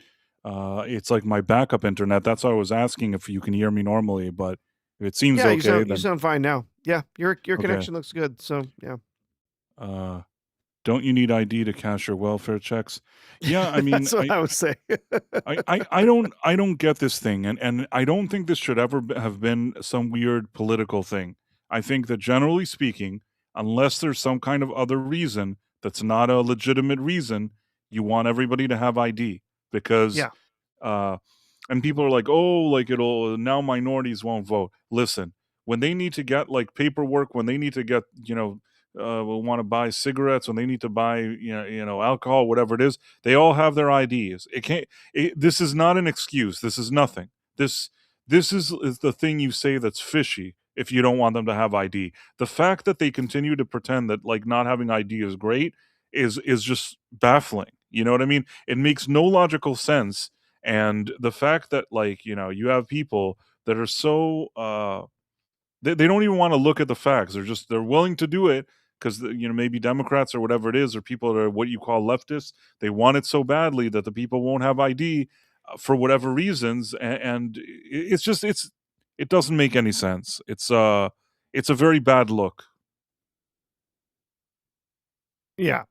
it's like my backup internet. That's why I was asking if you can hear me normally, but if it seems okay. You sound fine now. Yeah, your connection looks good. So yeah. Don't you need ID to cash your welfare checks? Yeah, I mean, that's what I would say. I don't get this thing, and I don't think this should ever have been some weird political thing. I think that generally speaking, unless there's some kind of other reason that's not a legitimate reason, you want everybody to have ID because, and people are like, oh, like now minorities won't vote. Listen, when they need to get like paperwork, when they need to get, want to buy cigarettes, when they need to buy, alcohol, whatever it is, they all have their IDs. This is not an excuse. This is nothing. This is the thing you say that's fishy if you don't want them to have ID. The fact that they continue to pretend that like not having ID is great is just baffling. You know what I mean? It makes no logical sense. And the fact that like, you have people that are so they don't even want to look at the facts. They're willing to do it because maybe Democrats or whatever it is, or people that are what you call leftists, they want it so badly that the people won't have ID for whatever reasons, and it doesn't make any sense. It's a very bad look. Yeah.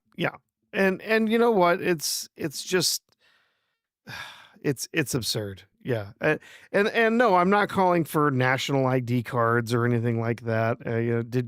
And you know what? It's just it's absurd. Yeah. And no, I'm not calling for national ID cards or anything like that.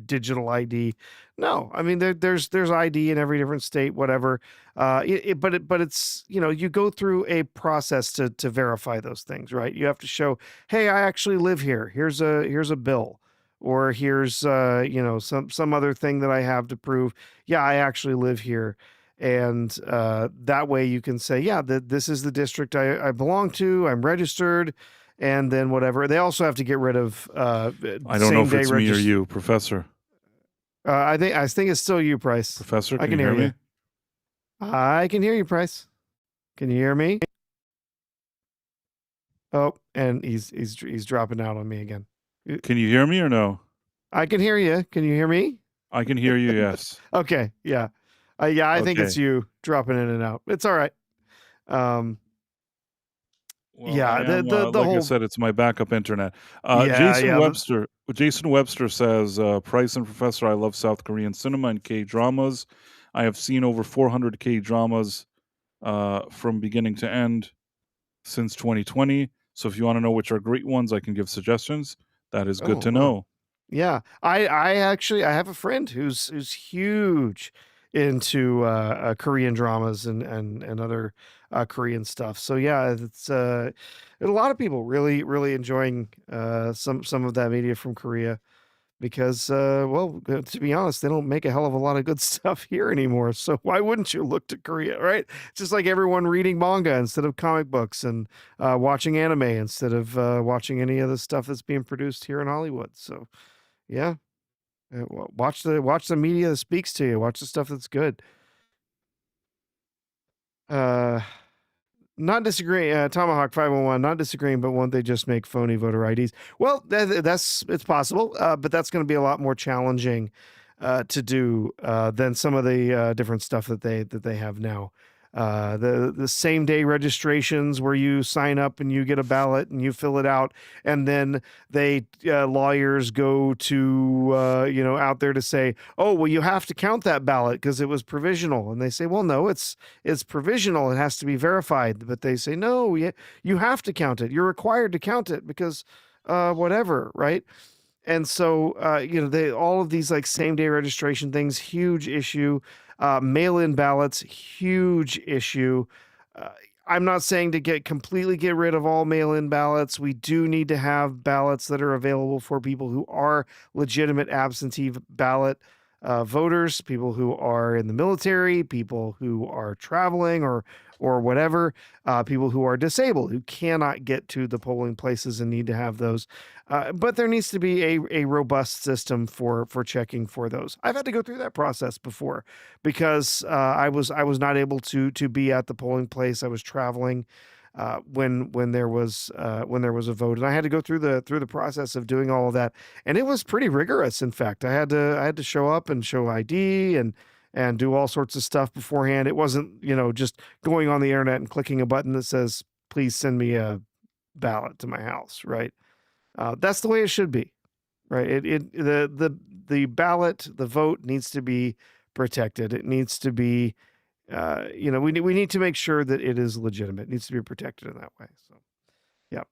Digital ID. No, I mean there's ID in every different state, whatever. But it's you go through a process to verify those things, right? You have to show, hey, I actually live here. Here's a bill, or here's some other thing that I have to prove. Yeah, I actually live here. And that way you can say, yeah, this is the district I belong to. I'm registered, and then whatever. They also have to get rid of. I don't know if it's me or you, Professor. I think it's still you, Price. Professor, can you hear me? I can hear you, Price. Can you hear me? Oh, and he's dropping out on me again. Can you hear me or no? I can hear you. Can you hear me? I can hear you. Yes. Okay. Yeah. I think it's you dropping in and out. It's all right. Well, the like whole... I said, it's my backup internet. Jason Webster says, Price and Professor, I love South Korean cinema and K-dramas. I have seen over 400 K-dramas from beginning to end. since 2020. So if you want to know which are great ones, I can give suggestions. That is good to know. Yeah, I actually have a friend who's huge into Korean dramas and other Korean stuff. So yeah, it's a lot of people really enjoying some of that media from Korea because well, to be honest, they don't make a hell of a lot of good stuff here anymore. So why wouldn't you look to Korea, right? Just like everyone reading manga instead of comic books and watching anime instead of watching any of the stuff that's being produced here in Hollywood. So yeah. Watch the media that speaks to you. Watch the stuff that's good. Not disagreeing. Tomahawk 511. Not disagreeing, but won't they just make phony voter IDs? Well, it's possible, but that's going to be a lot more challenging to do than some of the different stuff that they have now. The same day registrations where you sign up and you get a ballot and you fill it out, and then lawyers go to out there to say, oh well, you have to count that ballot because it was provisional, and they say, well no, it's provisional, it has to be verified, but they say no, you have to count it, you're required to count it because whatever, right? And so all of these like same day registration things, huge issue. Mail-in ballots, huge issue. I'm not saying to completely get rid of all mail-in ballots. We do need to have ballots that are available for people who are legitimate absentee ballot voters, people who are in the military, people who are traveling or whatever, people who are disabled, who cannot get to the polling places and need to have those. But there needs to be a robust system for checking for those. I've had to go through that process before because I was not able to be at the polling place. I was traveling when there was a vote, and I had to go through the process of doing all of that, and it was pretty rigorous. In fact, I had to show up and show ID and do all sorts of stuff beforehand. It wasn't, just going on the internet and clicking a button that says, please send me a ballot to my house, right? That's the way it should be, right? The ballot, the vote needs to be protected. It needs to be, we need to make sure that it is legitimate. It needs to be protected in that way. So, yeah.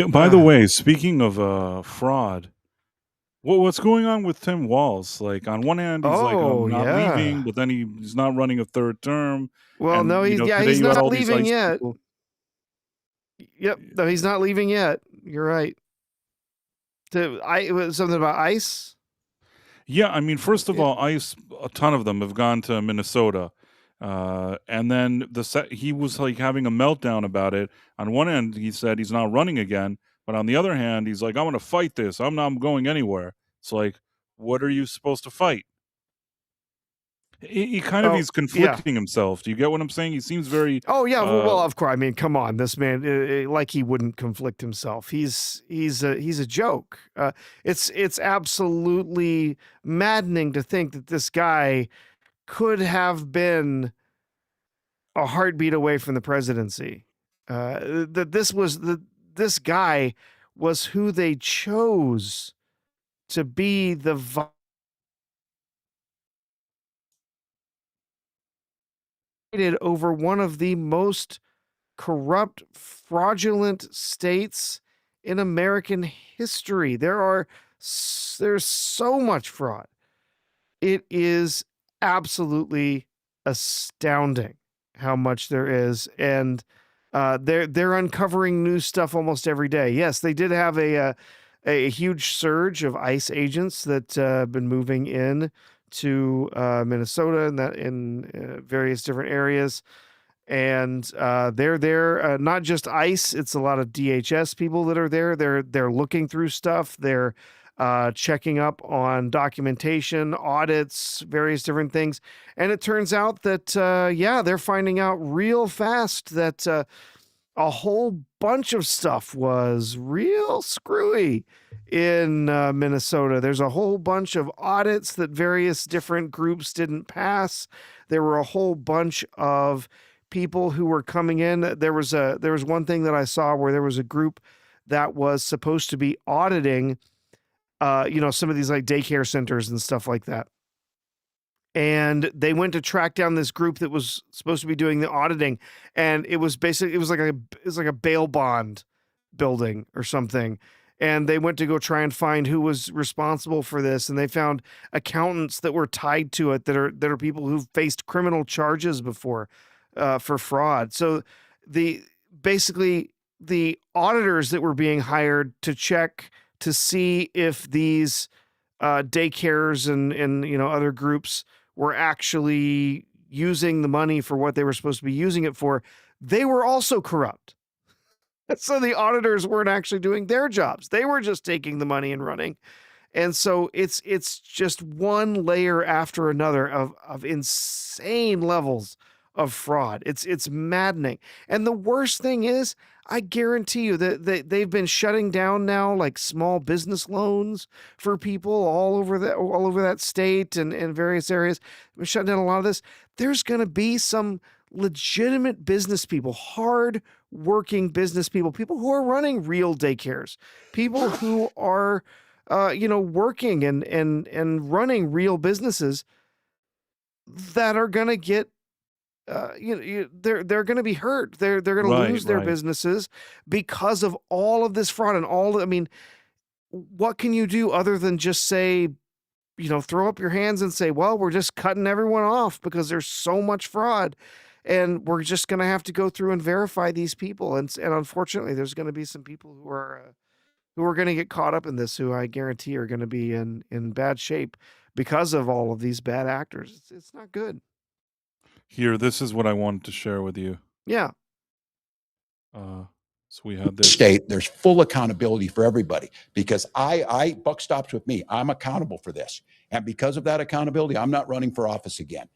By the way, speaking of fraud, what's going on with Tim Walz? Like, on one hand, he's I'm not leaving, but then he's not running a third term. Well, and, no, he's not leaving yet. People. Yep, no, he's not leaving yet. You're right. Something about ICE? Yeah, I mean, first of all, ICE, a ton of them have gone to Minnesota. And then he was like having a meltdown about it. On one end, he said he's not running again. But on the other hand, he's like, I'm going to fight this. I'm not going anywhere. It's like, what are you supposed to fight? He kind of, he's conflicting himself. Do you get what I'm saying? He seems very... Oh, yeah. Well, of course. I mean, come on. This man, like he wouldn't conflict himself. He's a joke. It's absolutely maddening to think that this guy could have been a heartbeat away from the presidency. That this guy was who they chose to be the over one of the most corrupt, fraudulent states in American history. There's so much fraud. It is absolutely astounding how much there is, and they're uncovering new stuff almost every day. Yes, they did have a huge surge of ICE agents that have been moving in to Minnesota and that in various different areas, and they're there. Not just ICE; it's a lot of DHS people that are there. They're looking through stuff. They're checking up on documentation, audits, various different things. And it turns out that, they're finding out real fast that a whole bunch of stuff was real screwy in Minnesota. There's a whole bunch of audits that various different groups didn't pass. There were a whole bunch of people who were coming in. There was one thing that I saw where there was a group that was supposed to be auditing some of these like daycare centers and stuff like that. and they went to track down this group that was supposed to be doing the auditing, and it was like a bail bond building or something. And they went to go try and find who was responsible for this, and they found accountants that were tied to it that are people who've faced criminal charges before for fraud. So basically the auditors that were being hired to check to see if these daycares and other groups were actually using the money for what they were supposed to be using it for, they were also corrupt. So the auditors weren't actually doing their jobs. They were just taking the money and running. And so it's just one layer after another of insane levels of fraud. It's maddening. And the worst thing is, I guarantee you that they've been shutting down now like small business loans for people all over that state and various areas. We're shutting down a lot of this. There's going to be some legitimate business people, hard working business people who are running real daycares, people who are working and running real businesses that are going to get they're going to be hurt. They're going to lose their businesses because of all of this fraud and what can you do other than just say, throw up your hands and say, well, we're just cutting everyone off because there's so much fraud. And we're just going to have to go through and verify these people. And unfortunately, there's going to be some people who are going to get caught up in this, who I guarantee are going to be in bad shape because of all of these bad actors. It's not good. Here, this is what I wanted to share with you. Yeah. So we had this state. There's full accountability for everybody because I buck stops with me. I'm accountable for this. And because of that accountability, I'm not running for office again.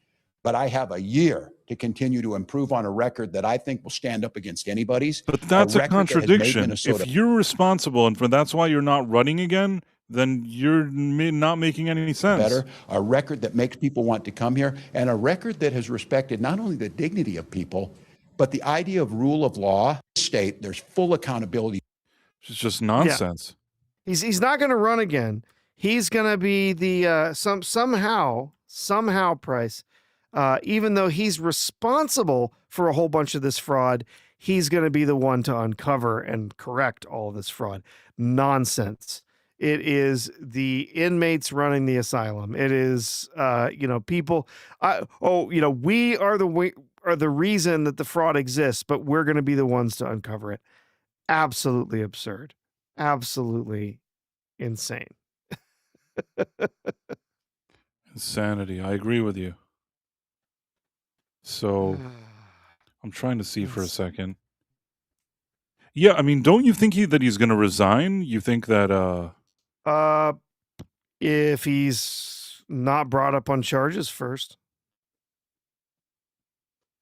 But I have a year to continue to improve on a record that I think will stand up against anybody's. But that's a contradiction. If you're responsible and that's why you're not running again, then you're not making any sense. Better, a record that makes people want to come here, and a record that has respected not only the dignity of people, but the idea of rule of law. State, there's full accountability. It's just nonsense. Yeah. He's not going to run again. He's going to be the somehow, Price. Even though he's responsible for a whole bunch of this fraud, he's going to be the one to uncover and correct all of this fraud. Nonsense. It is the inmates running the asylum. It is, people. We are the reason that the fraud exists, but we're going to be the ones to uncover it. Absolutely absurd. Absolutely insane. Insanity. I agree with you. So I'm trying to see for a second. Yeah, I mean, don't you think that he's going to resign? You think that if he's not brought up on charges first,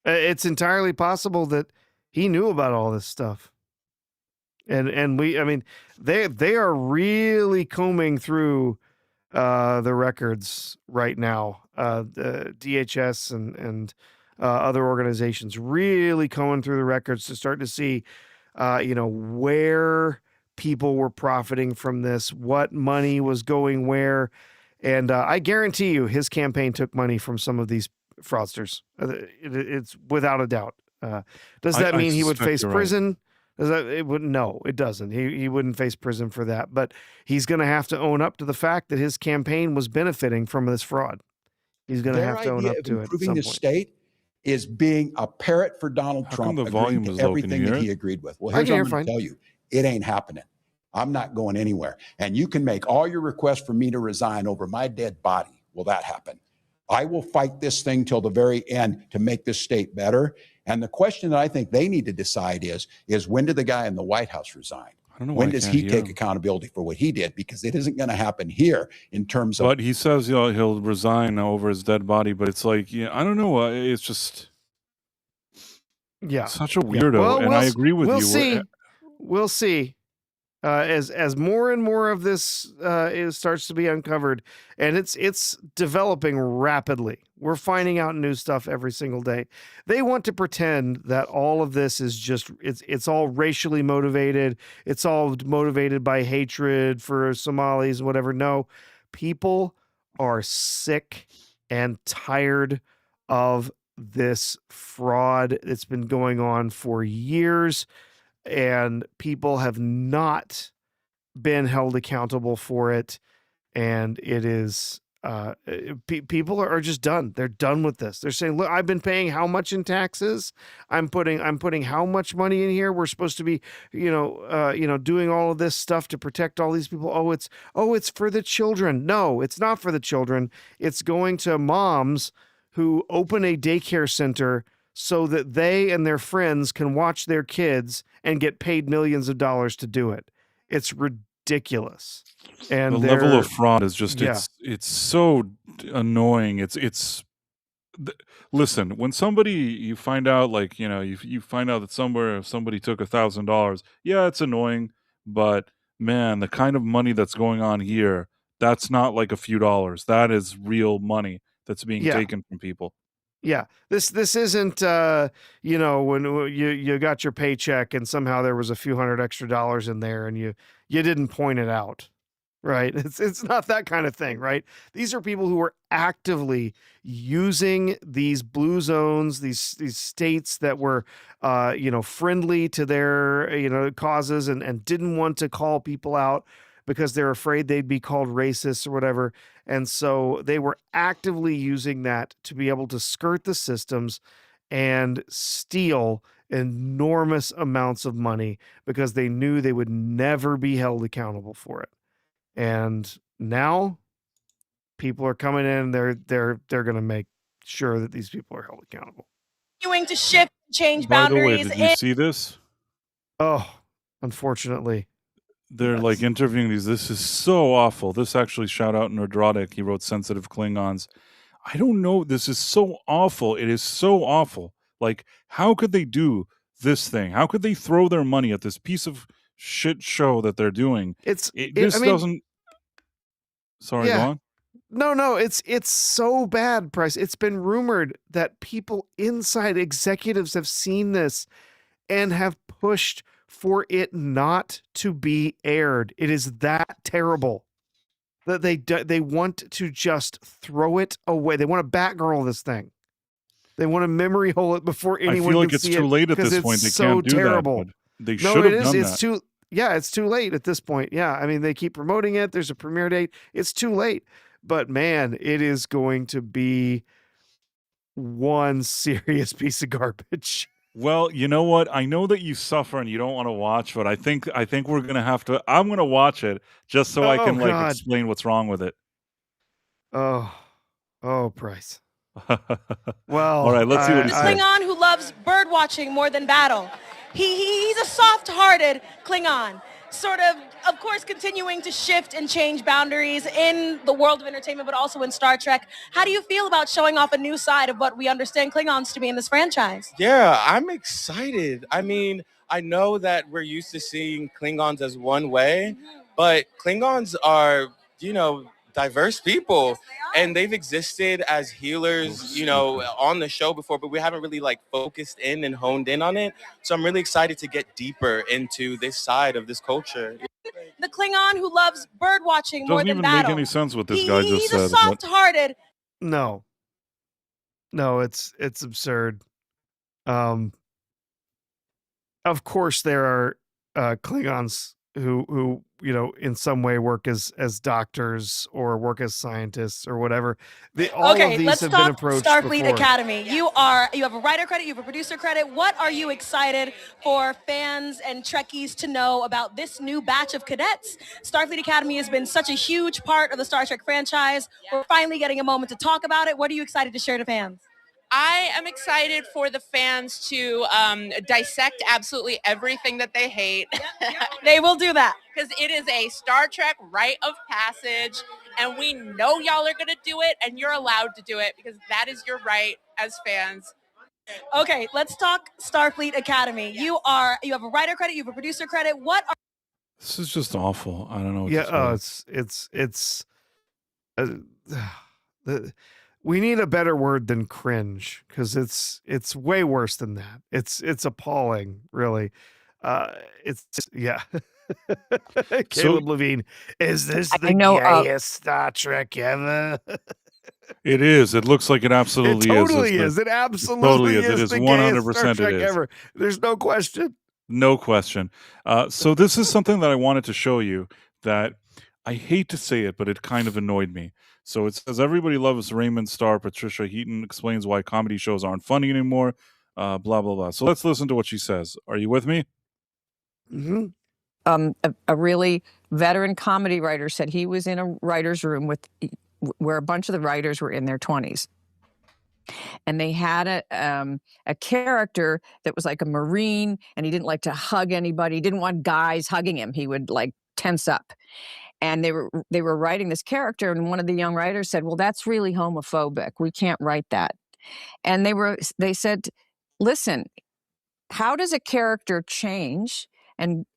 it's entirely possible that he knew about all this stuff. And they are really combing through the records right now. The DHS and other organizations really combing through the records to start to see, where people were profiting from this, what money was going where. And I guarantee you his campaign took money from some of these fraudsters. It's without a doubt. Does that mean he would face prison? Right. No, it doesn't. He wouldn't face prison for that, but he's going to have to own up to the fact that his campaign was benefiting from this fraud. He's going to have to own up to it. Improving the state is being a parrot for Donald Trump. The volume is everything that he agreed with. Well, here's what I'm going to tell you: it ain't happening. I'm not going anywhere. And you can make all your requests for me to resign over my dead body. Will that happen? I will fight this thing till the very end to make this state better. And the question that I think they need to decide is when did the guy in the White House resign? I don't know. When does he take accountability for what he did? Because it isn't going to happen here in terms of. But he says he'll resign over his dead body. But it's like, I don't know. It's just such a weirdo. Yeah. Well, and I agree with you. We'll see. As more and more of this starts to be uncovered, and it's developing rapidly. We're finding out new stuff every single day. They want to pretend that all of this is just it's all racially motivated. It's all motivated by hatred for Somalis and whatever. No, people are sick and tired of this fraud that's been going on for years, and people have not been held accountable for it. And it is people are just done. They're done with this. They're saying, look, I've been paying how much in taxes? I'm putting how much money in here? We're supposed to be, doing all of this stuff to protect all these people. It's for the children. No, it's not for the children. It's going to moms who open a daycare center so that they and their friends can watch their kids and get paid millions of dollars to do it. It's ridiculous. And the level of fraud is just Yeah. it's so annoying. Listen, when you find out, like, you find out that somebody took $1,000, yeah, it's annoying, but man, the kind of money that's going on here, that's not like a few dollars. That is real money that's being Yeah. taken from people. Yeah, this isn't when you got your paycheck and somehow there was a few $100 extra in there and you didn't point it out, right? It's not that kind of thing, right? These are people who are actively using these blue zones, these states that were friendly to their causes and didn't want to call people out because they're afraid they'd be called racist or whatever. And so they were actively using that to be able to skirt the systems and steal enormous amounts of money because they knew they would never be held accountable for it. And now people are coming in, they're going to make sure that these people are held accountable. Continuing to shift, change By the way, boundaries. did you see this? Oh, unfortunately. They're like interviewing these. This is so awful. This actually, shout out Nerdrotic. He wrote Sensitive Klingons. I don't know. This is so awful. It is so awful. Like, how could they do this thing? How could they throw their money at this piece of shit show that they're doing? Doesn't. Sorry, Yeah. go on. No, it's so bad, Price. It's been rumored that people inside executives have seen this and have pushed for it not to be aired. It is that terrible that they want to just throw it away. They want to Batgirl this thing. They want to memory hole it before anyone I feel like can it's see too it late at because this it's point. They so can't do terrible. that. But they No, should it have is. done It's that. it's too late at this point. Yeah, I mean, they keep promoting it. There's a premiere date. It's too late. But man, it is going to be one serious piece of garbage. Well, you know what? I know that you suffer and you don't want to watch, but I think we're gonna have to. I'm gonna watch it just so I Oh, can God. explain what's wrong with it. Oh, Price. Well, all right, let's see what he The said. Klingon who loves bird watching more than battle. He's a soft-hearted Klingon, sort of course, continuing to shift and change boundaries in the world of entertainment, but also in Star Trek. How do you feel about showing off a new side of what we understand Klingons to be in this franchise? Yeah, I'm excited. I mean, I know that we're used to seeing Klingons as one way, but Klingons are, diverse people, and they've existed as healers, on the show before, but we haven't really focused in and honed in on it. So I'm really excited to get deeper into this side of this culture. The Klingon who loves bird watching more Doesn't than even battle. make any sense what this guy just He's said. a soft-hearted. No, it's absurd. Of course there are Klingons who in some way work as doctors or work as scientists or whatever. All of these let's have been talk approached Starfleet before. Academy. You have a writer credit, you have a producer credit. What are you excited for fans and Trekkies to know about this new batch of cadets? Starfleet Academy has been such a huge part of the Star Trek franchise. We're finally getting a moment to talk about it. What are you excited to share to fans? I am excited for the fans to dissect absolutely everything that they hate. They will do that. Because it is a Star Trek rite of passage, and we know y'all are going to do it, and you're allowed to do it because that is your right as fans. Okay, let's talk Starfleet Academy. You have a writer credit, you have a producer credit. What are This is just awful. I don't know. What Yeah, to say. it's we need a better word than cringe because it's way worse than that. It's appalling, really. Yeah. Caleb Levine, is this the gayest Star Trek ever? It is. It looks like it It absolutely totally is. is. It It absolutely totally is. It is is the gayest Star 100% it Trek is. ever. There's no question. No question. So this is something that I wanted to show you that I hate to say it, but it kind of annoyed me. So it says everybody loves Raymond star Patricia Heaton explains why comedy shows aren't funny anymore. Blah blah blah. So let's listen to what she says. Are you with me? Mm-hmm. A really veteran comedy writer said he was in a writer's room where a bunch of the writers were in their 20s. And they had a character that was like a Marine, and he didn't like to hug anybody. He didn't want guys hugging him. He would like tense up. And they were writing this character, and one of the young writers said, "Well, that's really homophobic. We can't write that." And they said, "Listen, how does a character change and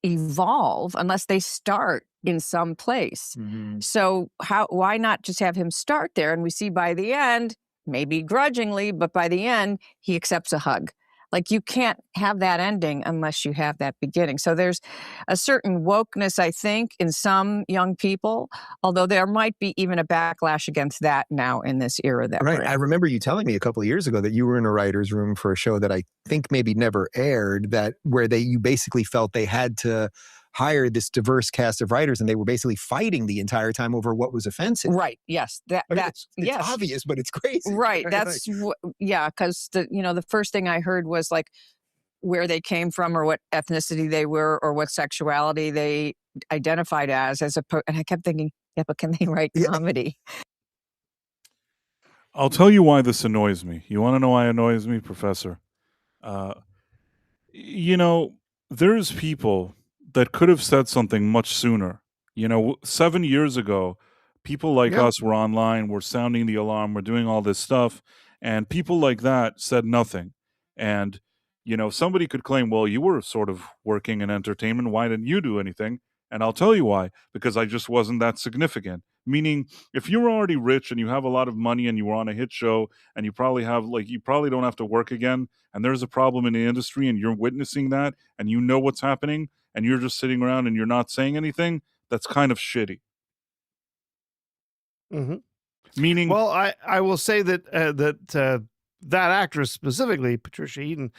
evolve unless they start in some place? So why not just have him start there?" And we see by the end, maybe grudgingly, but by the end, he accepts a hug. Like, you can't have that ending unless you have that beginning. So there's a certain wokeness, I think, in some young people, although there might be even a backlash against that now in this era that we're in. I remember you telling me a couple of years ago that you were in a writer's room for a show that I think maybe never aired, where you basically felt they had to hire this diverse cast of writers, and they were basically fighting the entire time over what was offensive. Right. Yes. It's obvious, but it's crazy. Right. That's because the first thing I heard was like where they came from or what ethnicity they were or what sexuality they identified as and I kept thinking, yeah, but can they write comedy? I'll tell you why this annoys me. You want to know why it annoys me, Professor? There's people that could have said something much sooner. 7 years ago, people like us were online, we're sounding the alarm, we're doing all this stuff, and people like that said nothing. And, somebody could claim, well, you were sort of working in entertainment, why didn't you do anything? And I'll tell you why, because I just wasn't that significant. Meaning, if you're already rich and you have a lot of money and you were on a hit show and you probably don't have to work again, and there's a problem in the industry and you're witnessing that and you know what's happening and you're just sitting around and you're not saying anything, that's kind of shitty. Mm-hmm. Meaning, well, I will say that that actress specifically, Patricia Heaton,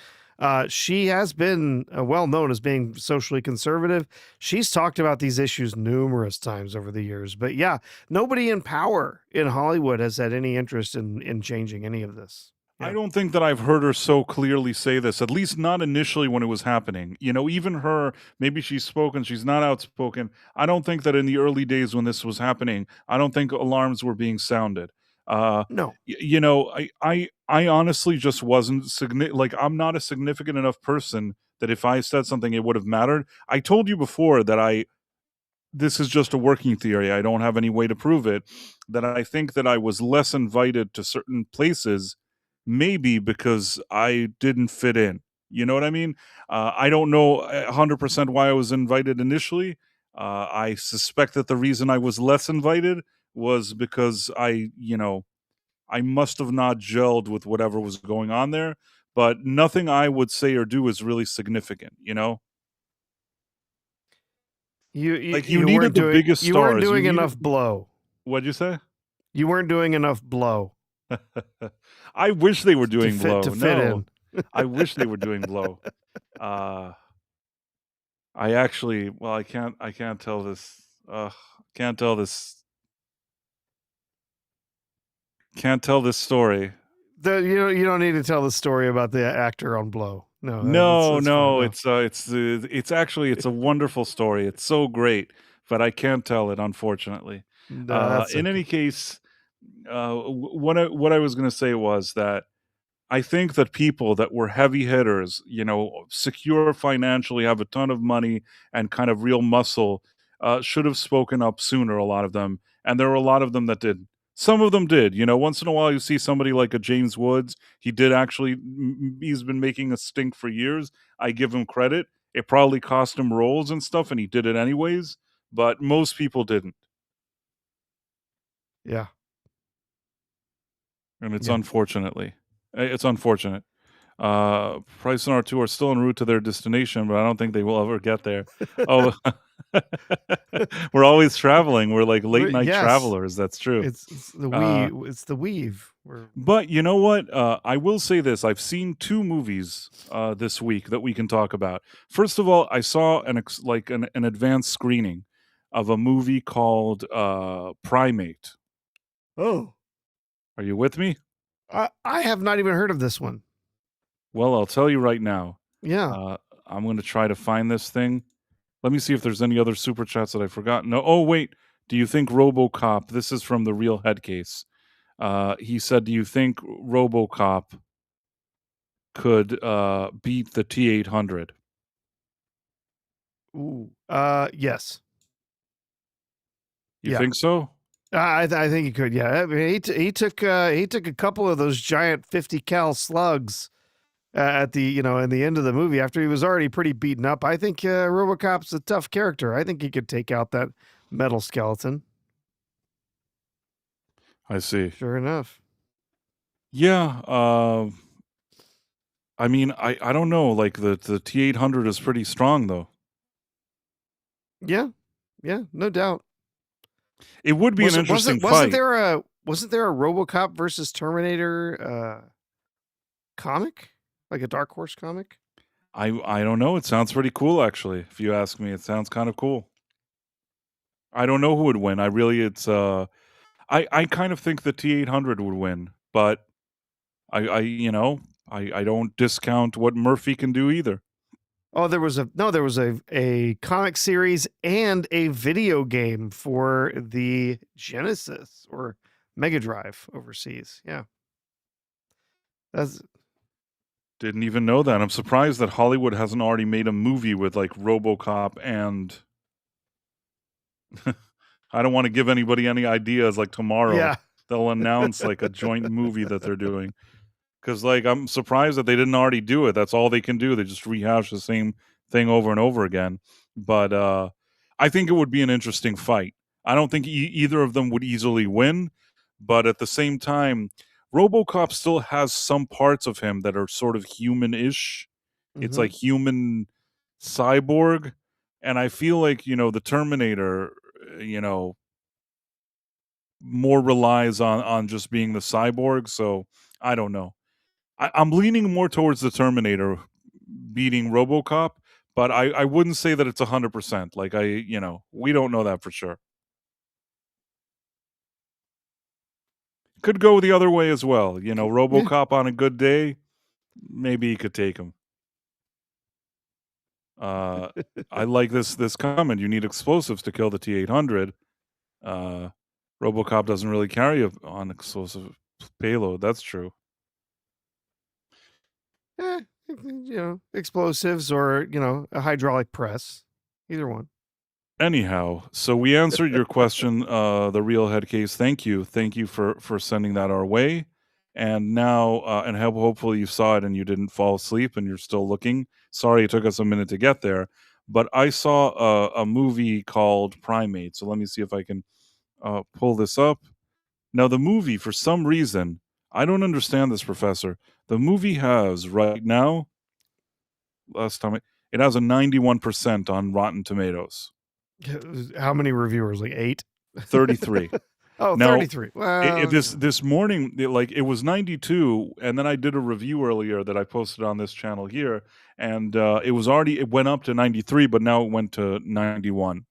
she has been well known as being socially conservative. She's talked about these issues numerous times over the years. But yeah, nobody in power in Hollywood has had any interest in changing any of this. I don't think that I've heard her so clearly say this, at least not initially when it was happening. Even her, maybe she's spoken, she's not outspoken. I don't think that in the early days when this was happening, I don't think alarms were being sounded. No. I honestly just wasn't I'm not a significant enough person that if I said something, it would have mattered. I told you before that this is just a working theory. I don't have any way to prove it, that I think that I was less invited to certain places, maybe because I didn't fit in. You know what I mean? I don't know 100% why I was invited initially. I suspect that the reason I was less invited was because I must have not gelled with whatever was going on there, but nothing I would say or do is really significant, You needed the biggest stars. You weren't doing enough blow. What'd you say? You weren't doing enough blow. I wish they were doing blow. To fit in. I wish they were doing blow. I can't tell this. Can't tell this. Can't tell this story. You don't need to tell the story about the actor on Blow. No. It's a wonderful story. It's so great, but I can't tell it, unfortunately. In any case, what I was going to say was that I think that people that were heavy hitters, secure financially, have a ton of money and kind of real muscle, should have spoken up sooner, a lot of them. And there were a lot of them that did. Some of them did. Once in a while you see somebody like a James Woods. He did actually, he's been making a stink for years. I give him credit. It probably cost him roles and stuff, and he did it anyways. But most people didn't. Yeah. And it's unfortunate. Price and R2 are still en route to their destination, but I don't think they will ever get there. We're always traveling. We're like late night Yes. travelers. That's true. It's the weave. It's the weave. But you know what? I will say this. I've seen 2 movies this week that we can talk about. First of all, I saw an advanced screening of a movie called Primate. Oh. Are you with me? I have not even heard of this one. Well, I'll tell you right now. Yeah. I'm going to try to find this thing. Let me see if there's any other super chats that I forgot. No. Oh, wait. Do you think RoboCop? This is from the Real Head Case. He said, do you think RoboCop could beat the T-800? Ooh. Yes. You think so? I think he could. Yeah. I mean, he took a couple of those giant 50 cal slugs at the in the end of the movie after he was already pretty beaten up. I think RoboCop's a tough character. I think he could take out that metal skeleton. I see. Sure enough. Yeah. I mean, I don't know. Like the T-800 is pretty strong, though. Yeah. Yeah. No doubt. It would be an interesting fight. Wasn't there a RoboCop versus Terminator comic, like a Dark Horse comic? I don't know. It sounds pretty cool, actually. If you ask me, it sounds kind of cool. I don't know who would win. I kind of think the T-800 would win, but I don't discount what Murphy can do either. Oh, there was a comic series and a video game for the Genesis or Mega Drive overseas. Yeah. Didn't even know that. I'm surprised that Hollywood hasn't already made a movie with like RoboCop and I don't want to give anybody any ideas. Like tomorrow they'll announce like a joint movie that they're doing. Because like I'm surprised that they didn't already do it. That's all they can do. They just rehash the same thing over and over again. But I think it would be an interesting fight. I don't think either of them would easily win. But at the same time, RoboCop still has some parts of him that are sort of human-ish. It's like human cyborg. And I feel like, the Terminator, more relies on just being the cyborg. So I don't know. I'm leaning more towards the Terminator beating RoboCop, but I wouldn't say that it's 100%. Like we don't know that for sure. Could go the other way as well. RoboCop on a good day, maybe he could take him. I like this comment. You need explosives to kill the T-800. RoboCop doesn't really carry on explosive payload. That's true. Explosives or, a hydraulic press. Either one. Anyhow, so we answered your question, the Real Head Case. Thank you. Thank you for sending that our way. And now, and hopefully you saw it and you didn't fall asleep and you're still looking. Sorry it took us a minute to get there. But I saw a movie called Primate. So let me see if I can pull this up. Now, the movie, for some reason, I don't understand this, Professor. The movie has right now, last time, it has a 91% on Rotten Tomatoes. How many reviewers? Like 8? 33. Oh, now, 33. Well, this morning, it was 92, and then I did a review earlier that I posted on this channel here, and it went up to 93, but now it went to 91.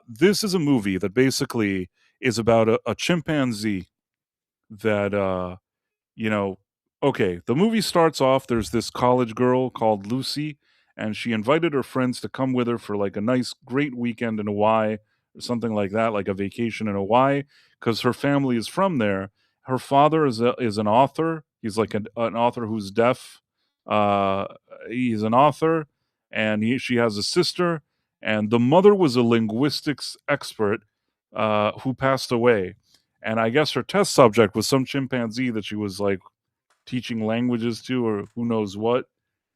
This is a movie that basically is about a chimpanzee that okay, the movie starts off, there's this college girl called Lucy, and she invited her friends to come with her for like a nice great weekend in Hawaii or something like that, like a vacation in Hawaii, because her family is from there. Her father is an author. He's like an author who's deaf. He's an author, and she has a sister, and the mother was a linguistics expert who passed away. And I guess her test subject was some chimpanzee that she was like teaching languages to, or who knows what.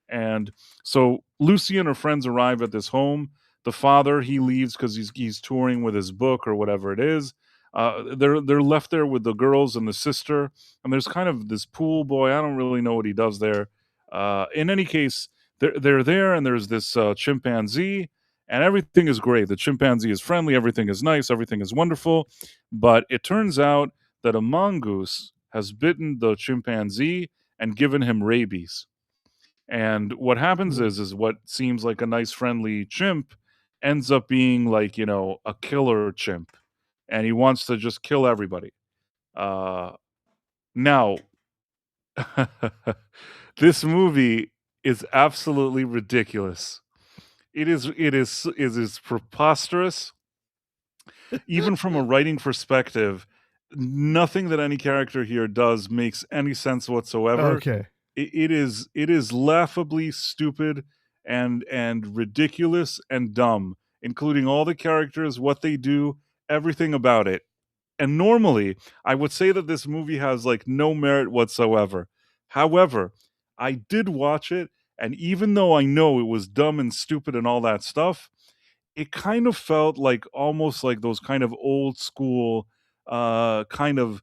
And so Lucy and her friends arrive at this home. The father, he leaves because he's touring with his book or whatever it is. They're left there with the girls and the sister, and there's kind of this pool boy. I don't really know what he does there. In any case, they're there, and there's this chimpanzee, and everything is great. The chimpanzee is friendly, everything is nice, everything is wonderful. But it turns out that a mongoose has bitten the chimpanzee and given him rabies. And what happens is what seems like a nice friendly chimp ends up being like, a killer chimp. And he wants to just kill everybody. Now, this movie is absolutely ridiculous. It is preposterous. Even from a writing perspective, nothing that any character here does makes any sense whatsoever. Okay. It is laughably stupid and ridiculous and dumb, including all the characters, what they do, everything about it. And normally, I would say that this movie has like no merit whatsoever. However, I did watch it, and even though I know it was dumb and stupid and all that stuff, it kind of felt like almost like those kind of old school kind of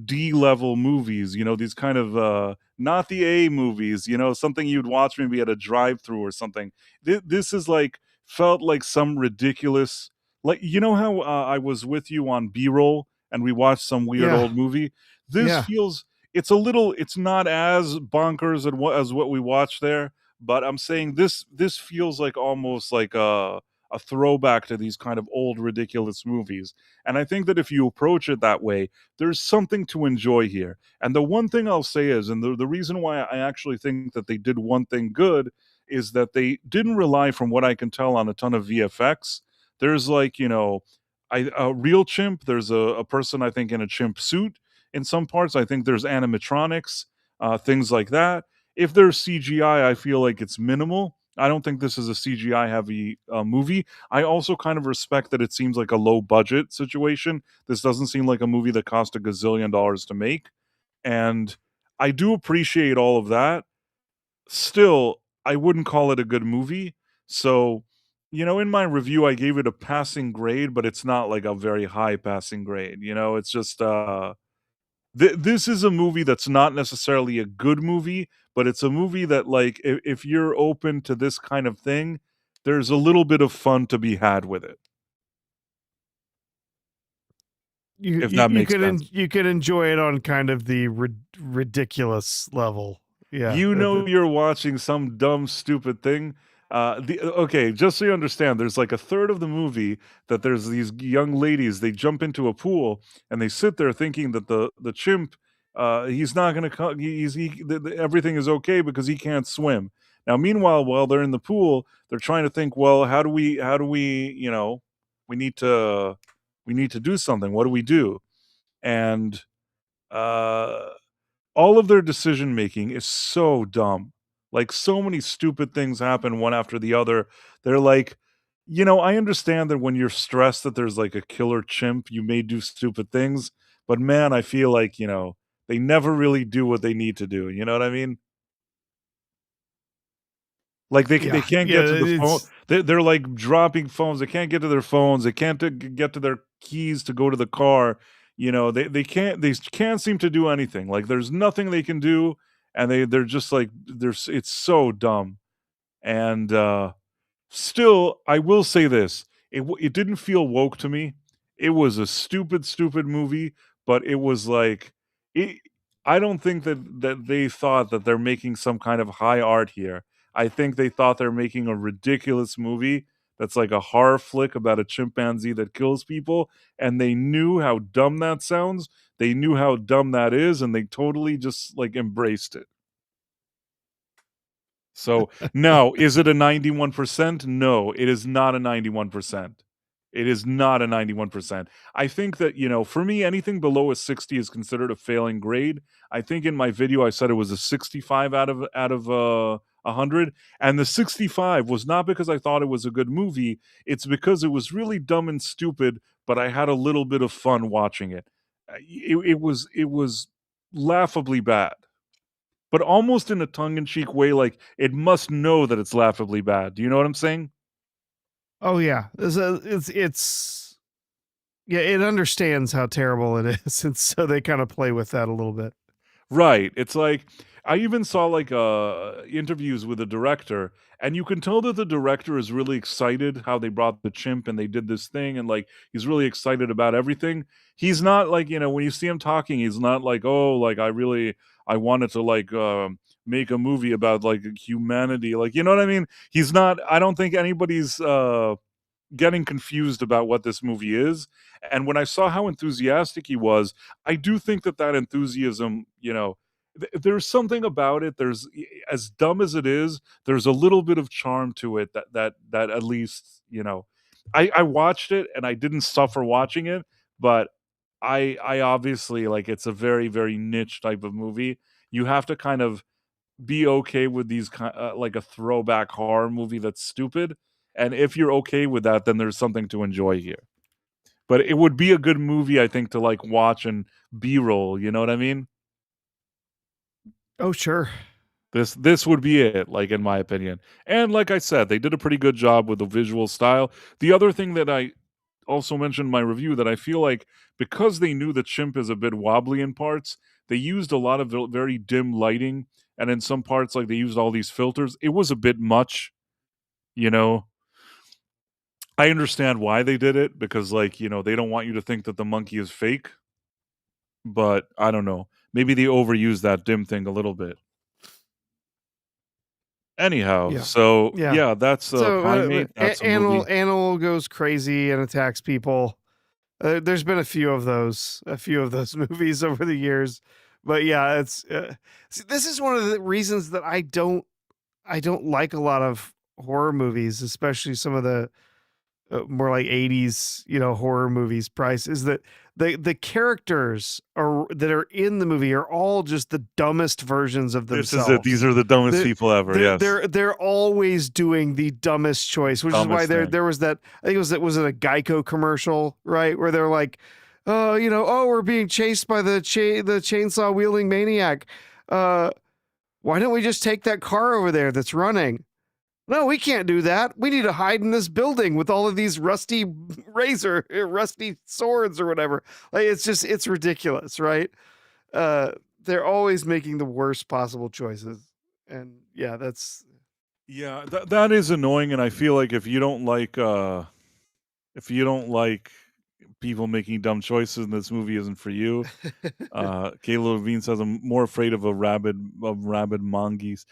D-level movies, these kind of not the A movies, something you'd watch maybe at a drive-through or something. This is like felt like some ridiculous, like how I was with you on B-roll and we watched some weird Yeah. old movie. This Yeah. feels it's not as bonkers as what we watched there, but I'm saying this feels like almost like a throwback to these kind of old ridiculous movies. And I think that if you approach it that way, there's something to enjoy here. And the one thing I'll say is, and the reason why I actually think that they did one thing good is that they didn't rely, from what I can tell, on a ton of VFX. There's like, a real chimp. There's a person, I think, in a chimp suit in some parts. I think there's animatronics, things like that. If there's CGI, I feel like it's minimal. I don't think this is a CGI heavy movie. I also kind of respect that it seems like a low budget situation. This doesn't seem like a movie that cost $1 gazillion to make. And I do appreciate all of that. Still, I wouldn't call it a good movie. So, in my review, I gave it a passing grade, but it's not like a very high passing grade. It's just this is a movie that's not necessarily a good movie, but it's a movie that, like, if you're open to this kind of thing, there's a little bit of fun to be had with it. If that makes sense. You could enjoy it on kind of the ridiculous level. Yeah. You're watching some dumb, stupid thing. Okay, just so you understand, there's like a third of the movie that there's these young ladies. They jump into a pool and they sit there thinking that the chimp, he's not going to come. Everything is okay because he can't swim. Now, meanwhile, while they're in the pool, they're trying to think, well, how do we, we need to do something. What do we do? And all of their decision making is so dumb. Like, so many stupid things happen one after the other. They're like, I understand that when you're stressed that there's like a killer chimp, you may do stupid things, but man, I feel like, they never really do what they need to do. You know what I mean? Like they can't get to the phone. They're like dropping phones. They can't get to their phones. They can't get to their keys to go to the car. They can't seem to do anything. Like there's nothing they can do, and they're just like it's so dumb. And still, I will say this: it didn't feel woke to me. It was a stupid movie, but it was like it. I don't think that they thought that they're making some kind of high art here. I think they thought they're making a ridiculous movie that's like a horror flick about a chimpanzee that kills people, and they knew how dumb that sounds. They knew how dumb that is, and they totally just like embraced it. So, no, is it a 91%? No, it is not a 91%. It is not a 91%. I think that, for me, anything below a 60 is considered a failing grade. I think in my video I said it was a 65 out of 100, and the 65 was not because I thought it was a good movie. It's because it was really dumb and stupid, but I had a little bit of fun watching it. It was laughably bad, but almost in a tongue-in-cheek way, like it must know that it's laughably bad. Do you know what I'm saying? Oh yeah, it's yeah, it understands how terrible it is, and so they kind of play with that a little bit. Right. It's like I even saw like interviews with the director, and you can tell that the director is really excited how they brought the chimp and they did this thing, and like he's really excited about everything. He's not like, when you see him talking, he's not like, oh, like I wanted to like make a movie about like humanity, like, you know what I mean? He's not. I don't think anybody's getting confused about what this movie is. And when I saw how enthusiastic he was, I do think that that enthusiasm, there's something about it. There's, as dumb as it is, there's a little bit of charm to it that at least, I watched it and I didn't suffer watching it, but I obviously, like, it's a very, very niche type of movie. You have to kind of be okay with these like a throwback horror movie that's stupid, and if you're okay with that, then there's something to enjoy here. But it would be a good movie, I think, to like watch and B-roll, you know what I mean? Oh, sure. This would be it, like, in my opinion. And like I said, they did a pretty good job with the visual style. The other thing that I also mentioned in my review, that I feel like because they knew the chimp is a bit wobbly in parts, they used a lot of very dim lighting, and in some parts, like, they used all these filters. It was a bit much, you know? I understand why they did it, because, like, they don't want you to think that the monkey is fake, but I don't know. Maybe they overused that dim thing a little bit. Anyhow, Yeah. so Yeah. yeah, that's Primate. That's a movie. Animal goes crazy and attacks people. There's been a few of those movies over the years, but yeah, it's see, this is one of the reasons that I don't like a lot of horror movies, especially some of the more like 80s, horror movies. Price is that the characters that are in the movie are all just the dumbest versions of This themselves. is it. These are the dumbest people ever. Yes. They're always doing the dumbest choice, which Dumbest is why thing. there was that, I think was it a Geico commercial, right? Where they're like, oh, we're being chased by the chainsaw wielding maniac. Why don't we just take that car over there that's running? No, we can't do that. We need to hide in this building with all of these rusty swords or whatever. Like, it's ridiculous, right? They're always making the worst possible choices. And yeah, Yeah, that is annoying, and I feel like if you don't like people making dumb choices, and this movie isn't for you. Kayla Levine says, I'm more afraid of rabid mongoose.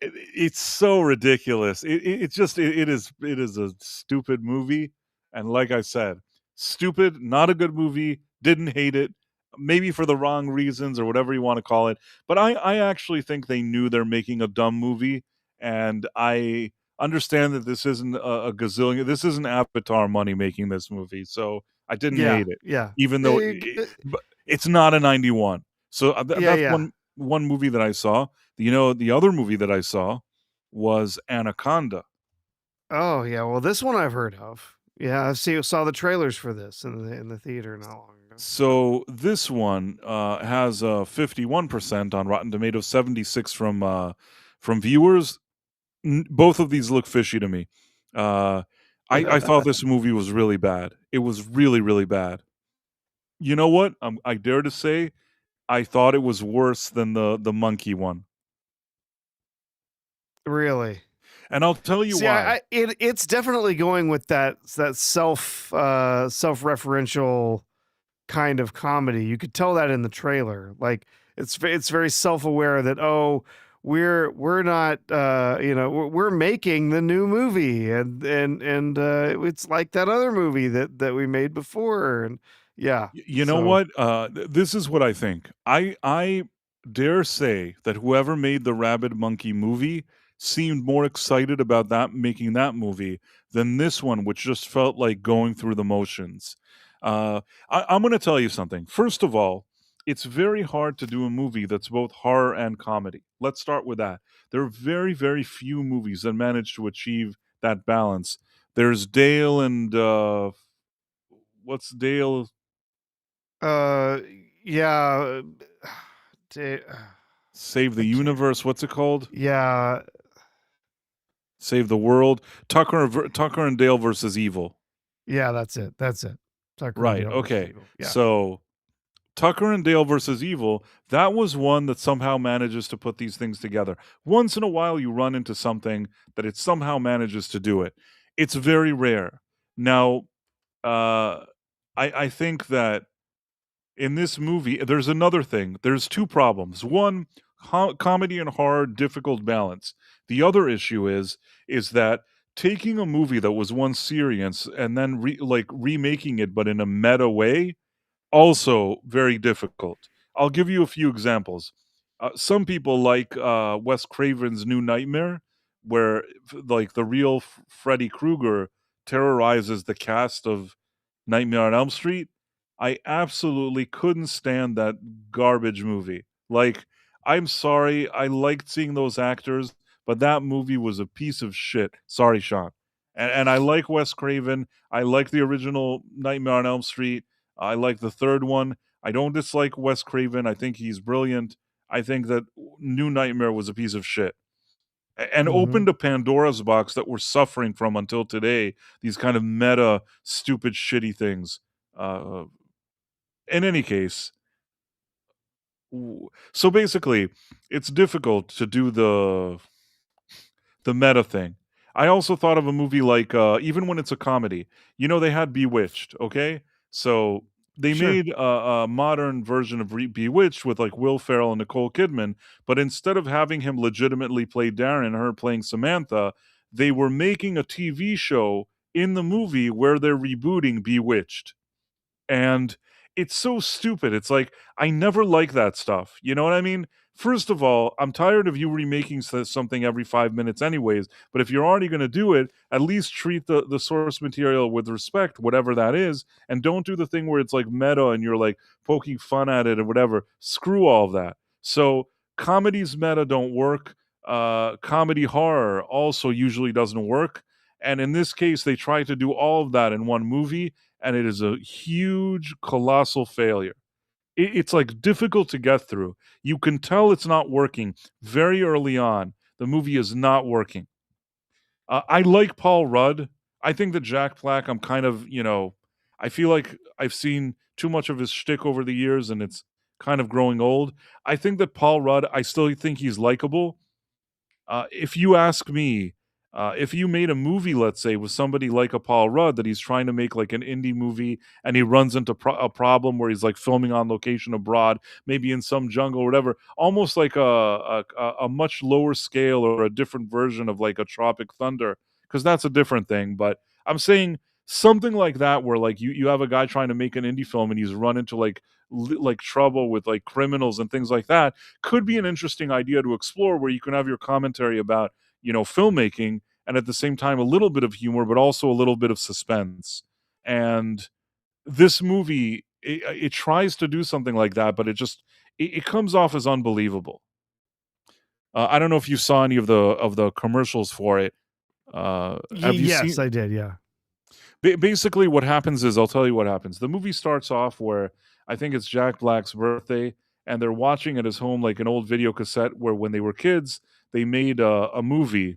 It's so ridiculous. It is a stupid movie, and like I said, stupid, not a good movie. Didn't hate it, maybe for the wrong reasons or whatever you want to call it. But I actually think they knew they're making a dumb movie, and I understand that this isn't a gazillion. This isn't Avatar money making this movie, so I didn't hate it. Yeah. Even though but it's not a 91. So that's yeah. one movie that I saw. The other movie that I saw was Anaconda. Oh yeah, well, this one I've heard of. Yeah, I saw the trailers for this in the theater not long ago. So this one has 51% on Rotten Tomatoes, 76 from viewers. Both of these look fishy to me. I thought this movie was really bad. It was really, really bad. You know what? I dare to say, I thought it was worse than the monkey one. Really? And I'll tell you why. It's definitely going with that self-referential kind of comedy. You could tell that in the trailer. Like it's very self-aware that, oh, we're not we're making the new movie, and it's like that other movie that we made before. And yeah. You know what? This is what I think. I dare say that whoever made the Rabid Monkey movie seemed more excited about making that movie than this one, which just felt like going through the motions. I'm going to tell you something. First of all, it's very hard to do a movie that's both horror and comedy. Let's start with that. There are very, very few movies that manage to achieve that balance. There's Dale and what's Dale? Yeah. Save the Universe. What's it called? Yeah. Save the World. Tucker and Dale versus Evil. Yeah, that's it. Tucker right. and Dale Okay. versus Evil. Yeah. So Tucker and Dale versus Evil, that was one that somehow manages to put these things together. Once in a while, you run into something that it somehow manages to do it. It's very rare. Now, I think that in this movie, there's another thing. There's two problems. One, comedy and horror, difficult balance. The other issue is that taking a movie that was once serious and then remaking it, but in a meta way, also very difficult. I'll give you a few examples. Some people like Wes Craven's New Nightmare, where like the real Freddy Krueger terrorizes the cast of Nightmare on Elm Street. I absolutely couldn't stand that garbage movie. Like, I'm sorry, I liked seeing those actors, but that movie was a piece of shit. Sorry, Sean. And I like Wes Craven. I like the original Nightmare on Elm Street. I like the third one. I don't dislike Wes Craven. I think he's brilliant. I think that New Nightmare was a piece of shit and opened a Pandora's box that we're suffering from until today. These kind of meta, stupid, shitty things. In any case, so basically, it's difficult to do the meta thing. I also thought of a movie like even when it's a comedy. You know, they had Bewitched. Okay, so they Sure. made a modern version of Bewitched with like Will Ferrell and Nicole Kidman, but instead of having him legitimately play Darren and her playing Samantha, they were making a TV show in the movie where they're rebooting Bewitched. And it's so stupid. It's like, I never like that stuff. You know what I mean? First of all, I'm tired of you remaking something every 5 minutes, anyways. But if you're already going to do it, at least treat the source material with respect, whatever that is. And don't do the thing where it's like meta and you're like poking fun at it or whatever. Screw all of that. So, comedies meta don't work. Comedy horror also usually doesn't work. And in this case, they try to do all of that in one movie and it is a huge, colossal failure. It's like difficult to get through. You can tell it's not working very early on. The movie is not working. I like Paul Rudd. I think that Jack Black, I'm kind of, I feel like I've seen too much of his shtick over the years and it's kind of growing old. I think that Paul Rudd, I still think he's likable. If you ask me, if you made a movie, let's say, with somebody like a Paul Rudd that he's trying to make like an indie movie and he runs into a problem where he's like filming on location abroad, maybe in some jungle or whatever, almost like a much lower scale or a different version of like a Tropic Thunder, because that's a different thing. But I'm saying something like that where like you have a guy trying to make an indie film and he's run into like trouble with like criminals and things like that could be an interesting idea to explore where you can have your commentary about filmmaking and at the same time a little bit of humor but also a little bit of suspense. And this movie it tries to do something like that, but it comes off as unbelievable. I don't know if you saw any of the commercials for it. Have you Yes, seen? I did. Yeah. Basically, what happens is, I'll tell you what happens. The movie starts off where I think it's Jack Black's birthday, and they're watching at his home like an old video cassette where when they were kids, they made a movie.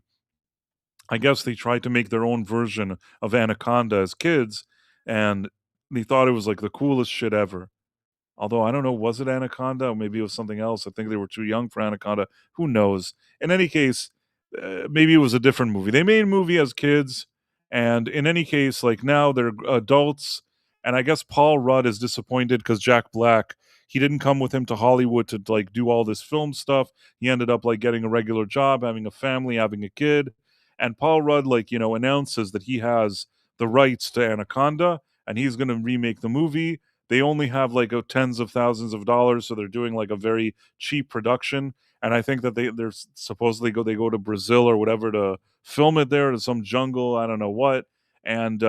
I guess they tried to make their own version of Anaconda as kids, and they thought it was like the coolest shit ever. Although I don't know, was it Anaconda or maybe it was something else? I think they were too young for Anaconda. Who knows? In any case, maybe it was a different movie. They made a movie as kids, and in any case, like now they're adults. And I guess Paul Rudd is disappointed because Jack Black, he didn't come with him to Hollywood to like do all this film stuff. He ended up like getting a regular job, having a family, having a kid. And Paul Rudd, like, announces that he has the rights to Anaconda and he's going to remake the movie. They only have like tens of thousands of dollars, so they're doing like a very cheap production. And I think that they're supposedly they go to Brazil or whatever to film it there to some jungle, I don't know what. And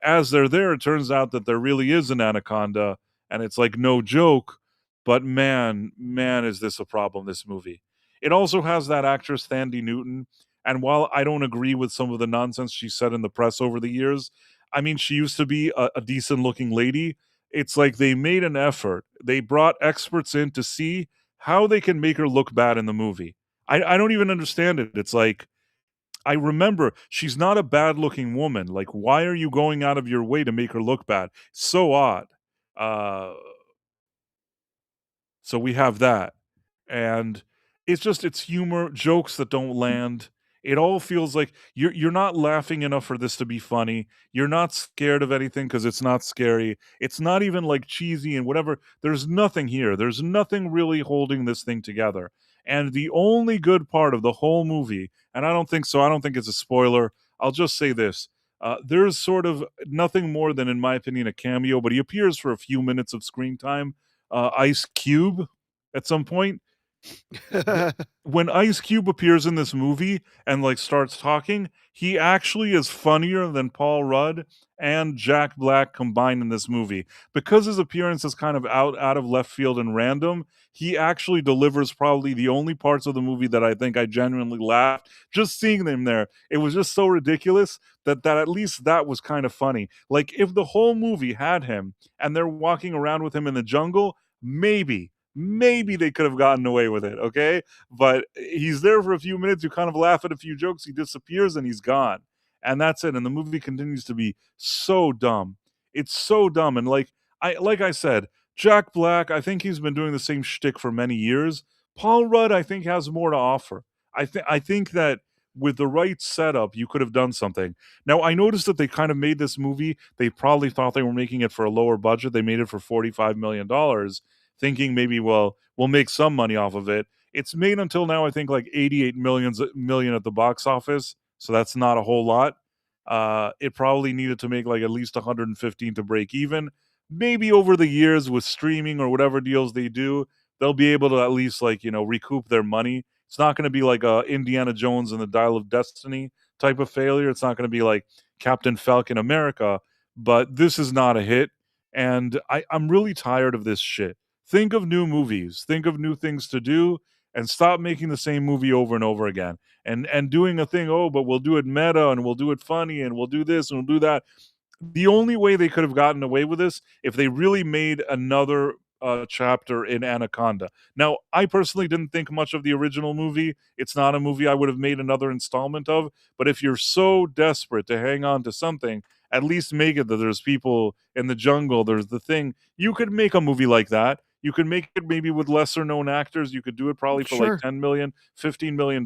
as they're there, it turns out that there really is an anaconda, and it's like no joke. But man, is this a problem? This movie. It also has that actress Thandie Newton, and while I don't agree with some of the nonsense she said in the press over the years, I mean, she used to be a decent looking lady. It's like they made an effort. They brought experts in to see how they can make her look bad in the movie. I don't even understand it. It's like, I remember she's not a bad looking woman. Like, why are you going out of your way to make her look bad? So odd. Uh, So we have that. And it's humor, jokes that don't land. It all feels like you're not laughing enough for this to be funny. You're not scared of anything because it's not scary. It's not even like cheesy and whatever. There's nothing here. There's nothing really holding this thing together. And the only good part of the whole movie, and I don't think so, I don't think it's a spoiler. I'll just say this. There's sort of nothing more than, in my opinion, a cameo, but he appears for a few minutes of screen time. Ice Cube at some point. When Ice Cube appears in this movie and like starts talking, he actually is funnier than Paul Rudd and Jack Black combined in this movie. Because his appearance is kind of out of left field and random, he actually delivers probably the only parts of the movie that I think I genuinely laughed just seeing them there. It was just so ridiculous that at least that was kind of funny. Like if the whole movie had him and they're walking around with him in the jungle, maybe they could have gotten away with it, okay? But he's there for a few minutes, you kind of laugh at a few jokes, he disappears and he's gone. And that's it. And the movie continues to be so dumb. It's so dumb. And like I said, Jack Black, I think he's been doing the same shtick for many years. Paul Rudd, I think, has more to offer. I think that with the right setup, you could have done something. Now, I noticed that they kind of made this movie. They probably thought they were making it for a lower budget. They made it for $45 million, thinking maybe, well, we'll make some money off of it. It's made until now, I think, like 88 million at the box office. So that's not a whole lot. It probably needed to make like at least 115 to break even. Maybe over the years with streaming or whatever deals they do, they'll be able to at least like, recoup their money. It's not going to be like Indiana Jones and the Dial of Destiny type of failure. It's not going to be like Captain Falcon America, but this is not a hit. And I'm really tired of this shit. Think of new movies. Think of new things to do and stop making the same movie over and over again. And doing a thing, but we'll do it meta and we'll do it funny and we'll do this and we'll do that. The only way they could have gotten away with this if they really made another chapter in Anaconda. Now, I personally didn't think much of the original movie. It's not a movie I would have made another installment of. But if you're so desperate to hang on to something, at least make it that there's people in the jungle, there's the thing. You could make a movie like that. You could make it maybe with lesser known actors. You could do it probably for like $10 million, $15 million.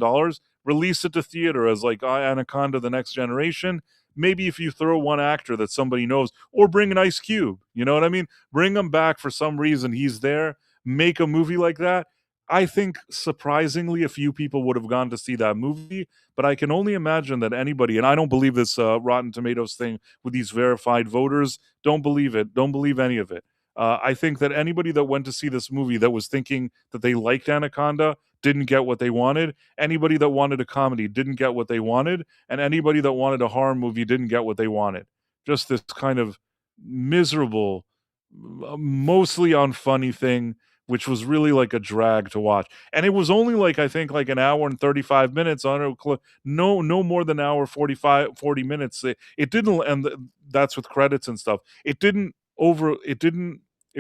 Release it to theater as like Anaconda, the next generation. Maybe if you throw one actor that somebody knows, or bring an Ice Cube, you know what I mean? Bring him back for some reason. He's there. Make a movie like that. I think surprisingly a few people would have gone to see that movie, but I can only imagine that anybody, and I don't believe this Rotten Tomatoes thing with these verified voters, don't believe it. Don't believe any of it. I think that anybody that went to see this movie that was thinking that they liked Anaconda didn't get what they wanted. Anybody that wanted a comedy didn't get what they wanted. And anybody that wanted a horror movie didn't get what they wanted. Just this kind of miserable, mostly unfunny thing, which was really like a drag to watch. And it was only like, I think like an hour and 35 minutes on it. No more than an hour, 40 minutes. It didn't, and that's with credits and stuff. It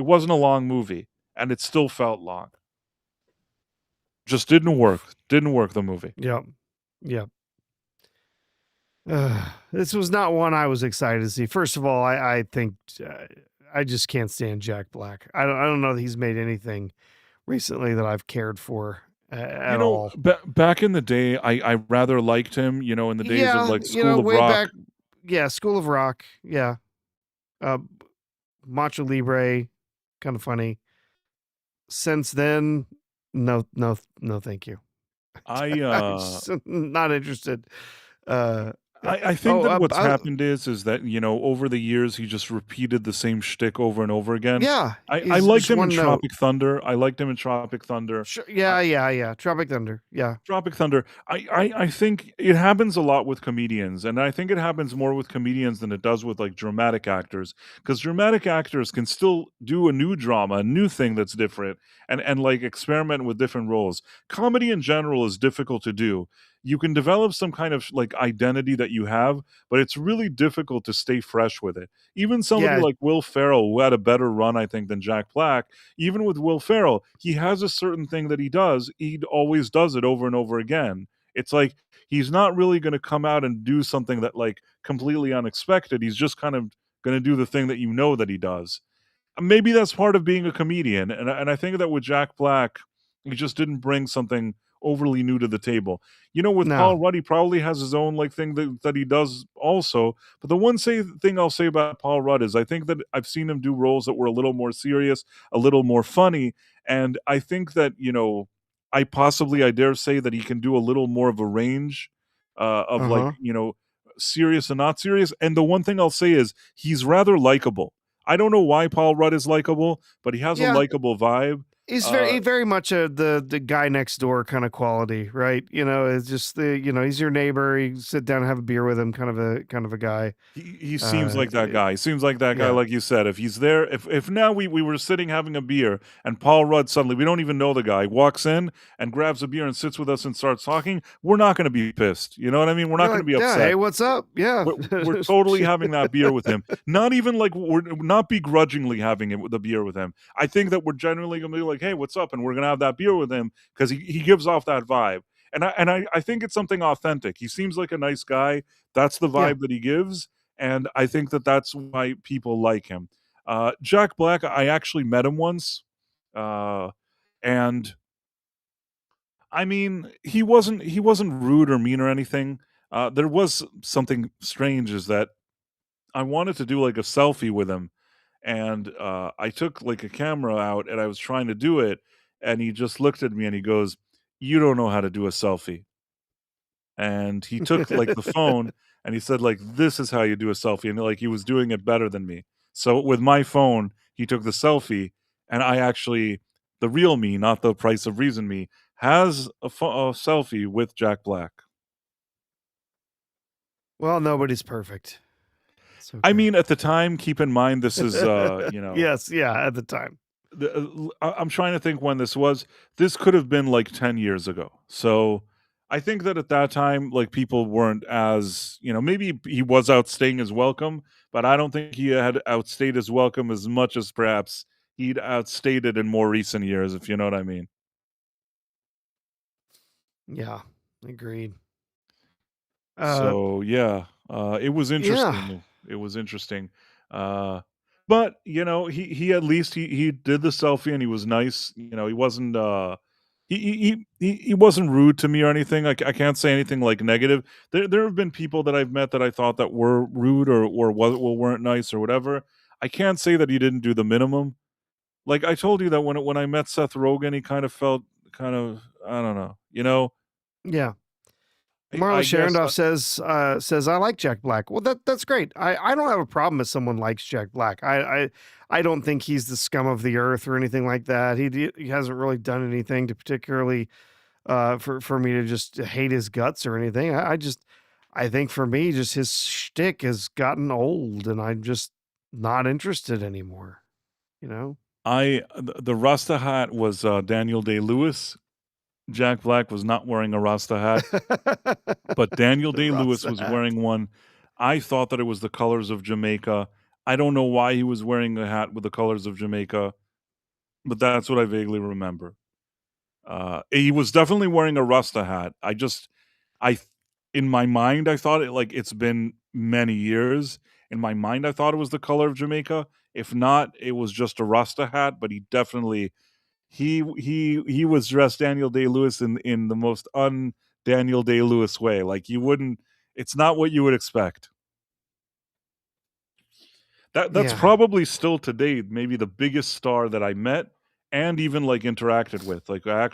wasn't a long movie and it still felt long. Just didn't work. Didn't work, the movie. Yep. This was not one I was excited to see. First of all, I think I just can't stand Jack Black. I don't know that he's made anything recently that I've cared for at all. Back in the day, I rather liked him, in the days of like School of Rock. School of Rock. Yeah. Macho Libre, kind of funny. Since then, no, thank you. I'm not interested. I think that what's happened is that, over the years, he just repeated the same shtick over and over again. Yeah. I liked him in Tropic Thunder. Sure, yeah. Tropic Thunder. Yeah. Tropic Thunder. I think it happens a lot with comedians, and I think it happens more with comedians than it does with like dramatic actors, because dramatic actors can still do a new drama, a new thing that's different, and like experiment with different roles. Comedy in general is difficult to do. You can develop some kind of like identity that you have, but it's really difficult to stay fresh with it. Even somebody like Will Ferrell, who had a better run, I think, than Jack Black, even with Will Ferrell, he has a certain thing that he does. He always does it over and over again. It's like he's not really going to come out and do something that like completely unexpected. He's just kind of going to do the thing that that he does. maybe that's part of being a comedian, and I think that with Jack Black, he just didn't bring something overly new to the table. You know, with Paul No. Rudd, he probably has his own like thing that he does also. But the thing I'll say about Paul Rudd is I think that I've seen him do roles that were a little more serious, a little more funny, and I think that I dare say that he can do a little more of a range of like Uh-huh. serious and not serious. And the one thing I'll say is he's rather likable. I don't know why Paul Rudd is likable, but he has a Yeah. likable vibe. He's very much the guy next door kind of quality, right? It's just he's your neighbor. You sit down and have a beer with him, kind of a guy. He seems like that guy. He seems like that guy, yeah. like you said. If he's there, if now we were sitting having a beer and Paul Rudd suddenly, we don't even know the guy, walks in and grabs a beer and sits with us and starts talking, we're not going to be pissed. You know what I mean? We're not You're going to like, be yeah, upset. hey, what's up? Yeah. We're totally having that beer with him. Not even like we're not begrudgingly having the beer with him. I think that we're genuinely going to be like, hey, what's up? And we're going to have that beer with him because he gives off that vibe. And I think it's something authentic. He seems like a nice guy. That's the vibe that he gives. And I think that that's why people like him. Jack Black, I actually met him once. And I mean, he wasn't rude or mean or anything. There was something strange is that I wanted to do like a selfie with him, and I took like a camera out and I was trying to do it, and he just looked at me and he goes, "You don't know how to do a selfie." And he took like the phone and he said like, "This is how you do a selfie," and like he was doing it better than me. So with my phone, he took the selfie, and I actually, the real me, not the Price of Reason me, has a selfie with Jack Black. Well, nobody's perfect. I mean, at the time, keep in mind this is Yes, yeah, at the time. I'm trying to think when this was. This could have been like 10 years ago. So I think that at that time, like people weren't as, maybe he was outstaying his welcome, but I don't think he had outstayed his welcome as much as perhaps he'd outstayed it in more recent years, if you know what I mean. Yeah, agreed. So yeah, it was interesting. It was interesting. But he at least he did the selfie and he was nice. He wasn't he wasn't rude to me or anything. I can't say anything like negative. There have been people that I've met that I thought that were rude or weren't nice or whatever. I can't say that he didn't do the minimum. Like I told you that when I met Seth Rogen, he kind of felt I don't know. Yeah. I Marla guess Sharendorf says I like Jack Black. Well, that's great. I don't have a problem if someone likes Jack Black. I don't think he's the scum of the earth or anything like that. He hasn't really done anything to particularly for me to just hate his guts or anything. I think for me, just his shtick has gotten old, and I'm just not interested anymore. The Rasta hat was Daniel Day-Lewis. Jack Black was not wearing a Rasta hat, but Daniel Day-Lewis was wearing one. I thought that it was the colors of Jamaica. I don't know why he was wearing a hat with the colors of Jamaica, but that's what I vaguely remember. He was definitely wearing a Rasta hat. In my mind, I thought it's been many years. In my mind, I thought it was the color of Jamaica. If not, it was just a Rasta hat, but he definitely he was dressed Daniel Day-Lewis in the most un-Daniel Day-Lewis way. Like it's not what you would expect. That's probably still today maybe the biggest star that I met and even like interacted with. Like I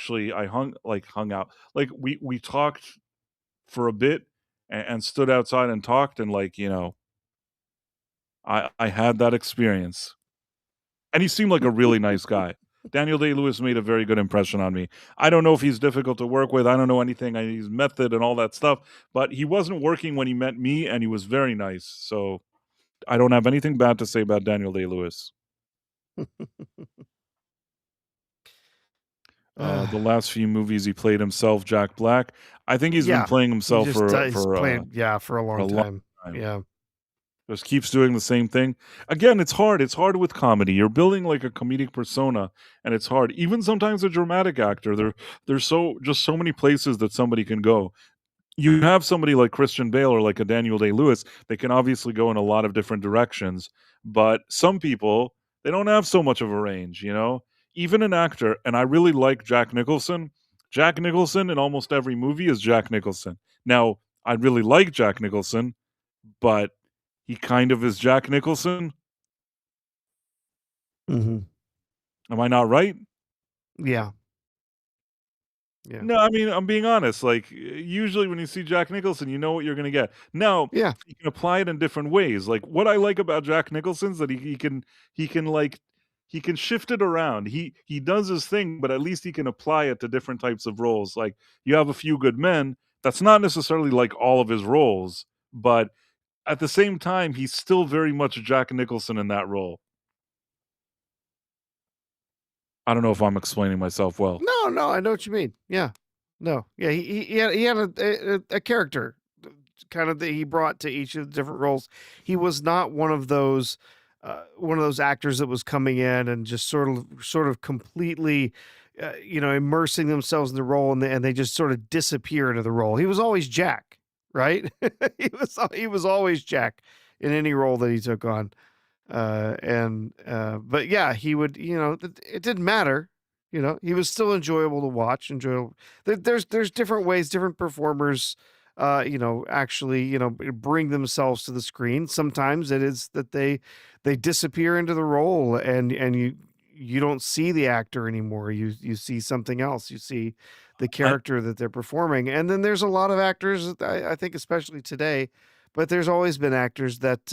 hung out. Like we talked for a bit and stood outside and talked and I had that experience. And he seemed like a really nice guy. Daniel Day-Lewis made a very good impression on me. I don't know if he's difficult to work with. I don't know anything. He's method and all that stuff. But he wasn't working when he met me, and he was very nice. So I don't have anything bad to say about Daniel Day-Lewis. The last few movies he played himself, Jack Black. I think he's been playing himself for a long time. Yeah. Just keeps doing the same thing. Again, it's hard. It's hard with comedy. You're building like a comedic persona, and it's hard. Even sometimes a dramatic actor, there's so many places that somebody can go. You have somebody like Christian Bale or like a Daniel Day-Lewis, they can obviously go in a lot of different directions. But some people, They don't have so much of a range, you know? Even an actor, and I really like Jack Nicholson. Jack Nicholson in almost every movie is Jack Nicholson. Now, I really like Jack Nicholson, but he kind of is Jack Nicholson. Mm-hmm. Am I not right? Yeah. Yeah. No, I mean, I'm being honest. Like, usually when you see Jack Nicholson, you know what you're gonna get. Now, Yeah. you can apply it in different ways. Like, what I like about Jack Nicholson is that he can like he can shift it around. He does his thing, but at least he can apply it to different types of roles. Like, you have A Few Good Men. That's not necessarily like all of his roles, but at the same time, he's still very much Jack Nicholson in that role. I don't know if I'm explaining myself well. No, I know what you mean. Yeah. No. Yeah, he had a character kind of that he brought to each of the different roles. He was not one of those actors that was coming in and just sort of completely immersing themselves in the role, and they just sort of disappear into the role. He was always Jack, right? he was always Jack in any role that he took on. But yeah, he would, it didn't matter. He was still enjoyable to watch. There's different ways, different performers, actually, bring themselves to the screen. Sometimes it is that they disappear into the role, and you don't see the actor anymore. You see something else. You see the character that they're performing. And then there's a lot of actors, I think, especially today, but there's always been actors that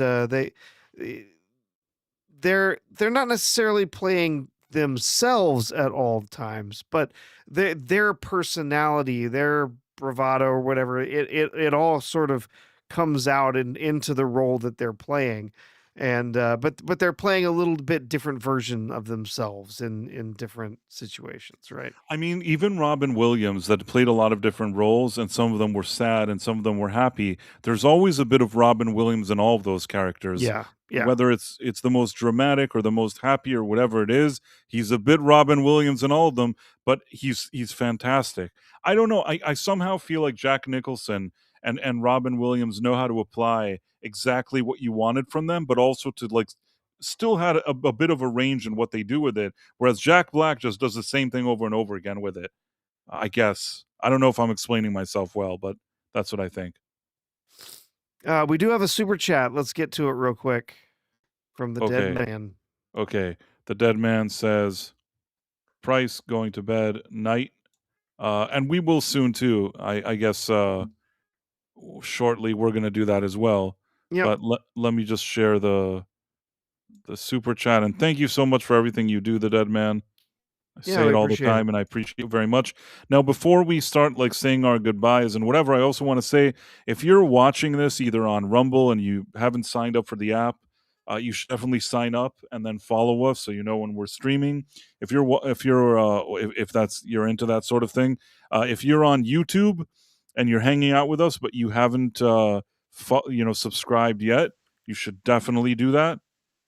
they're not necessarily playing themselves at all times, but their personality, their bravado, or whatever, it all sort of comes out into the role that they're playing. And but they're playing a little bit different version of themselves in different situations, right? I mean, even Robin Williams that played a lot of different roles, and some of them were sad and some of them were happy. There's always a bit of Robin Williams in all of those characters. Yeah. Whether it's the most dramatic or the most happy or whatever it is, he's a bit Robin Williams in all of them, but he's fantastic. I don't know. I somehow feel like Jack Nicholson and Robin Williams know how to apply exactly what you wanted from them, but also to like still had a bit of a range in what they do with it. Whereas Jack Black just does the same thing over and over again with it. I guess. I don't know if I'm explaining myself well, but that's what I think. We do have a super chat. Let's get to it real quick from the Dead Man. Okay. The Dead Man says, Price going to bed, night. And we will soon too. I guess shortly we're going to do that as well. Yep. But let me just share the super chat. And thank you so much for everything you do, the Dead Man. I say it all the time, and I appreciate it very much. Now, before we start like saying our goodbyes and whatever, I also want to say, if you're watching this either on Rumble and you haven't signed up for the app, you should definitely sign up and then follow us so you know when we're streaming. If you're into that sort of thing, if you're on YouTube and you're hanging out with us but you haven't subscribed yet, you should definitely do that.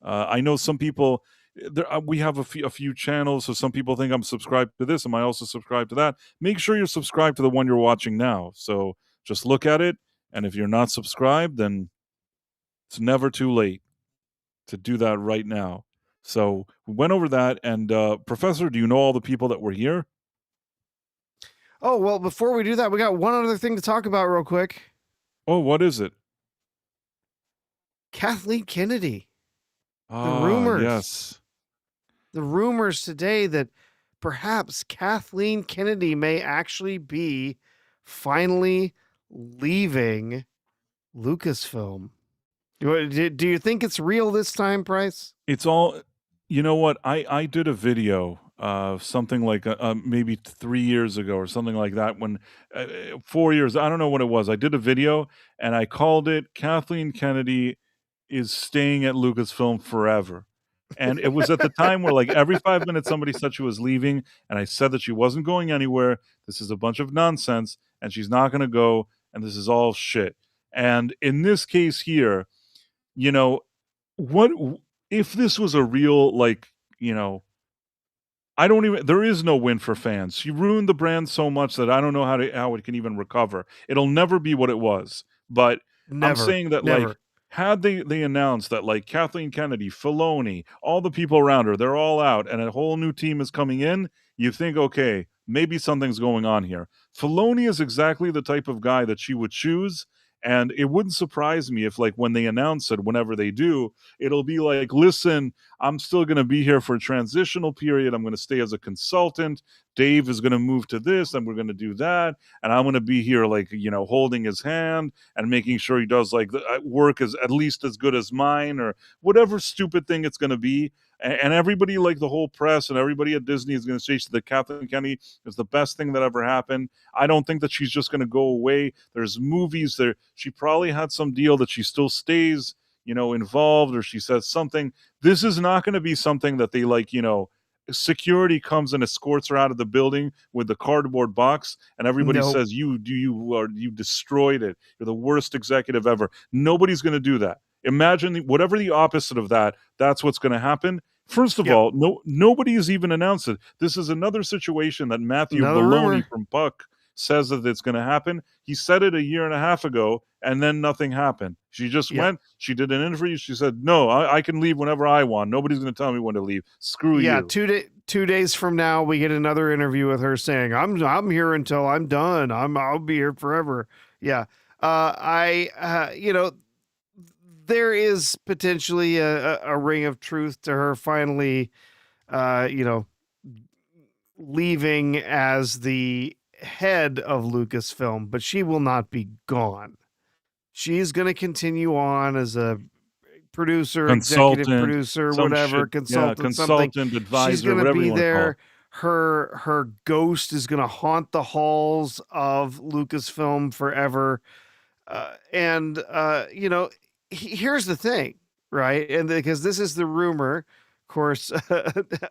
I know some people. We have a few channels, so some people think I'm subscribed to this. Am I also subscribed to that? Make sure you're subscribed to the one you're watching now. So just look at it, and if you're not subscribed, then it's never too late to do that right now. So we went over that, and Professor, do you know all the people that were here? Oh, well, before we do that, we got one other thing to talk about real quick. Oh, what is it? Kathleen Kennedy. The rumors. Yes. The rumors today that perhaps Kathleen Kennedy may actually be finally leaving Lucasfilm. Do you think it's real this time, Price? It's all, you know what? I did a video, something like maybe 3 years ago or something like that. When 4 years, I don't know what it was. I did a video and I called it "Kathleen Kennedy is staying at Lucasfilm forever." And it was at the time where like every 5 minutes somebody said she was leaving, and I said that she wasn't going anywhere. This is a bunch of nonsense, and she's not going to go, and this is all shit. And in this case here, what if this was a real, like, there is no win for fans. She ruined the brand so much that I don't know how it can even recover. It'll never be what it was. But I'm saying that like had they announced that like Kathleen Kennedy, Filoni, all the people around her, they're all out, and a whole new team is coming in, you think, okay, maybe something's going on here. Filoni is exactly the type of guy that she would choose. And it wouldn't surprise me if, like, when they announce it, whenever they do, it'll be like, listen, I'm still going to be here for a transitional period. I'm going to stay as a consultant. Dave is going to move to this, and we're going to do that. And I'm going to be here, like, holding his hand and making sure he does, like, the work is at least as good as mine, or whatever stupid thing it's going to be. And everybody, like the whole press and everybody at Disney, is going to say that Kathleen Kennedy is the best thing that ever happened. I don't think that she's just going to go away. There's movies there. She probably had some deal that she still stays, involved, or she says something. This is not going to be something that they security comes and escorts her out of the building with the cardboard box, and everybody Nope. says you destroyed it. You're the worst executive ever. Nobody's going to do that. Imagine whatever the opposite of that. That's what's going to happen. First of all, nobody has even announced it. This is another situation that Matthew Baloney from Puck says that it's going to happen. He said it a year and a half ago, and then nothing happened. She just went. She did an interview. She said, "No, I can leave whenever I want. Nobody's going to tell me when to leave. Screw you." 2 days from now, we get another interview with her saying, "I'm here until I'm done. I'll be here forever." Yeah, there is potentially a ring of truth to her finally, leaving as the head of Lucasfilm, but she will not be gone. She's going to continue on as a producer, executive producer, whatever, consultant, something. Advisor, she's going to whatever be you want to call there. it. Her ghost is going to haunt the halls of Lucasfilm forever. Here's the thing, right? And because this is the rumor, of course,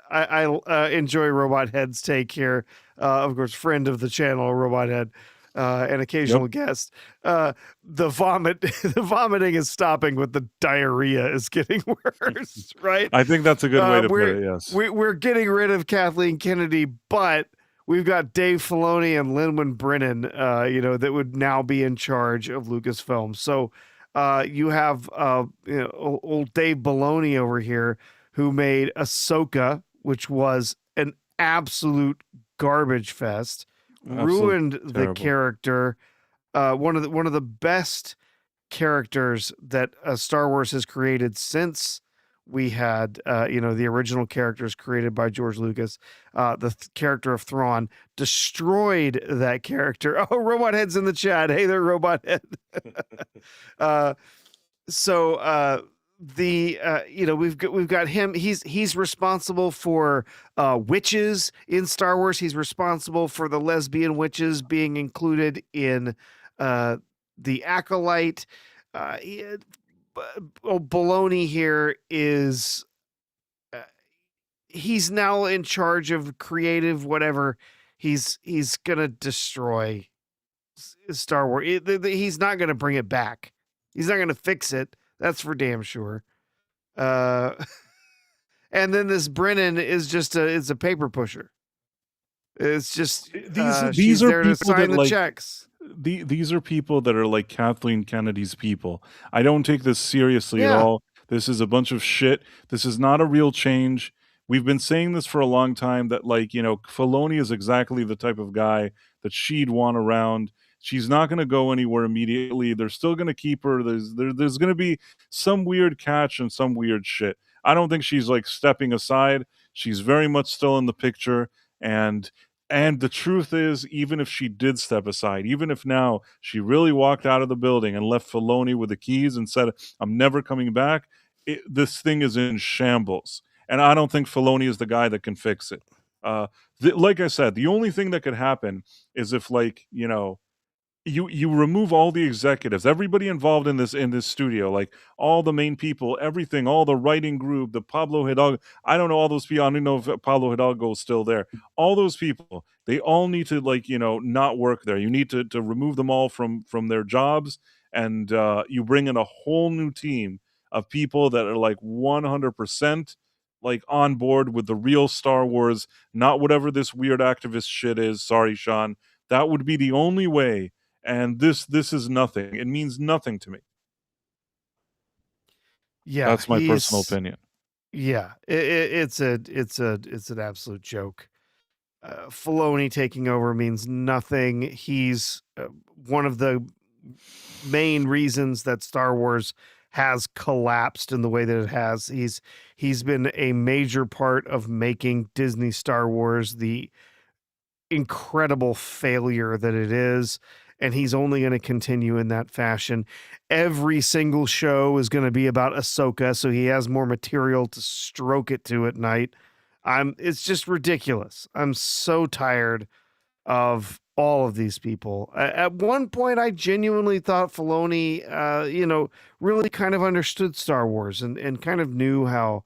I enjoy Robot Head's take here. Of course, friend of the channel, Robot Head, an occasional guest. The vomiting is stopping, but the diarrhea is getting worse, right? I think that's a good way to put it. Yes, we're getting rid of Kathleen Kennedy, but we've got Dave Filoni and Lin Brennan, that would now be in charge of Lucasfilm. So you have old Dave Filoni over here, who made Ahsoka, which was an absolute garbage fest, ruined the character. One of the best characters that Star Wars has created since we had the original characters created by George Lucas. The character of Thrawn destroyed that character. Oh, Robot Head's in the chat. Hey there, Robot Head. We've got him. He's responsible for witches in Star Wars. He's responsible for the lesbian witches being included in the Acolyte. Baloney here is he's now in charge of creative whatever. He's gonna destroy Star Wars. He's not gonna bring it back. He's not gonna fix it. That's for damn sure. And then this Brennan is just it's a paper pusher. It's just these are there to people sign that the checks. These are people that are like Kathleen Kennedy's people. I don't take this seriously at all. This is a bunch of shit. This is not a real change. We've been saying this for a long time that Filoni is exactly the type of guy that she'd want around. She's not going to go anywhere immediately. They're still going to keep her. There's going to be some weird catch and some weird shit. I don't think she's like stepping aside. She's very much still in the picture. And the truth is, even if she did step aside, even if now she really walked out of the building and left Filoni with the keys and said, "I'm never coming back," this thing is in shambles. And I don't think Filoni is the guy that can fix it. Like I said, the only thing that could happen is if you remove all the executives, everybody involved in this studio, like all the main people, everything, all the writing group, the Pablo Hidalgo. I don't know all those people. I don't know if Pablo Hidalgo is still there. All those people, they all need to not work there. You need to remove them all from their jobs, and you bring in a whole new team of people that are like 100% like on board with the real Star Wars, not whatever this weird activist shit is. Sorry, Sean. That would be the only way. And this is nothing. It means nothing to me. Yeah, That's my personal he's opinion. yeah. It's an absolute joke. Filoni taking over means nothing. He's one of the main reasons that Star Wars has collapsed in the way that it has. He's been a major part of making Disney Star Wars the incredible failure that it is, and he's only going to continue in that fashion. Every single show is going to be about Ahsoka, so he has more material to stroke it to at night. It's just ridiculous. I'm so tired of all of these people. At one point, I genuinely thought Filoni, really kind of understood Star Wars and kind of knew how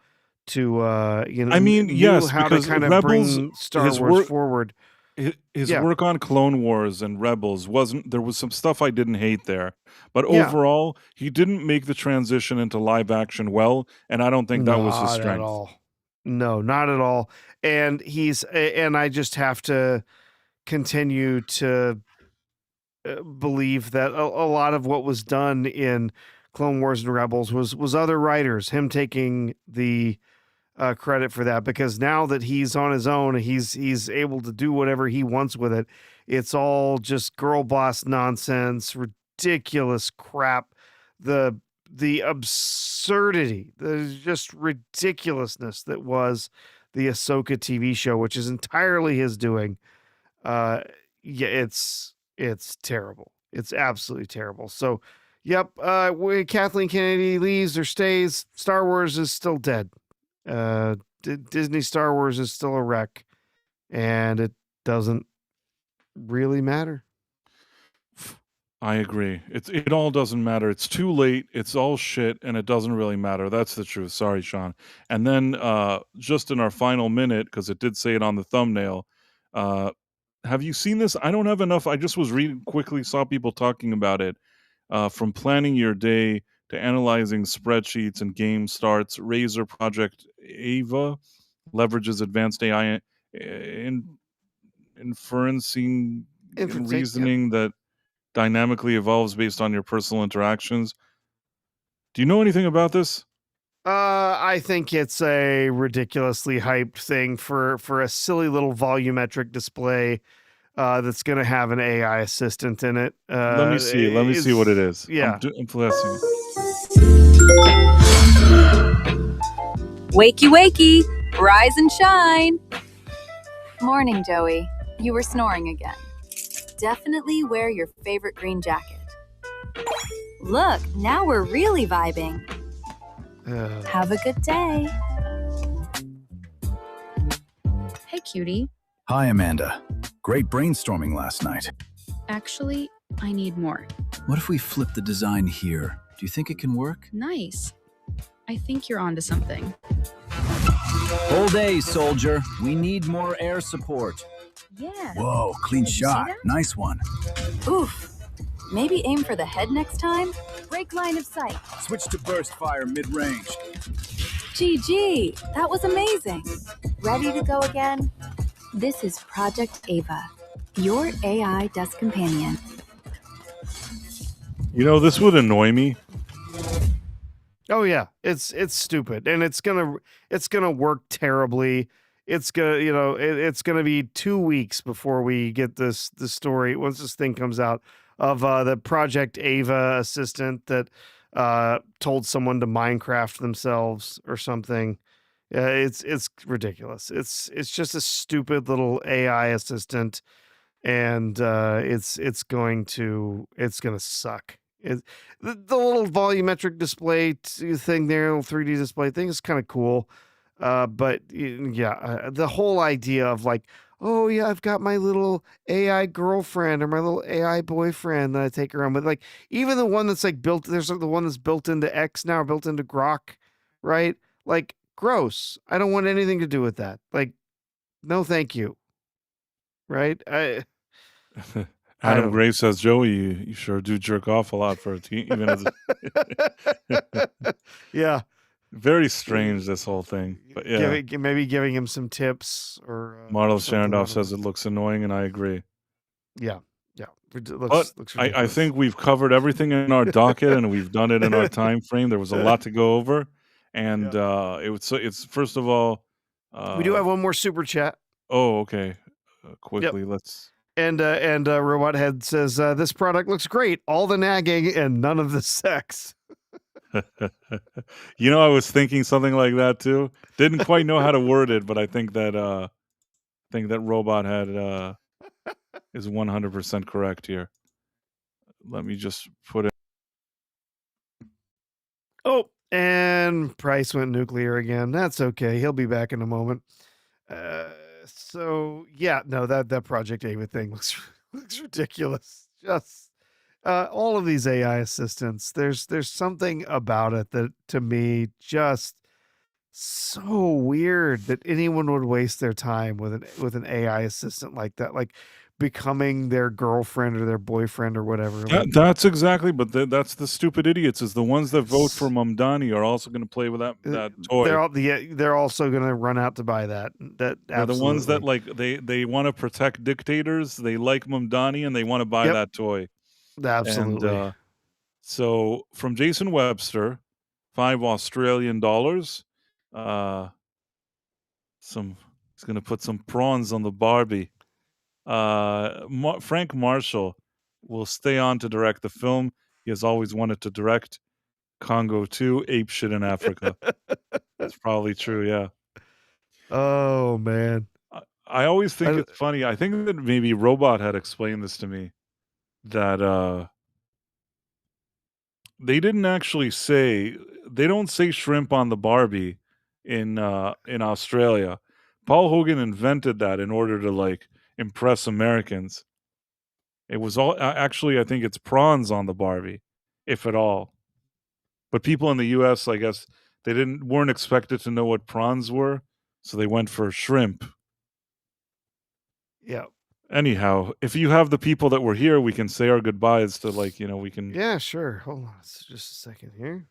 to, I mean, knew yes, how to because kind of Rebels, bring Star his Wars work, forward. his Yeah. work on Clone Wars and Rebels there was some stuff I didn't hate there, but Yeah. overall, he didn't make the transition into live action well, and I don't think that was his Not at strength. all. No, not at all. And I just have to continue to believe that a lot of what was done in Clone Wars and Rebels was other writers, him taking the credit for that, because now that he's on his own, he's able to do whatever he wants with it. It's all just girl boss nonsense, ridiculous crap. The absurdity, the just ridiculousness that was the Ahsoka TV show, which is entirely his doing. It's terrible. It's absolutely terrible. So, yep. When Kathleen Kennedy leaves or stays, Star Wars is still dead. Disney Star Wars is still a wreck, and it doesn't really matter. I agree. It all doesn't matter. It's too late. It's all shit, and it doesn't really matter. That's the truth. Sorry, Sean. And then just in our final minute, because it did say it on the thumbnail, have you seen this? I don't have enough. I just was reading quickly, saw people talking about it. From planning your day to analyzing spreadsheets and game starts, Razer Project AVA leverages advanced AI inferencing and reasoning that dynamically evolves based on your personal interactions. Do you know anything about this? I think it's a ridiculously hyped thing for a silly little volumetric display that's going to have an AI assistant in it. Let me see. Let me see what it is. Yeah. I'm flexing. Wakey, wakey, rise and shine. Morning, Joey. You were snoring again. Definitely wear your favorite green jacket. Look, now we're really vibing. Have a good day. Hey, cutie. Hi, Amanda. Great brainstorming last night. Actually, I need more. What if we flip the design here? Do you think it can work? Nice. I think you're onto something. Whole day, soldier. We need more air support. Yeah. Whoa, clean Did you see shot. that? Nice one. Oof. Maybe aim for the head next time. Break line of sight. Switch to burst fire mid-range. GG, that was amazing. Ready to go again? This is Project AVA, your AI desk companion. You know, this would annoy me. Oh yeah, it's stupid, and it's gonna work terribly. It's gonna it's gonna be 2 weeks before we get the story once this thing comes out of the Project AVA assistant that told someone to Minecraft themselves or something. It's ridiculous. It's just a stupid little AI assistant, and it's gonna suck. The little volumetric display thing there, little 3D display thing is kind of cool. But yeah, the whole idea of like, oh yeah, I've got my little AI girlfriend or my little AI boyfriend that I take around with, like even the one that's like built, there's the one that's built into X now, built into Grok, right? Like gross. I don't want anything to do with that. Like, no, thank you. Right? Adam Gray says, Joey, you sure do jerk off a lot for a team, even as yeah. Very strange, this whole thing. But yeah. Maybe giving him some tips or Marlo Sharendorf says it looks annoying, and I agree. Yeah. Yeah. But I think we've covered everything in our docket, and we've done it in our time frame. There was a lot to go over, and it's first of all. We do have one more super chat. Oh, okay. Quickly, let's. And Robot Head says this product looks great. All the nagging and none of the sex. I was thinking something like that too. Didn't quite know how to word it, but I think that Robot Head is 100% correct here. Let me just put it. Oh, and Price went nuclear again. That's okay. He'll be back in a moment. So yeah, no, that Project Ava thing looks ridiculous. Just all of these AI assistants. There's something about it that to me just so weird that anyone would waste their time with an AI assistant like that, like becoming their girlfriend or their boyfriend or whatever. That's exactly, but that's the stupid idiots. Is the ones that vote for Mamdani are also going to play with that toy. They're also going to run out to buy that. They're the ones that like they want to protect dictators. They like Mamdani and they want to buy that toy. Absolutely. And, so from Jason Webster, $5 Australian. He's going to put some prawns on the Barbie. Frank Marshall will stay on to direct the film. He has always wanted to direct Congo 2, Ape Shit in Africa. That's probably true, yeah. Oh, man. I always think it's funny. I think that maybe Robot had explained this to me, that they didn't actually they don't say shrimp on the Barbie in Australia. Paul Hogan invented that in order to like impress Americans. It was all actually, I think it's prawns on the Barbie, if at all. But people in the US, I guess, they weren't expected to know what prawns were, so they went for shrimp. Yeah. Anyhow, if you have the people that were here, we can say our goodbyes to we can. Yeah, sure. Hold on just a second here.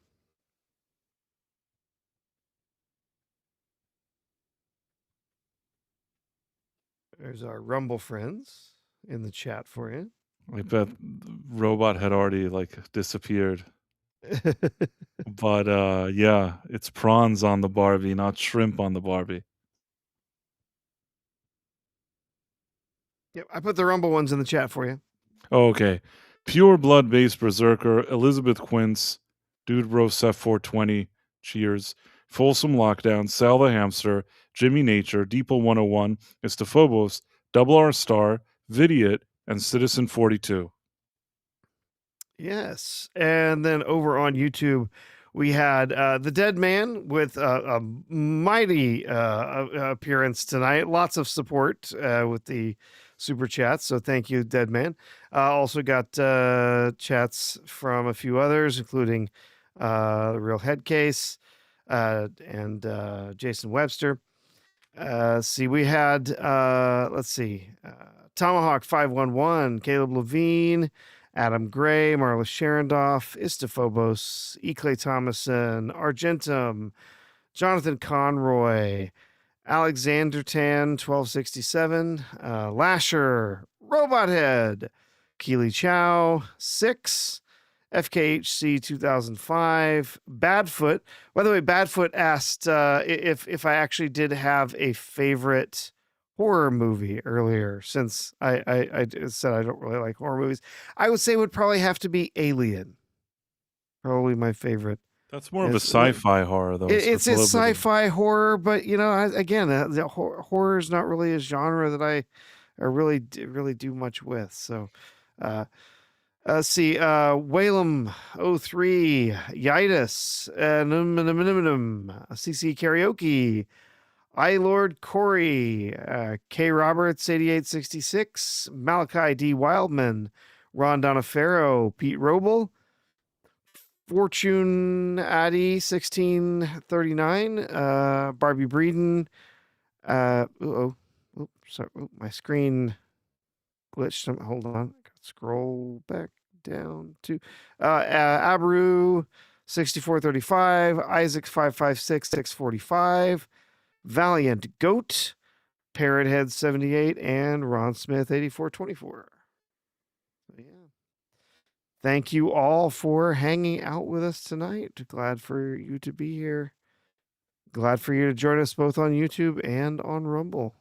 There's our Rumble friends in the chat for you. I bet Robot had already disappeared. But yeah, it's prawns on the Barbie, not shrimp on the Barbie. Yep, I put the Rumble ones in the chat for you. Oh, okay. Pure Blood Based Berserker, Elizabeth Quince, Dude Bro Seth 420, cheers. Folsom Lockdown, Sal the Hamster, Jimmy Nature, Deeple 101, Istophobos, Double R Star, Vidiot, and Citizen 42. Yes. And then over on YouTube, we had The Dead Man with a mighty appearance tonight. Lots of support with the super chats. So thank you, Dead Man. Also got chats from a few others, including The Real Head Case and Jason Webster. We had, Tomahawk 511, Caleb Levine, Adam Gray, Marla Sharondoff, Istophobos, E. Clay Thomason, Argentum, Jonathan Conroy, Alexander Tan, 1267, Lasher, Robot Head, Keely Chow, 6, FKHC 2005, Badfoot. By the way, Badfoot asked if I actually did have a favorite horror movie earlier, since I said I don't really like horror movies. I would say it would probably have to be Alien. Probably my favorite. That's more of a sci-fi horror, though. It's a sci-fi horror, but again, the horror is not really a genre that I really do much with. So, Whalem 03, Yitis, CC Karaoke, Lord Corey, K Roberts 8866, Malachi D Wildman, Ron Donofaro, Pete Roble, Fortune Addy 1639, Barbie Breeden, sorry, my screen glitched. Hold on, scroll back down to Abreu 6435, Isaac 556 645, Valiant Goat, Parrothead 78, and Ron Smith 8424. Yeah. Thank you all for hanging out with us tonight. Glad for you to be here. Glad for you to join us both on YouTube and on Rumble.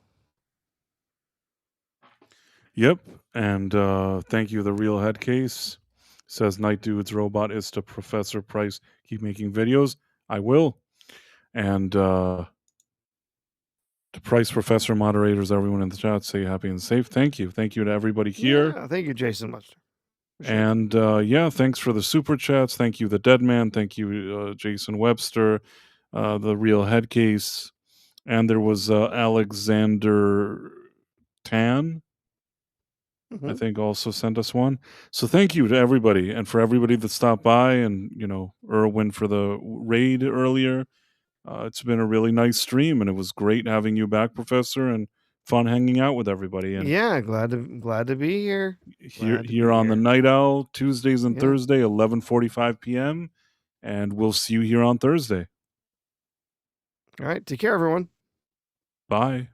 Yep. And thank you, The Real Head Case. Says Night Dude's robot is to Professor Price. Keep making videos. I will. And the Price Professor moderators, everyone in the chat, stay happy and safe. Thank you. Thank you to everybody here. Yeah, thank you, Jason Muster. And yeah, thanks for the super chats. Thank you, the Dead Man. Thank you, Jason Webster, the Real Head Case, and there was Alexander Tan. I think also sent us one. So thank you to everybody, and for everybody that stopped by, and Erwin for the raid earlier. It's been a really nice stream, and it was great having you back, Professor, and fun hanging out with everybody. And yeah, glad to be here. Here on the Night Owl, Tuesdays and Thursday, 11:45 p.m. And we'll see you here on Thursday. All right, take care, everyone. Bye.